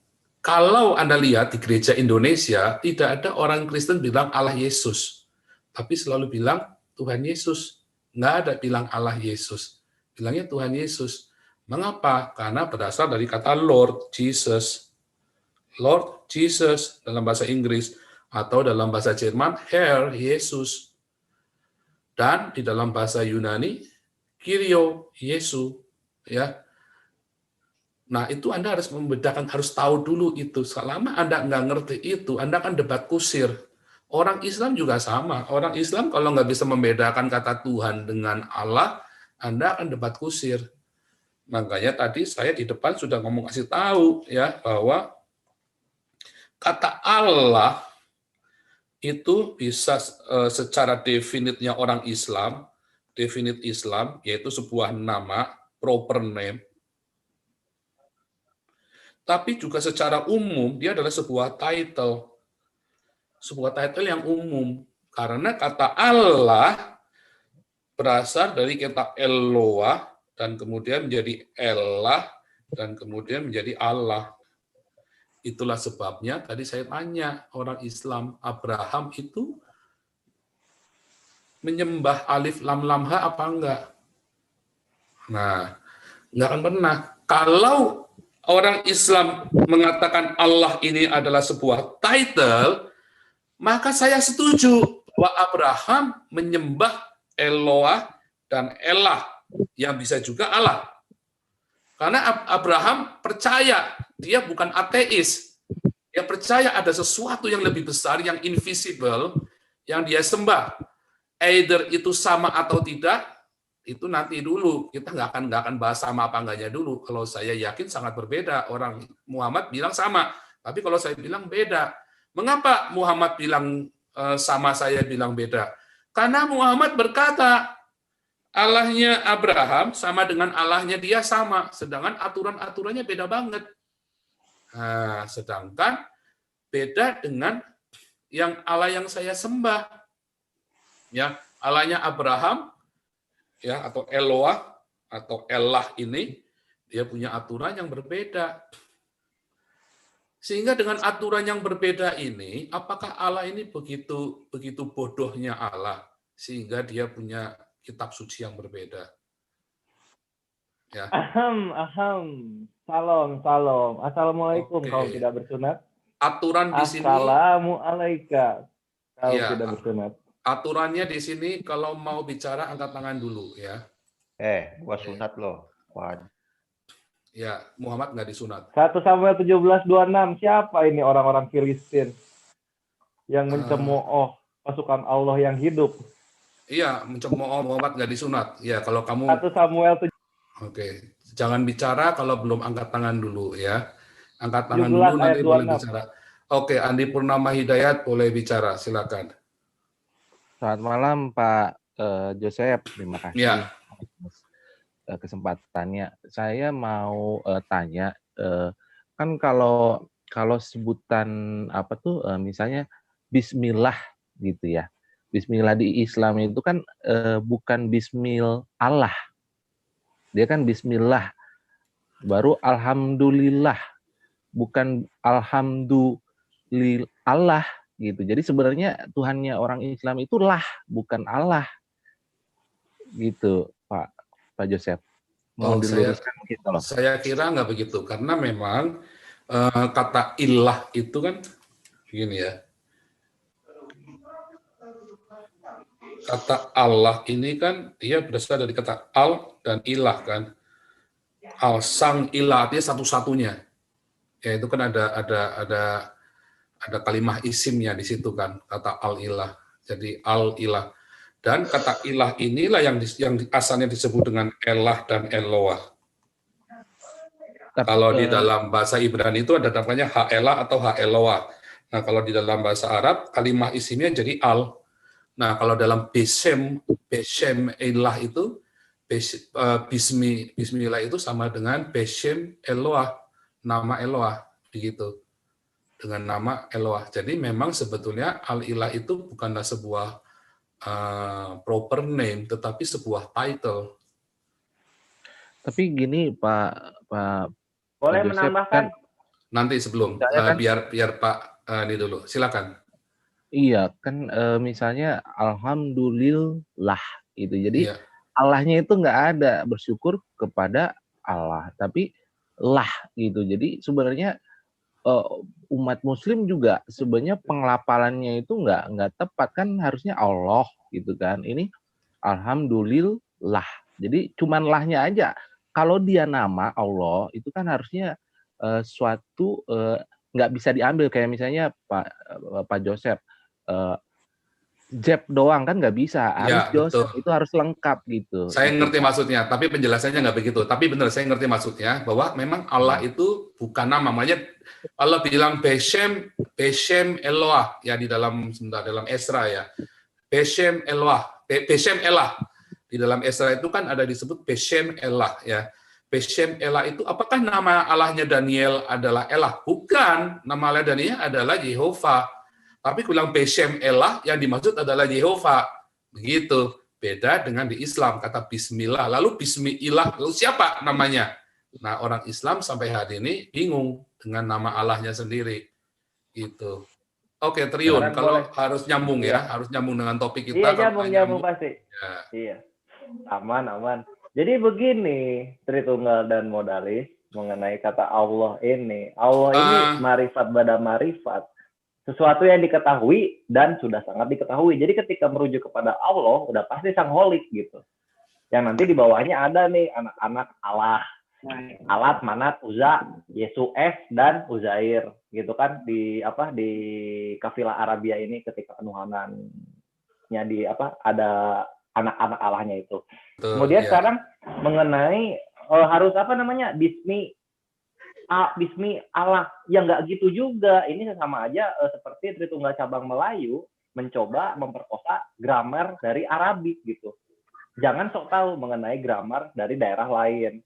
kalau Anda lihat di gereja Indonesia, tidak ada orang Kristen bilang Allah Yesus, tapi selalu bilang Tuhan Yesus. Nggak ada bilang Allah Yesus, bilangnya Tuhan Yesus. Mengapa? Karena berasal dari kata Lord Jesus. Lord Jesus dalam bahasa Inggris, atau dalam bahasa Jerman, Herr Yesus. Dan di dalam bahasa Yunani, Kyrio Yesu. Ya. Nah, itu Anda harus membedakan, harus tahu dulu itu. Selama Anda nggak ngerti itu, Anda akan debat kusir. Orang Islam juga sama. Orang Islam kalau nggak bisa membedakan kata Tuhan dengan Allah, Anda akan debat kusir. Makanya tadi saya di depan sudah ngomong kasih tahu ya bahwa kata Allah itu bisa secara definitnya orang Islam, definit Islam, yaitu sebuah nama, proper name. Tapi juga secara umum, dia adalah sebuah title. Sebuah title yang umum. Karena kata Allah berasal dari kata Eloah, dan kemudian menjadi Elah, dan kemudian menjadi Allah. Itulah sebabnya tadi saya tanya orang Islam, Abraham itu menyembah alif lam lam ha apa enggak? Nah, enggak akan pernah. Kalau orang Islam mengatakan Allah ini adalah sebuah title, maka saya setuju bahwa Abraham menyembah Eloah dan Elah, yang bisa juga Allah. Karena Abraham percaya, dia bukan ateis. Dia percaya ada sesuatu yang lebih besar, yang invisible, yang dia sembah. Either itu sama atau tidak, itu nanti dulu. Kita nggak akan bahas sama apa enggaknya dulu. Kalau saya yakin sangat berbeda. Orang Muhammad bilang sama, tapi kalau saya bilang beda. Mengapa Muhammad bilang sama, saya bilang beda? Karena Muhammad berkata, Allahnya Abraham sama dengan Allahnya dia sama, sedangkan aturan-aturannya beda banget. Nah, sedangkan beda dengan yang Allah yang saya sembah. Ya, Allahnya Abraham ya, atau Eloah atau Elah ini dia punya aturan yang berbeda. Sehingga dengan aturan yang berbeda ini, apakah Allah ini begitu bodohnya Allah sehingga dia punya kitab suci yang berbeda? Ya. Salam. Assalamualaikum. Oke. Kalau tidak bersunat. Aturan di sini. Assalamualaikum. Kalau Ya, tidak bersunat. aturannya di sini kalau mau bicara angkat tangan dulu ya. Gua sunat loh. Wah, Ya, Muhammad nggak disunat. 1 Samuel 17:26. Siapa ini orang-orang Filistin yang mencemooh pasukan Allah yang hidup? Iya, mencemooh Muhammad nggak disunat. Ya, kalau kamu 1 Samuel Oke, jangan bicara kalau belum angkat tangan dulu ya. Angkat tangan 17 dulu, nanti ayat boleh 26. bicara. Oke, Andi Purnama Hidayat boleh bicara, silakan. Selamat malam Pak Joseph, terima kasih Ya. atas kesempatannya. Saya mau tanya, kan kalau sebutan apa tuh, misalnya Bismillah gitu ya. Bismillah di Islam itu kan bukan Bismil Allah, dia kan Bismillah, baru Alhamdulillah, bukan Alhamdulillah gitu. Jadi sebenarnya Tuhannya orang Islam itu lah, bukan Allah gitu, Pak Joseph. Mau diluruskan gitu loh. Saya kira nggak begitu, karena memang kata ilah itu kan gini ya. Kata Allah ini kan dia berasal dari kata al dan ilah kan. Al sang ilah artinya satu-satunya. Ya itu kan ada kalimah isimnya di situ kan, kata al ilah. Jadi al ilah. Dan kata ilah inilah yang asalnya disebut dengan elah dan eloah. Kalau di dalam bahasa Ibrani itu ada namanya ha-elah atau ha-eloah. Nah, kalau di dalam bahasa Arab kalimah isimnya jadi al. Nah, kalau dalam Beshem Elah itu, Bismillah itu sama dengan Beshem Eloah, nama Eloah, begitu. Dengan nama Eloah. Jadi memang sebetulnya Al-Ilah itu bukanlah sebuah proper name, tetapi sebuah title. Tapi gini Pak Boleh Joseph, menambahkan? Nanti sebelum Misalnya kan- biar Pak ini dulu. Silakan. iya kan misalnya alhamdulillah gitu. Jadi Iya. Allahnya itu nggak ada, bersyukur kepada Allah, tapi lah gitu. Jadi sebenarnya umat Muslim juga sebenarnya pengelapalannya itu nggak tepat, kan harusnya Allah gitu kan. Ini alhamdulillah. Jadi cuman lahnya aja. Kalau dia nama Allah itu kan harusnya suatu nggak bisa diambil, kayak misalnya Pak Joseph Jeb doang kan nggak bisa, harus Ya, Joseph, betul. itu harus lengkap gitu. Saya Itu, ngerti Pak. maksudnya, tapi penjelasannya nggak begitu. Tapi benar, saya ngerti maksudnya bahwa memang Allah itu bukan nama. Makanya Allah bilang Beshem Eloah ya di dalam dalam Esra ya. Beshem Eloah, Beshem Elah. Di dalam Esra itu kan ada disebut Beshem Elah ya. Beshem Elah itu apakah nama Allahnya Daniel adalah Elah? Bukan, nama Allah Daniel adalah Yehova. Tapi bilang Beshem Elah yang dimaksud adalah Yehova. Begitu. Beda dengan di Islam, kata Bismillah. Lalu Bismillah, lalu siapa namanya? Nah, orang Islam sampai hari ini bingung dengan nama Allahnya sendiri. Gitu. Oke, Triun, Sekarang kalau boleh. harus nyambung ya, Iya. harus nyambung dengan topik kita. Iya, Kalau nggak nyambung pasti. ya. Iya. Aman. Jadi begini, Tritunggal dan Modalis, mengenai kata Allah ini. Allah ini marifat bada marifat. Sesuatu yang diketahui dan sudah sangat diketahui. Jadi ketika merujuk kepada Allah, udah pasti sang holik gitu. Yang nanti di bawahnya ada nih anak-anak Allah. Alat, Manat, Uzza, Yesus dan Uzair gitu kan di kafilah Arabia ini ketika penuhanannya ada anak-anak Allahnya itu. Betul, Kemudian ya. sekarang mengenai harus Bismi Allah, yang nggak gitu juga. Ini sama aja seperti Tritunggal Cabang Melayu mencoba memperkosa grammar dari Arabik gitu. Jangan sok tahu mengenai grammar dari daerah lain,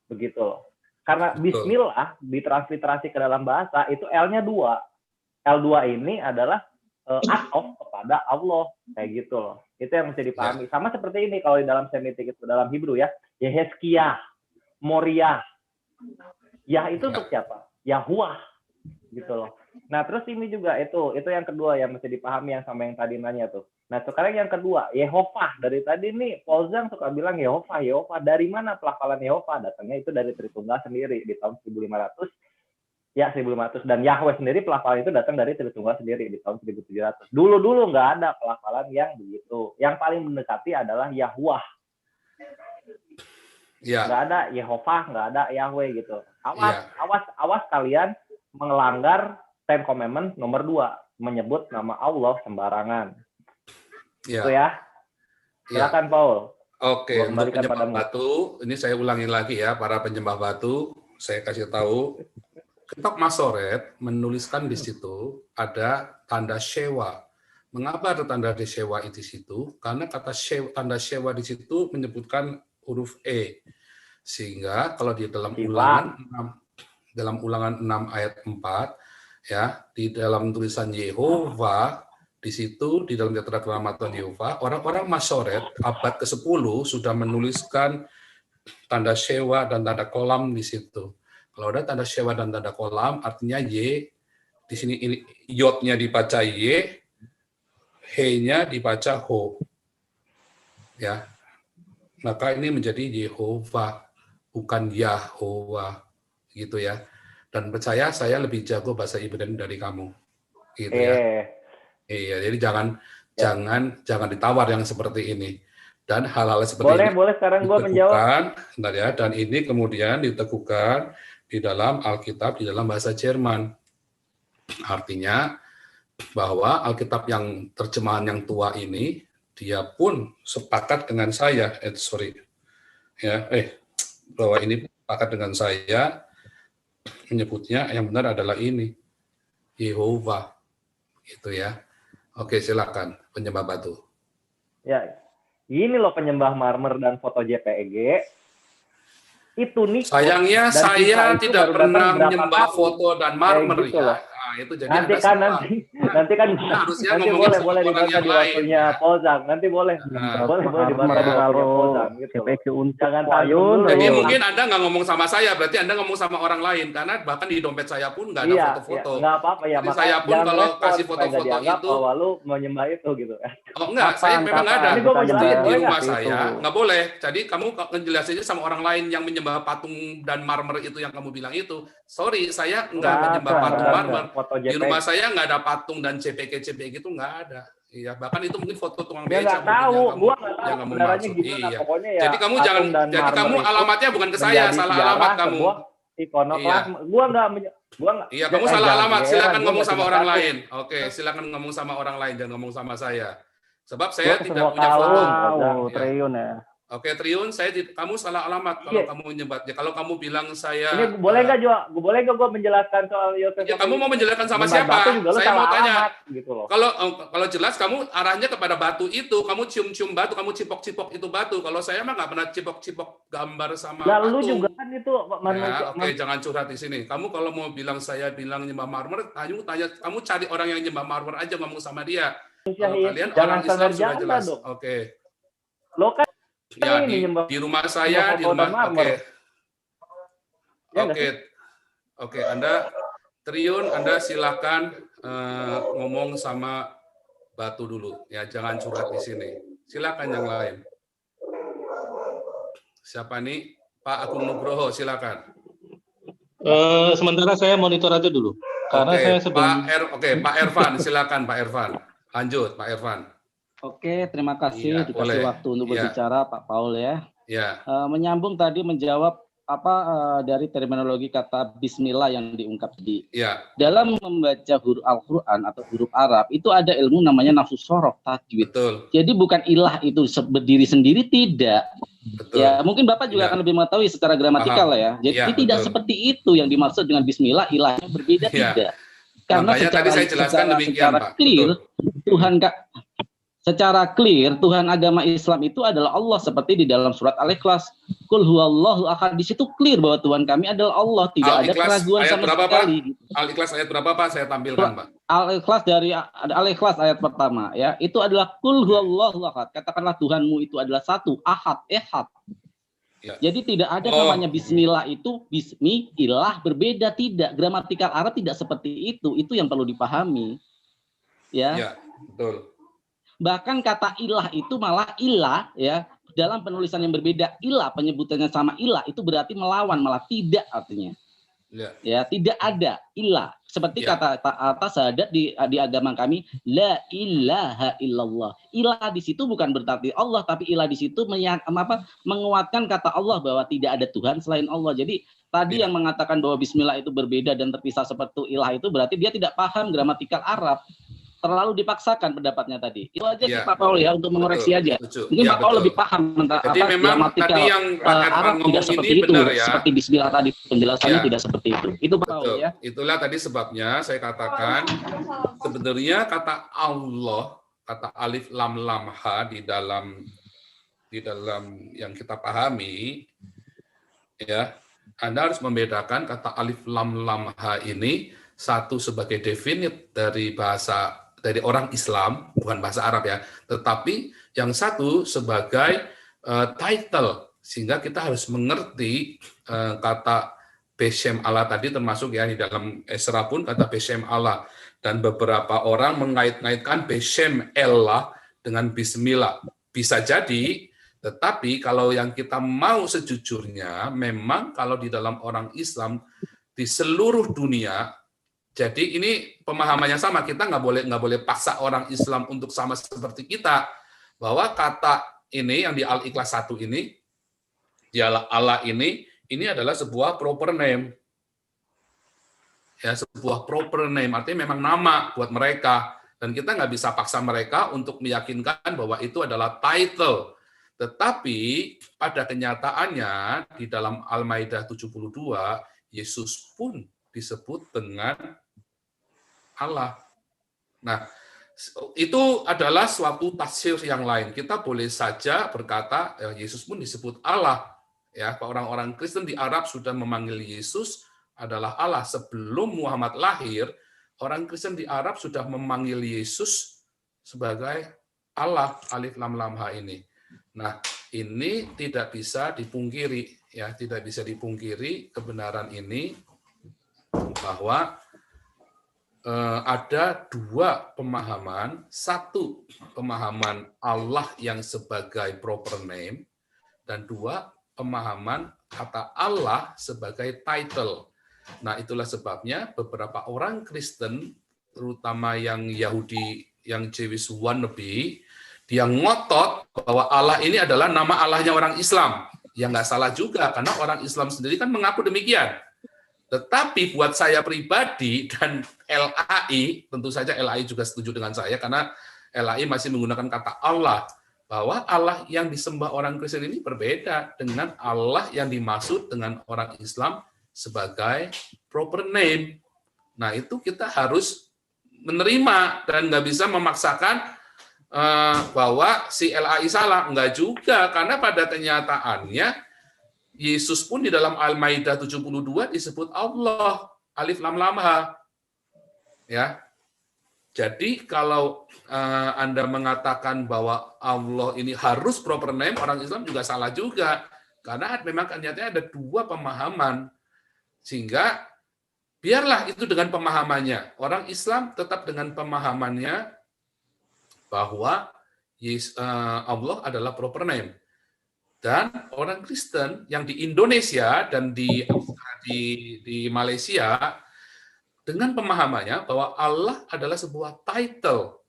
begitu loh. Karena Bismillah ditransliterasi ke dalam bahasa itu L-nya 2. L2 ini adalah atof kepada Allah, kayak gitu loh. Itu yang mesti dipahami. Sama seperti ini kalau di dalam Semitik itu dalam Hebrew ya, Yehezkiah, Moriah. Yah itu untuk siapa? Yahuwah, gitu loh. Nah terus ini juga itu yang kedua yang mesti dipahami yang sama yang tadi nanya tuh. Nah sekarang yang kedua, Yehovah. Dari tadi nih Paul Zhang suka bilang Yehovah. Dari mana pelafalan Yehovah? Datangnya itu dari Tritunggal sendiri di tahun 1500. Ya 1500. Dan Yahweh sendiri pelafalan itu datang dari Tritunggal sendiri di tahun 1700. Dulu nggak ada pelafalan yang begitu. Yang paling mendekati adalah Yahuwah. Ya. Nggak ada Yehovah, nggak ada Yahweh gitu. Awas kalian melanggar Ten Commandments nomor 2, menyebut nama Allah sembarangan. Ya. Itu ya. Silakan Paul. Oke, Gua untuk kembalikan penyembah padamu. batu, ini saya ulangi lagi ya, para penyembah batu, saya kasih tahu, Kitab Masoret menuliskan di situ ada tanda Shewa. Mengapa ada tanda Shewa di situ? Karena kata tanda Shewa di situ menyebutkan huruf E. Sehingga kalau di dalam ulangan 6 ayat 4 ya, di dalam tulisan Yehova di situ di dalam Catatan Keselamatan Yehova, orang-orang Masoret abad ke-10 sudah menuliskan tanda Shewa dan tanda kolam di situ. Kalau ada tanda Shewa dan tanda kolam artinya Y, di sini ini yodnya dibaca Y, he-nya dibaca ho. Ya. Maka ini menjadi Yehova, bukan Yahweh, gitu ya. Dan percaya saya lebih jago bahasa Ibrani dari kamu, gitu ya. Iya, jadi jangan ditawar yang seperti ini. Dan hal-hal seperti ini boleh sekarang gue menjawab. Bentar ya, dan ini kemudian diteguhkan di dalam Alkitab di dalam bahasa Jerman. Artinya bahwa Alkitab yang terjemahan yang tua ini dia pun sepakat dengan saya, bahwa ini sepakat dengan saya menyebutnya yang benar adalah ini, Yehova, gitu ya. Oke, silakan penyembah batu. Ya, ini loh penyembah marmer dan foto JPEG. Itu nih. Sayangnya saya tidak pernah menyembah foto dan marmer ya. Nah, itu jadi Nanti Anda kan salah. nanti kan harusnya nanti ngomongin boleh sama boleh orang dibantah yang di lain, waktunya ya. Pozang. Nanti boleh boleh dibantah di waktunya Pozang gitu. CPQ untuk Jangan Wayun. tanggung Jadi dulu. mungkin Anda nggak ngomong sama saya, berarti Anda ngomong sama orang lain. Karena bahkan di dompet saya pun nggak ada Iya, foto-foto. nggak apa-apa ya. Jadi Makanya saya pun jangan kalau respon kasih supaya nggak foto-foto dianggap itu, bahwa lu menyembah itu gitu. oh enggak, saya memang nggak ada. Ini gue mau Jadi jelasin, di boleh rumah nggak? saya nggak boleh. Jadi kamu ngejelasinnya sama orang lain yang menyembah patung dan marmer itu yang kamu bilang itu. Sorry, saya nggak menyembah patung marmer. Foto Di JPG. rumah saya nggak ada patung dan CPG gitu nggak ada. Iya, bahkan itu mungkin foto tukang Dia beca nggak tahu, mungkin gua nggak tahu yang kamu kebenarannya maksud. gimana. Iya. Pokoknya ya. Jadi kamu patung jangan, dan jadi kamu marmer itu alamatnya bukan ke saya, menjadi salah sejarah alamat kamu. sebuah ikonoklasme. Gua nggak Iya, kamu eh, salah jangan alamat. heran, Silakan gua ngomong nggak sama cuma orang satu. lain. Oke, silakan ngomong sama orang lain dan ngomong sama saya. Sebab Gua saya ke tidak semua punya foto. kaum. Wow, Iya. triliun ya. Oke, Triun, kamu salah alamat kalau Iya. kamu nyebut. Ya, kalau kamu bilang saya Ini boleh nggak Jo? Boleh nggak gua menjelaskan soal Yosef? ya kamu mau menjelaskan sama Nyembah siapa? batu juga lu Saya salah mau tanya. alamat, gitu loh. Kalau jelas kamu arahnya kepada batu itu, kamu cium-cium batu, kamu cipok-cipok itu batu. Kalau saya mah nggak pernah cipok-cipok gambar sama Lah patung. lu juga kan itu Ya, oke, jangan curhat di sini. Kamu kalau mau bilang saya bilang nyembah marmer, kamu cari orang yang nyembah marmer aja ngomong sama dia. Kalau kalian orang Jangan Islam standar sudah janda jelas. dong. Oke. Lo kan Ya, ini nyembah di rumah saya, di foto rumah. dan marmer. Oke. Ya nggak Oke. sih? Oke, Triun, Anda silakan ngomong sama batu dulu. Ya, jangan curhat di sini. Silakan yang lain. Siapa nih? Pak Agung Nugroho, silakan. Sementara saya monitor aja dulu. Karena Oke, saya sedang Pak Ervan, silakan Pak Ervan. Lanjut, Pak Ervan. Oke, terima kasih Iya, dikasih boleh. waktu untuk Iya. berbicara Pak Paul ya. Ya, Menyambung tadi menjawab dari terminologi kata Bismillah yang diungkap tadi. ya, Dalam membaca huruf Al-Quran atau huruf Arab itu ada ilmu namanya nafsu sorof tajwid. betul, Jadi bukan ilah itu berdiri sendiri tidak. betul. Ya mungkin Bapak juga Ya. akan lebih mengetahui secara gramatikal Paham. lah ya. Jadi Ya, tidak betul. seperti itu yang dimaksud dengan Bismillah ilahnya berbeda Ya. tidak. Karena Makanya tadi saya jelaskan demikian, secara Pak. clear Betul. Tuhan secara clear Tuhan agama Islam itu adalah Allah seperti di dalam surat Al-Ikhlas. Qul huwallahu ahad, di situ clear bahwa Tuhan kami adalah Allah, tidak ada Al-Ikhlas keraguan ayat sama berapa, Pak? sekali. Al-Ikhlas ayat berapa, Pak? Saya tampilkan, Pak. Al-Ikhlas dari Al-Ikhlas ayat pertama ya, itu adalah qul huwallahu ahad. Katakanlah Tuhanmu itu adalah satu, ahad, ehad. Ya. Jadi tidak ada namanya bismillah itu bismi ilah berbeda, tidak. Gramatikal Arab tidak seperti itu. Itu yang perlu dipahami. Ya. Ya, betul. Bahkan kata ilah itu malah ilah ya, dalam penulisan yang berbeda, ilah penyebutannya sama ilah itu berarti melawan, malah tidak artinya. Ya. Ya, tidak ada ilah. Seperti Ya. kata syahadat di agama kami, la ilaha illallah. Ilah di situ bukan berarti Allah, tapi ilah di situ menguatkan kata Allah bahwa tidak ada Tuhan selain Allah. Jadi tadi Ya. yang mengatakan bahwa bismillah itu berbeda dan terpisah seperti ilah itu berarti dia tidak paham gramatikal Arab. Terlalu dipaksakan pendapatnya tadi. Itu aja sih Ya. Pak Paul ya, untuk mengoreksi Betul, aja. setuju. Mungkin Ya, Pak Paul betul. lebih paham tentang Jadi memang gramatikal tadi yang Pak Ervan Arab ngomong tidak ini seperti itu. benar ya. Seperti bismillah tadi penjelasannya Ya. tidak seperti itu. Itu Pak Paul Betul. ya. Itulah tadi sebabnya saya katakan sebenarnya kata Allah, kata alif lam lam ha di dalam yang kita pahami ya, Anda harus membedakan kata alif lam lam ha ini satu sebagai definit dari dari orang Islam, bukan bahasa Arab ya, tetapi yang satu sebagai title, sehingga kita harus mengerti kata Beshem Allah tadi, termasuk ya di dalam Esra pun kata Beshem Allah, dan beberapa orang mengait-ngaitkan Beshem Allah dengan Bismillah. Bisa jadi, tetapi kalau yang kita mau sejujurnya, memang kalau di dalam orang Islam di seluruh dunia, jadi ini pemahamannya sama, kita nggak boleh paksa orang Islam untuk sama seperti kita, bahwa kata ini yang di Al-Ikhlas 1 ini, di Allah ini adalah sebuah proper name. Ya, sebuah proper name, artinya memang nama buat mereka. Dan kita nggak bisa paksa mereka untuk meyakinkan bahwa itu adalah title. Tetapi pada kenyataannya di dalam Al-Maidah 72, Yesus pun disebut dengan Allah. Nah, itu adalah suatu tafsir yang lain. Kita boleh saja berkata Yesus pun disebut Allah. Ya, orang-orang Kristen di Arab sudah memanggil Yesus adalah Allah sebelum Muhammad lahir. orang Kristen di Arab sudah memanggil Yesus sebagai Allah, alif lam lam ha ini. Nah, ini tidak bisa dipungkiri, ya, tidak bisa dipungkiri kebenaran ini bahwa ada dua pemahaman, satu pemahaman Allah yang sebagai proper name, dan dua pemahaman kata Allah sebagai title. Nah, itulah sebabnya beberapa orang Kristen, terutama yang Yahudi, yang Jewish wannabe, dia ngotot bahwa Allah ini adalah nama Allahnya orang Islam. Ya nggak salah juga, karena orang Islam sendiri kan mengaku demikian. Tetapi buat saya pribadi dan LAI, tentu saja LAI juga setuju dengan saya, karena LAI masih menggunakan kata Allah, bahwa Allah yang disembah orang Kristen ini berbeda dengan Allah yang dimaksud dengan orang Islam sebagai proper name. Nah, itu kita harus menerima dan nggak bisa memaksakan bahwa si LAI salah. Enggak juga, karena pada kenyataannya Yesus pun di dalam Al-Maidah 72 disebut Allah, alif lam lam ha. Ya. Jadi kalau Anda mengatakan bahwa Allah ini harus proper name, orang Islam juga salah juga. Karena memang ternyata ada dua pemahaman. Sehingga biarlah itu dengan pemahamannya. Orang Islam tetap dengan pemahamannya bahwa Allah adalah proper name. Dan orang Kristen yang di Indonesia dan di Malaysia dengan pemahamannya bahwa Allah adalah sebuah title.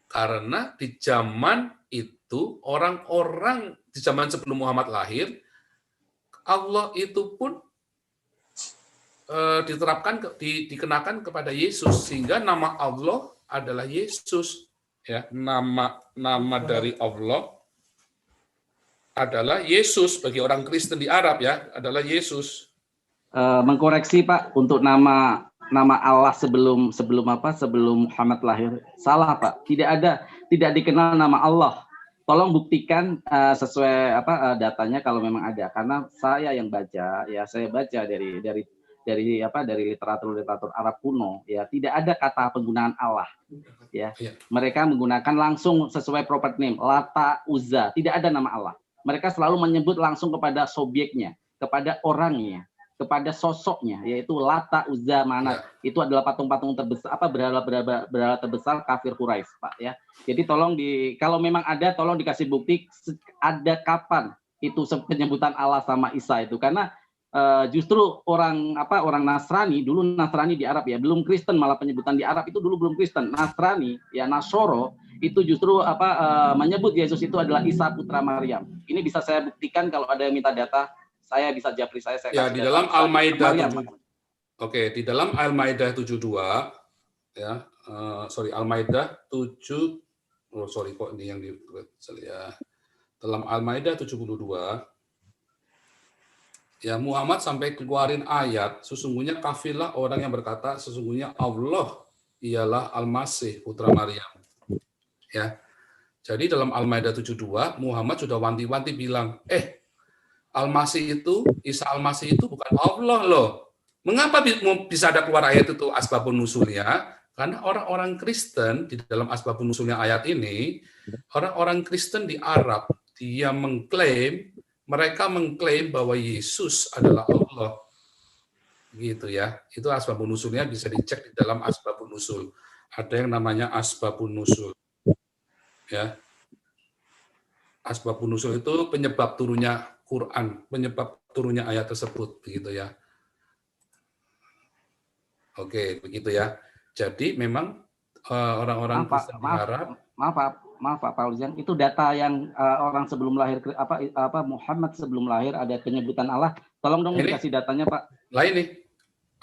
Karena di zaman itu orang-orang di zaman sebelum Muhammad lahir, Allah itu pun dikenakan kepada Yesus, sehingga nama Allah adalah Yesus. Ya, nama dari Allah adalah Yesus. Bagi orang Kristen di Arab, ya, adalah Yesus. Mengkoreksi Pak, untuk nama Allah sebelum Muhammad lahir, salah Pak. Tidak dikenal nama Allah. Tolong buktikan sesuai datanya kalau memang ada. Karena saya yang baca, ya saya baca dari literatur Arab kuno, ya tidak ada kata penggunaan Allah. Ya, mereka menggunakan langsung sesuai proper name, Lata, Uzza, tidak ada nama Allah. Mereka selalu menyebut langsung kepada subjeknya, kepada orangnya, kepada sosoknya, yaitu Lata, Uzza, Manat. Itu adalah patung-patung terbesar, berhala terbesar kafir Quraisy, Pak. Ya, jadi tolong kalau memang ada, tolong dikasih bukti ada kapan itu penyebutan Allah sama Isa itu, karena justru orang Nasrani, dulu Nasrani di Arab, ya belum Kristen, malah penyebutan di Arab itu dulu belum Kristen. Nasrani, ya Nasoro itu justru menyebut Yesus itu adalah Isa putra Maryam. Ini bisa saya buktikan, kalau ada yang minta data, saya bisa japri saya ya, di dalam Al-Maidah di dalam Al-Maidah 72, ya, Al-Maidah 7, kok ini yang ya. Dalam Al-Maidah 72, ya, Muhammad sampai keluarin ayat, sesungguhnya kafirlah orang yang berkata sesungguhnya Allah ialah Al-Masih putra Maryam. Ya. Jadi dalam Al-Maidah 72, Muhammad sudah wanti-wanti bilang, Al-Masih itu, Isa Al-Masih itu bukan Allah loh. Mengapa bisa ada keluar ayat itu asbabun nusulnya? Karena orang-orang Kristen di dalam asbabun nusulnya ayat ini, orang-orang Kristen di Arab, mereka mengklaim bahwa Yesus adalah Allah. Gitu ya. Itu asbabun nusulnya, bisa dicek di dalam asbabun nusul. Ada yang namanya asbabun nusul. Ya. Asbabun nusul itu penyebab turunnya Quran, penyebab turunnya ayat tersebut, begitu ya. Oke, begitu ya. Jadi memang orang-orang Kristen di Arab, maaf Pak Fauzan, itu data yang orang sebelum lahir, Muhammad sebelum lahir ada penyebutan Allah. Tolong dong dikasih datanya, Pak. Lain nih,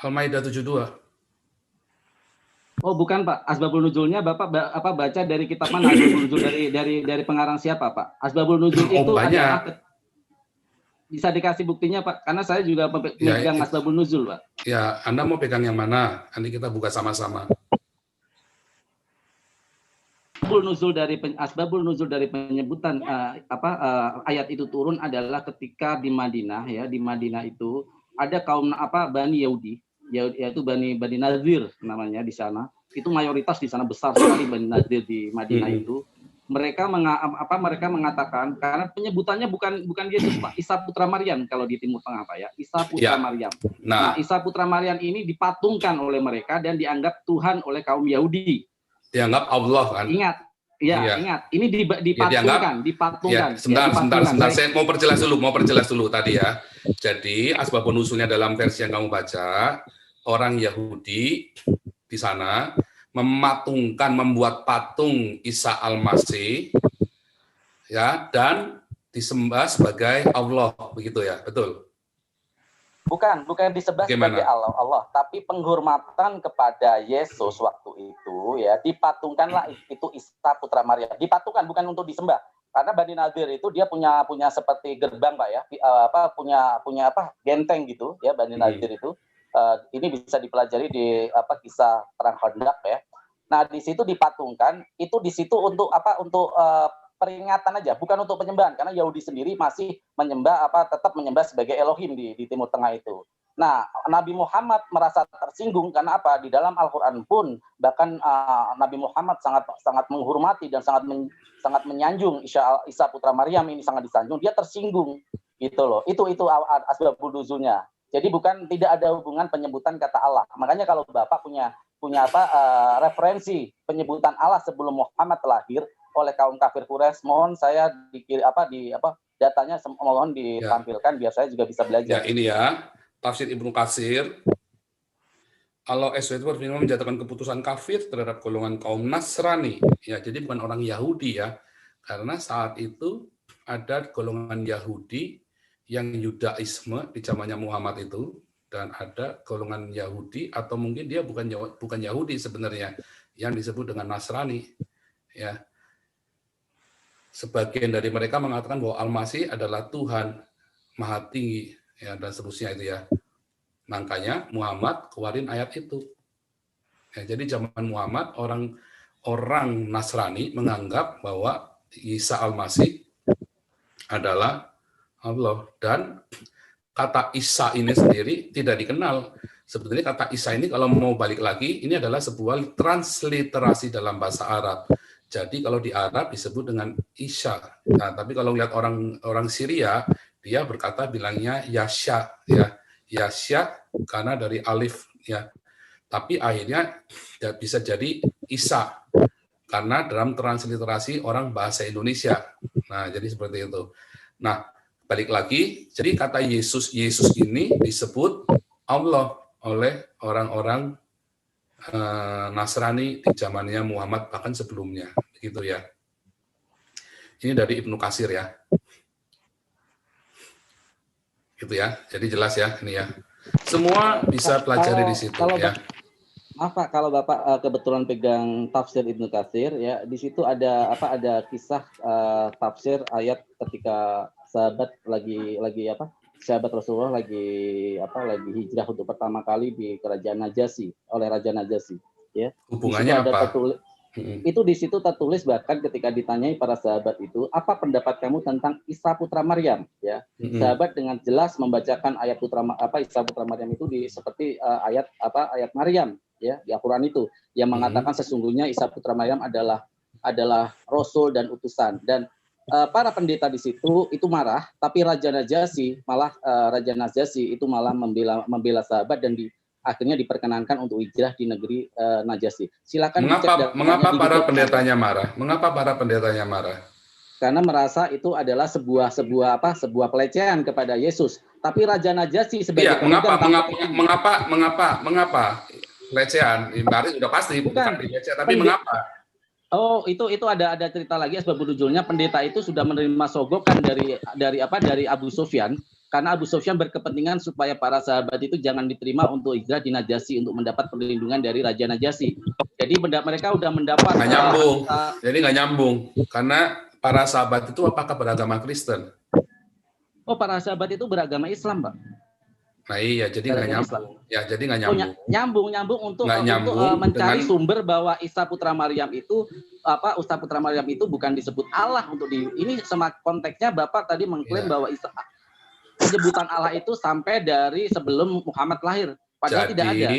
Al-Maidah 72. Oh, bukan Pak. Asbabul nuzulnya Bapak baca dari kitab mana? Asbabul nuzul dari pengarang siapa, Pak? Asbabul nuzul itu banyak. Bisa dikasih buktinya, Pak? Karena saya juga pegang asbabul nuzul, Pak. Ya, Anda mau pegang yang mana? Nanti kita buka sama-sama. Asbabul nuzul dari penyebutan ayat itu turun adalah ketika di Madinah, ya, di Madinah itu ada kaum Bani Yahudi, yaitu Bani Nadir namanya di sana. Itu mayoritas di sana, besar sekali Bani Nadir di Madinah itu. Mereka mereka mengatakan, karena penyebutannya bukan Yesus, Pak, Isa putra Maryam kalau di Timur Tengah, Pak ya, Isa putra Maryam. Nah, Isa putra Maryam ini dipatungkan oleh mereka dan dianggap Tuhan oleh kaum Yahudi. Dianggap Allah kan? Ingat, ingat, ini dipatungkan. Ya, sebentar, saya mau perjelas dulu tadi ya. Jadi asbabun nusulnya dalam versi yang kamu baca, orang Yahudi di sana membuat patung Isa Al-Masih ya, dan disembah sebagai Allah, begitu ya, betul? Bukan disembah sebagai Allah, tapi penghormatan kepada Yesus waktu itu ya, dipatungkanlah itu Isa putra Maryam. Dipatungkan, bukan untuk disembah. Karena Bani Nadir itu dia punya seperti gerbang, Pak ya, punya genteng gitu ya, Bani Nadir itu. Ini bisa dipelajari di kisah perang Khandaq ya. Nah, di situ dipatungkan, itu di situ untuk peringatan aja, bukan untuk penyembahan, karena Yahudi sendiri masih tetap menyembah sebagai Elohim di Timur Tengah itu. Nah, Nabi Muhammad merasa tersinggung karena apa? Di dalam Al-Qur'an pun bahkan Nabi Muhammad sangat menghormati dan sangat menyanjung Isa putra Maryam ini, sangat disanjung, dia tersinggung gitu loh. Itu asbabun nuzulnya. Jadi tidak ada hubungan penyebutan kata Allah. Makanya kalau Bapak punya referensi penyebutan Allah sebelum Muhammad lahir oleh kaum kafir Quraisy, mohon saya datanya mohon ditampilkan biar saya juga bisa belajar. Ya, ini ya, tafsir Ibnu Katsir. Allah SWT berfirman menjatuhkan keputusan kafir terhadap golongan kaum Nasrani. Ya, jadi bukan orang Yahudi ya. Karena saat itu ada golongan Yahudi yang Yudaisme di zamannya Muhammad itu, dan ada golongan Yahudi atau mungkin dia bukan Yahudi sebenarnya, yang disebut dengan Nasrani ya. Sebagian dari mereka mengatakan bahwa Al-Masih adalah Tuhan Maha Tinggi ya, dan seterusnya itu ya. Makanya Muhammad keluarin ayat itu ya. Jadi zaman Muhammad orang Nasrani menganggap bahwa Isa Al-Masih adalah Allah, dan kata Isa ini sendiri tidak dikenal. Sebetulnya kata Isa ini kalau mau balik lagi, ini adalah sebuah transliterasi dalam bahasa Arab. Jadi kalau di Arab disebut dengan Isya. Nah, tapi kalau lihat orang Syria, dia bilangnya Yasya ya. Yasya karena dari alif ya. Tapi akhirnya bisa jadi Isa karena dalam transliterasi orang bahasa Indonesia. Nah, jadi seperti itu. Nah, balik lagi, jadi kata Yesus ini disebut Allah oleh orang-orang Nasrani di zamannya Muhammad, bahkan sebelumnya, begitu ya. Ini dari Ibnu Katsir ya. Gitu ya. Jadi jelas ya ini ya. Semua bisa pelajari di situ ya. Maaf Pak, kalau Bapak kebetulan pegang tafsir Ibnu Katsir ya, di situ ada kisah tafsir ayat ketika sahabat sahabat Rasulullah lagi hijrah untuk pertama kali di kerajaan Najasyi oleh Raja Najasyi ya. Hubungannya apa? Itu di situ tertulis, bahkan ketika ditanyai para sahabat itu, apa pendapat kamu tentang Isa putra Maryam ya. Sahabat dengan jelas membacakan ayat Isa putra Maryam itu seperti ayat Maryam ya di Al-Qur'an itu yang mengatakan sesungguhnya Isa putra Maryam adalah rasul dan utusan, dan para pendeta di situ itu marah, tapi Raja Najasyi itu malah membela sahabat dan akhirnya diperkenankan untuk hijrah di negeri Najasyi. Silakan. Mengapa para pendetanya marah? Mengapa para pendetanya marah? Karena merasa itu adalah sebuah pelecehan kepada Yesus. Tapi Raja Najasyi sebagai mengapa pelecehan? Ini sudah pasti bukan pelecehan, tapi mengapa? Oh, itu ada cerita lagi asbabun nuzulnya. Pendeta itu sudah menerima sogokan dari Abu Sufyan, karena Abu Sufyan berkepentingan supaya para sahabat itu jangan diterima untuk hijrah di Najasyi untuk mendapat perlindungan dari Raja Najasyi. Jadi mereka sudah mendapat Jadi nggak nyambung karena para sahabat itu apakah beragama Kristen? Oh, para sahabat itu beragama Islam, Pak. Nah iya, jadi nggak nyambung. Ya, jadi nggak nyambung. Nyambung untuk mencari sumber bahwa Isa putra Maryam itu bukan disebut Allah untuk ini sama konteksnya Bapak tadi mengklaim bahwa penyebutan Allah itu sampai dari sebelum Muhammad lahir. Padahal tidak ada.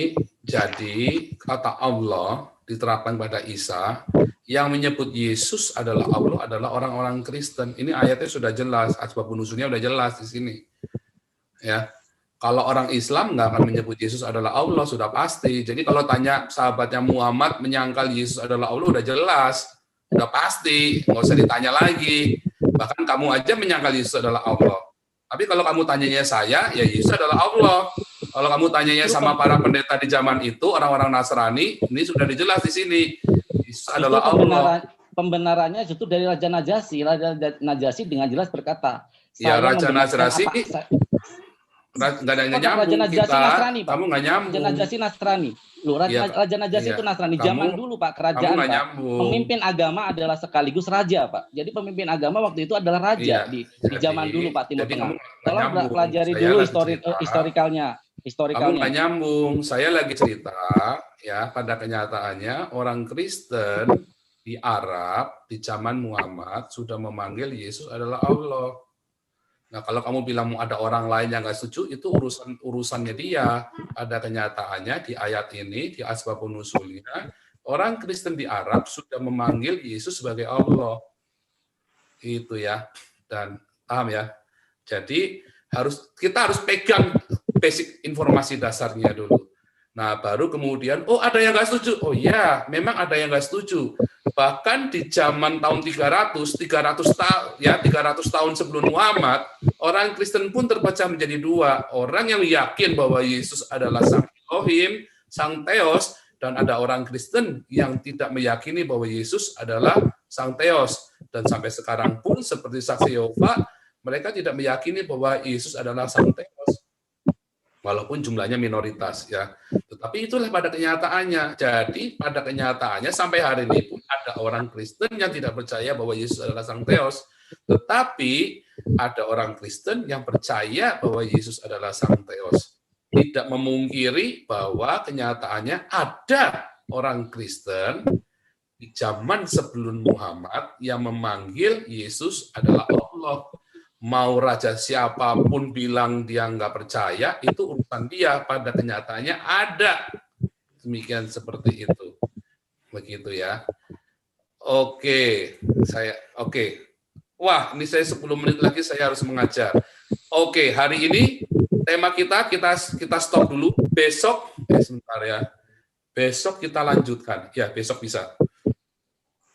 Jadi kata Allah diterapkan pada Isa, yang menyebut Yesus adalah Allah adalah orang-orang Kristen. Ini ayatnya sudah jelas, asbabun nuzulnya sudah jelas di sini. Ya. Kalau orang Islam nggak akan menyebut Yesus adalah Allah, sudah pasti. Jadi kalau tanya sahabatnya Muhammad menyangkal Yesus adalah Allah, udah jelas, udah pasti, nggak usah ditanya lagi. Bahkan kamu aja menyangkal Yesus adalah Allah. Tapi kalau kamu tanyanya saya, ya Yesus adalah Allah. Kalau kamu tanyanya sama para pendeta di zaman itu, orang-orang Nasrani, ini sudah dijelas di sini. Yesus adalah Allah. Pembenarannya justru dari Raja Najasyi. Raja Najasyi dengan jelas berkata, Ya, saya Raja membenarkan Najasyi nggak ada yang Raja nyambung Najasyi kita. Nasrani, Pak. Kamu nggak nyambung. Raja Najasyi Nasrani. Loh, Raja Najasyi Iya. itu Nasrani. Kamu- Zaman dulu, Pak, kamu kerajaan, nggak Pak. nyambung. Pemimpin agama adalah sekaligus raja, Pak. Jadi pemimpin agama waktu itu adalah raja Iya. di zaman dulu, Pak, Timur Jadi Tengah. kamu nggak Tolong nyambung. pelajari Saya dulu lagi cerita. Kamu historikalnya. nggak nyambung. Saya lagi cerita, ya, pada kenyataannya orang Kristen di Arab di zaman Muhammad sudah memanggil Yesus adalah Allah. Nah, kalau kamu bilang mau ada orang lain yang nggak setuju, itu urusannya dia. Pada kenyataannya di ayat ini, di asbabun nuzulnya, orang Kristen di Arab sudah memanggil Yesus sebagai Allah. Itu ya. Dan paham ya? Jadi kita harus pegang basic informasi dasarnya dulu. Nah, baru kemudian, oh ada yang nggak setuju. Oh iya, memang ada yang nggak setuju. Bahkan di zaman tahun 300 tahun sebelum Muhammad, orang Kristen pun terpecah menjadi dua. Orang yang yakin bahwa Yesus adalah Sang Elohim, Sang Theos, dan ada orang Kristen yang tidak meyakini bahwa Yesus adalah Sang Theos. Dan sampai sekarang pun seperti saksi Yehova, mereka tidak meyakini bahwa Yesus adalah Sang Theos. Walaupun jumlahnya minoritas ya, tetapi itulah pada kenyataannya. Jadi pada kenyataannya sampai hari ini pun ada orang Kristen yang tidak percaya bahwa Yesus adalah Sang Theos, tetapi ada orang Kristen yang percaya bahwa Yesus adalah Sang Theos. Tidak memungkiri bahwa kenyataannya ada orang Kristen di zaman sebelum Muhammad yang memanggil Yesus adalah Allah. Mau raja siapapun bilang dia nggak percaya, itu urusan dia. Pada kenyataannya ada. Demikian seperti itu. Begitu ya. Oke. Wah, ini saya 10 menit lagi saya harus mengajar. Oke, hari ini tema kita stop dulu. Besok, sebentar ya. Besok kita lanjutkan. Ya, besok bisa.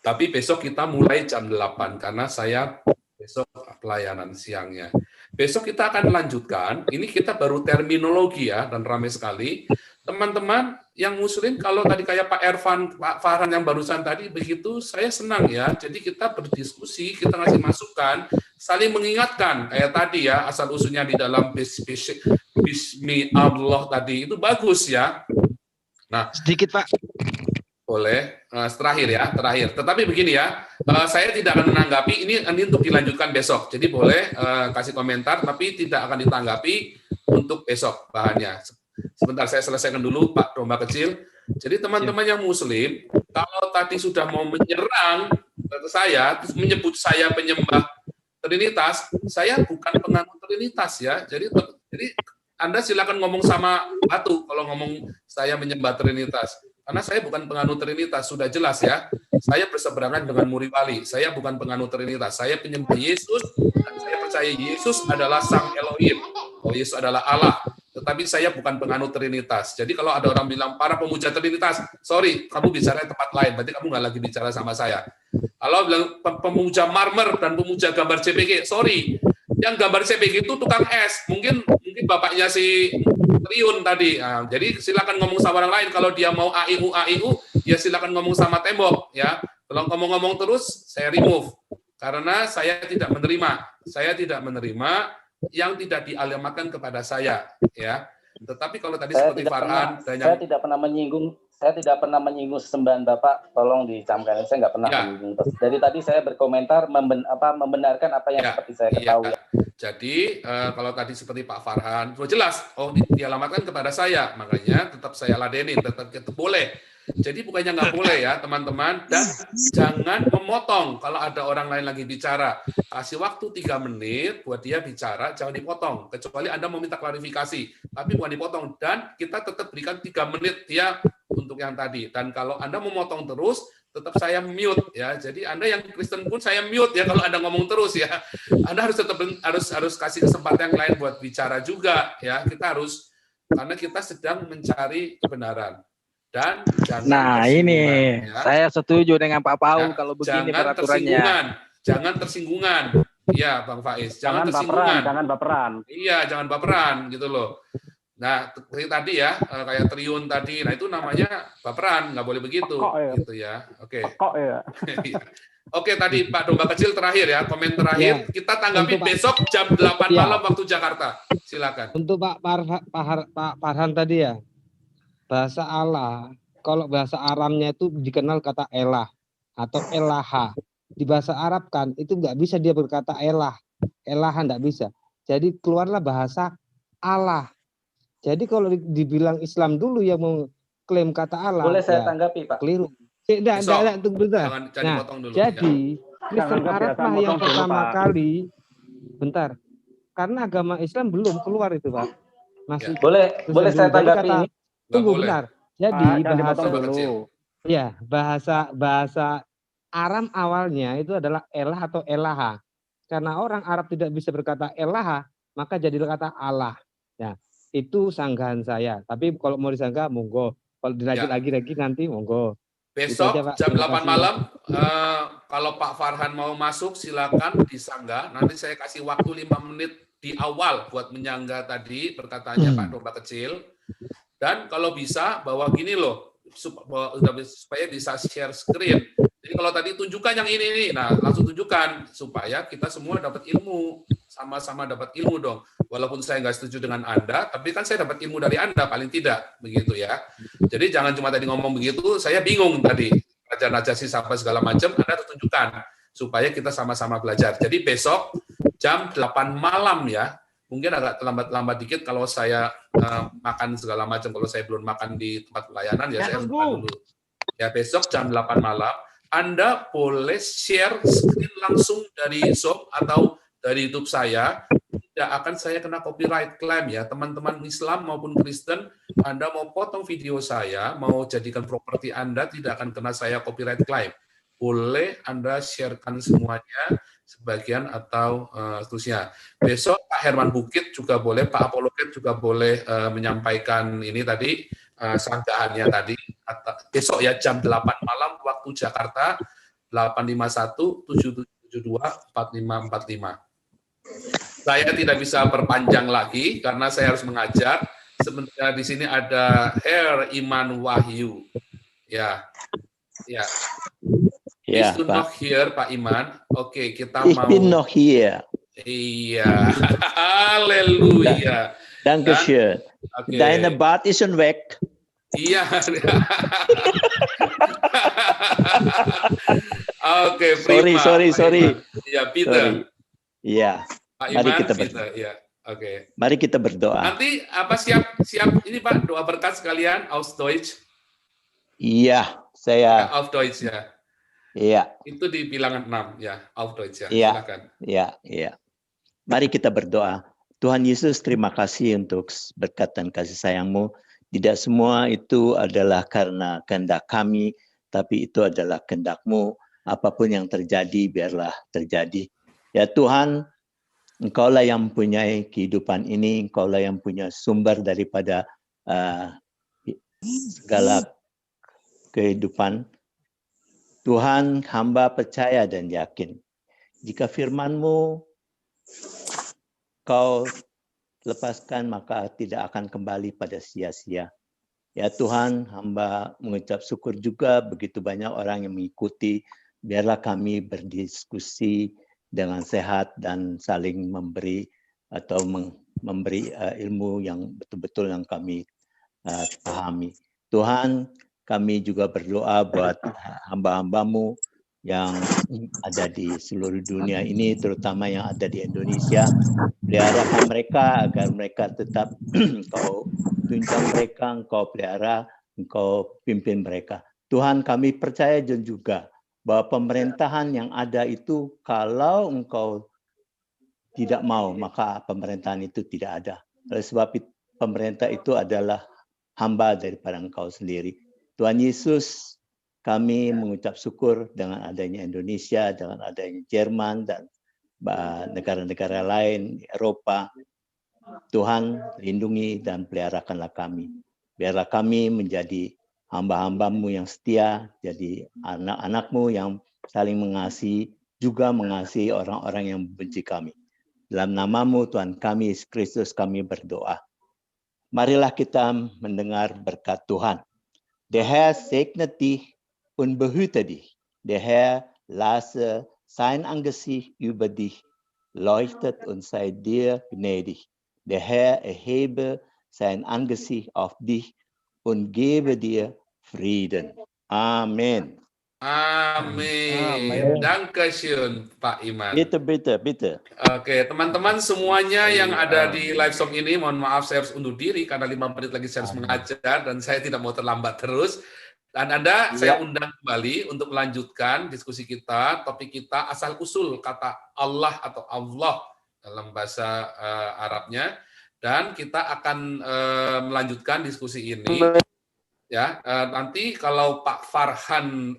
Tapi besok kita mulai jam 8 karena saya besok pelayanan siangnya. Besok kita akan lanjutkan. Ini kita baru terminologi ya, dan ramai sekali. Teman-teman yang muslim, kalau tadi kayak Pak Ervan, Pak Farhan yang barusan tadi, begitu saya senang ya. Jadi kita berdiskusi, kita ngasih masukan, saling mengingatkan. Kayak tadi ya, asal-usulnya di dalam Bismi Allah tadi, itu bagus ya. Nah, sedikit Pak. Boleh, terakhir. Tetapi begini ya, saya tidak akan menanggapi, ini untuk dilanjutkan besok. Jadi boleh kasih komentar, tapi tidak akan ditanggapi untuk besok bahannya. Sebentar, saya selesaikan dulu Pak Domba Kecil. Jadi teman-teman yang muslim, kalau tadi sudah mau menyerang saya, menyebut saya penyembah Trinitas, saya bukan penganut Trinitas ya. Jadi Anda silakan ngomong sama batu kalau ngomong saya menyembah Trinitas. Karena saya bukan penganut Trinitas, sudah jelas ya. Saya berseberangan dengan Muri Wali. Saya bukan penganut Trinitas. Saya penyembah Yesus, dan saya percaya Yesus adalah Sang Elohim. Oh, Yesus adalah Allah. Tetapi saya bukan penganut Trinitas. Jadi kalau ada orang bilang, para pemuja Trinitas, sorry, kamu bicara di tempat lain. Berarti kamu nggak lagi bicara sama saya. Kalau bilang pemuja marmer dan pemuja gambar CPG, sorry. Yang gambar CPG itu tukang es. Mungkin bapaknya si Triun tadi. Nah, jadi silakan ngomong sama orang lain. Kalau dia mau AIU, ya silakan ngomong sama tembok. Ya, kalau ngomong-ngomong terus, saya remove. Karena saya tidak menerima yang tidak dialamatkan kepada saya. Ya, tetapi kalau tadi seperti Farhan, saya tidak pernah menyinggung sesembahan Bapak. Tolong dicamkan. Saya nggak pernah menyinggung. Dari tadi saya berkomentar membenarkan apa yang seperti saya ketahui. Jadi kalau tadi seperti Pak Farhan, sudah jelas, oh dialamatkan kepada saya, makanya tetap saya ladenin, tetap boleh. Jadi bukannya nggak boleh ya teman-teman, dan jangan memotong kalau ada orang lain lagi bicara. Kasih waktu 3 menit buat dia bicara, jangan dipotong. Kecuali Anda mau minta klarifikasi, tapi bukan dipotong. Dan kita tetap berikan 3 menit dia untuk yang tadi. Dan kalau Anda memotong terus, tetap saya mute ya. Jadi Anda yang Kristen pun saya mute ya kalau Anda ngomong terus ya. Anda harus tetap harus kasih kesempatan yang lain buat bicara juga ya. Kita harus, karena kita sedang mencari kebenaran. Dan jangan ini ya. saya setuju dengan Pak Paul Ya, kalau begini jangan peraturannya. Jangan tersinggungan. Iya, Bang Faiz, jangan tersinggungan. Jangan baperan. Iya, jangan baperan gitu loh. Nah, seperti tadi ya, kayak Triun tadi, nah itu namanya baperan, nggak boleh begitu, gitu ya. Oke. Oke, tadi Pak Domba Kecil terakhir ya, komen terakhir. Kita tanggapi besok jam 8 malam waktu Jakarta. Silakan. Untuk Pak Farhan tadi ya, bahasa Allah, kalau bahasa Aramnya itu dikenal kata elah atau elaha. Di bahasa Arab kan itu nggak bisa dia berkata elah, elaha nggak bisa. Jadi keluarlah bahasa Allah. Jadi kalau dibilang Islam dulu yang mengklaim kata Allah, Boleh saya ya, tanggapi, Pak? keliru. Tidak, tunggu bentar. Jangan Nah, potong dulu. jadi Ya. Kristen Jangan Arab kebiasaan lah yang potong dulu, pertama Pak. kali, bentar, karena agama Islam belum keluar itu, Pak. Masih Boleh Kristen saya dulu. Jadi tanggapi kata, ini? tunggu boleh. bentar. Jadi Pak, jangan bahasa dipotong dulu. ya bahasa Aram awalnya itu adalah elah atau elaha. Karena orang Arab tidak bisa berkata elaha, maka jadilah kata Allah. Ya, itu sanggahan saya. Tapi kalau mau disanggah, monggo. Kalau dilanjut Ya. lagi nanti, monggo. Besok Itu aja, Pak. jam Terima 8 kasih. malam, kalau Pak Farhan mau masuk, silakan disanggah. Nanti saya kasih waktu 5 menit di awal buat menyanggah tadi perkataannya Pak Domba Kecil. Dan kalau bisa, bawa gini loh, supaya bisa share screen. Jadi kalau tadi tunjukkan yang ini, nah langsung tunjukkan, supaya kita semua dapat ilmu. Sama-sama dapat ilmu dong. Walaupun saya nggak setuju dengan Anda, tapi kan saya dapat ilmu dari Anda, paling tidak. Begitu ya. Jadi jangan cuma tadi ngomong begitu, saya bingung tadi. Raja-raja apa segala macam, Anda tunjukkan. Supaya kita sama-sama belajar. Jadi besok jam 8 malam ya. Mungkin agak terlambat-lambat dikit kalau saya makan segala macam. Kalau saya belum makan di tempat pelayanan, ya saya makan dulu. Ya besok jam 8 malam, Anda boleh share screen langsung dari Zoom atau dari YouTube saya. Tidak akan saya kena copyright claim ya. Teman-teman Islam maupun Kristen, Anda mau potong video saya, mau jadikan properti Anda, tidak akan kena saya copyright claim. Boleh Anda sharekan semuanya, sebagian atau seterusnya. Besok Pak Herman Bukit juga boleh, Pak Apologet juga boleh menyampaikan ini tadi, sanggahannya tadi. Besok ya jam 8 malam waktu Jakarta, 851 7772 4545. Saya tidak bisa perpanjang lagi karena saya harus mengajar. Sementara di sini ada Her Iman Wahyu. Ya. Ya, Is to Pak. knock here, Pak Iman. Oke, kita Ich mau. bin noch hier. Iya. Haleluya. Dankeschön. Oke. Deine Bart ist schon weg. Iya. Oke, prima. Sorry. Pak Iman. Iya, Peter. Sorry. Iya. Pak Mari Iman, kita Peter. Iya. Oke. Mari kita berdoa. Nanti apa siap ini Pak doa berkat sekalian auf Deutsch. Iya, saya. Auf Deutsch ya. Iya. Itu di bilangan 6 ya, auf Deutsch ya. Iya. Silakan. Iya. Mari kita berdoa. Tuhan Yesus, terima kasih untuk berkat dan kasih sayang-Mu. Tidak semua itu adalah karena kehendak kami, tapi itu adalah kehendak-Mu. Apapun yang terjadi, biarlah terjadi. Ya Tuhan, Engkaulah yang mempunyai kehidupan ini, Engkaulah yang punya sumber daripada segala kehidupan. Tuhan, hamba percaya dan yakin. Jika firman-Mu Kau lepaskan, maka tidak akan kembali pada sia-sia. Ya Tuhan, hamba mengucap syukur juga begitu banyak orang yang mengikuti. Biarlah kami berdiskusi dengan sehat dan saling memberi atau memberi ilmu yang betul-betul yang kami pahami. Tuhan, kami juga berdoa buat hamba-hamba-Mu yang ada di seluruh dunia ini, terutama yang ada di Indonesia. Peliharakan mereka agar mereka tetap Engkau tunjang mereka, Engkau pelihara Engkau pimpin mereka. Tuhan, kami percaya dan juga bahwa pemerintahan yang ada itu kalau Engkau tidak mau, maka pemerintahan itu tidak ada. Oleh sebab itu, pemerintah itu adalah hamba daripada Engkau sendiri. Tuhan Yesus, kami mengucap syukur dengan adanya Indonesia, dengan adanya Jerman, dan negara-negara lain di Eropa. Tuhan, lindungi dan peliharakanlah kami. Biarlah kami menjadi hamba-hambamu yang setia, jadi anak-anakmu yang saling mengasihi, juga mengasihi orang-orang yang membenci kami. Dalam namamu Tuhan kami, Yesus Kristus, kami berdoa. Marilah kita mendengar berkat Tuhan. Der Herr segne dich und behüte dich. Der Herr lasse sein Angesicht über dich leuchtet und sei dir gnädig. Der Herr erhebe sein Angesicht auf dich und gebe dir Frieden. Amin. Amin. Dankeschön, Pak Iman. Bitte, bitte, bitte. Oke, teman-teman semuanya yang ada di live song ini, mohon maaf saya harus undur diri karena 5 menit lagi saya harus mengajar dan saya tidak mau terlambat terus. Dan Anda saya undang kembali untuk melanjutkan diskusi kita, topik kita asal-usul kata Allah atau Allah dalam bahasa Arabnya. Dan kita akan melanjutkan diskusi ini. Ya, nanti kalau Pak Farhan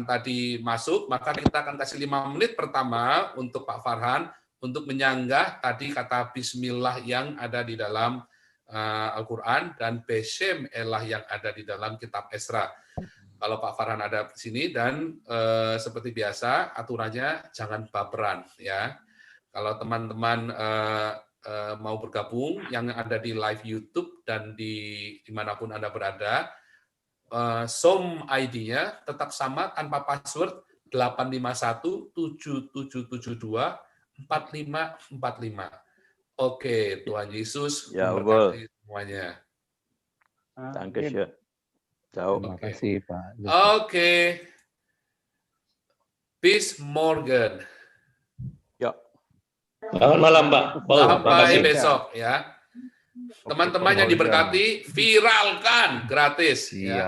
tadi masuk, maka kita akan kasih 5 menit pertama untuk Pak Farhan untuk menyanggah tadi kata Bismillah yang ada di dalam Al-Quran dan Beshem Elah yang ada di dalam kitab Esra. Kalau Pak Farhan ada di sini dan seperti biasa aturannya jangan baperan ya. Kalau teman-teman mau bergabung yang ada di live YouTube dan dimanapun Anda berada, SOM ID-nya tetap sama tanpa password 851-7772-4545. Oke, Tuhan Yesus memberkati semuanya. Dankeschön. Ciao. Terima kasih, Pak. Oke. Bis morgen. Ya. Selamat malam, Pak. Sampai besok ya. Teman-teman yang diberkati, viralkan gratis. Siap. Ya.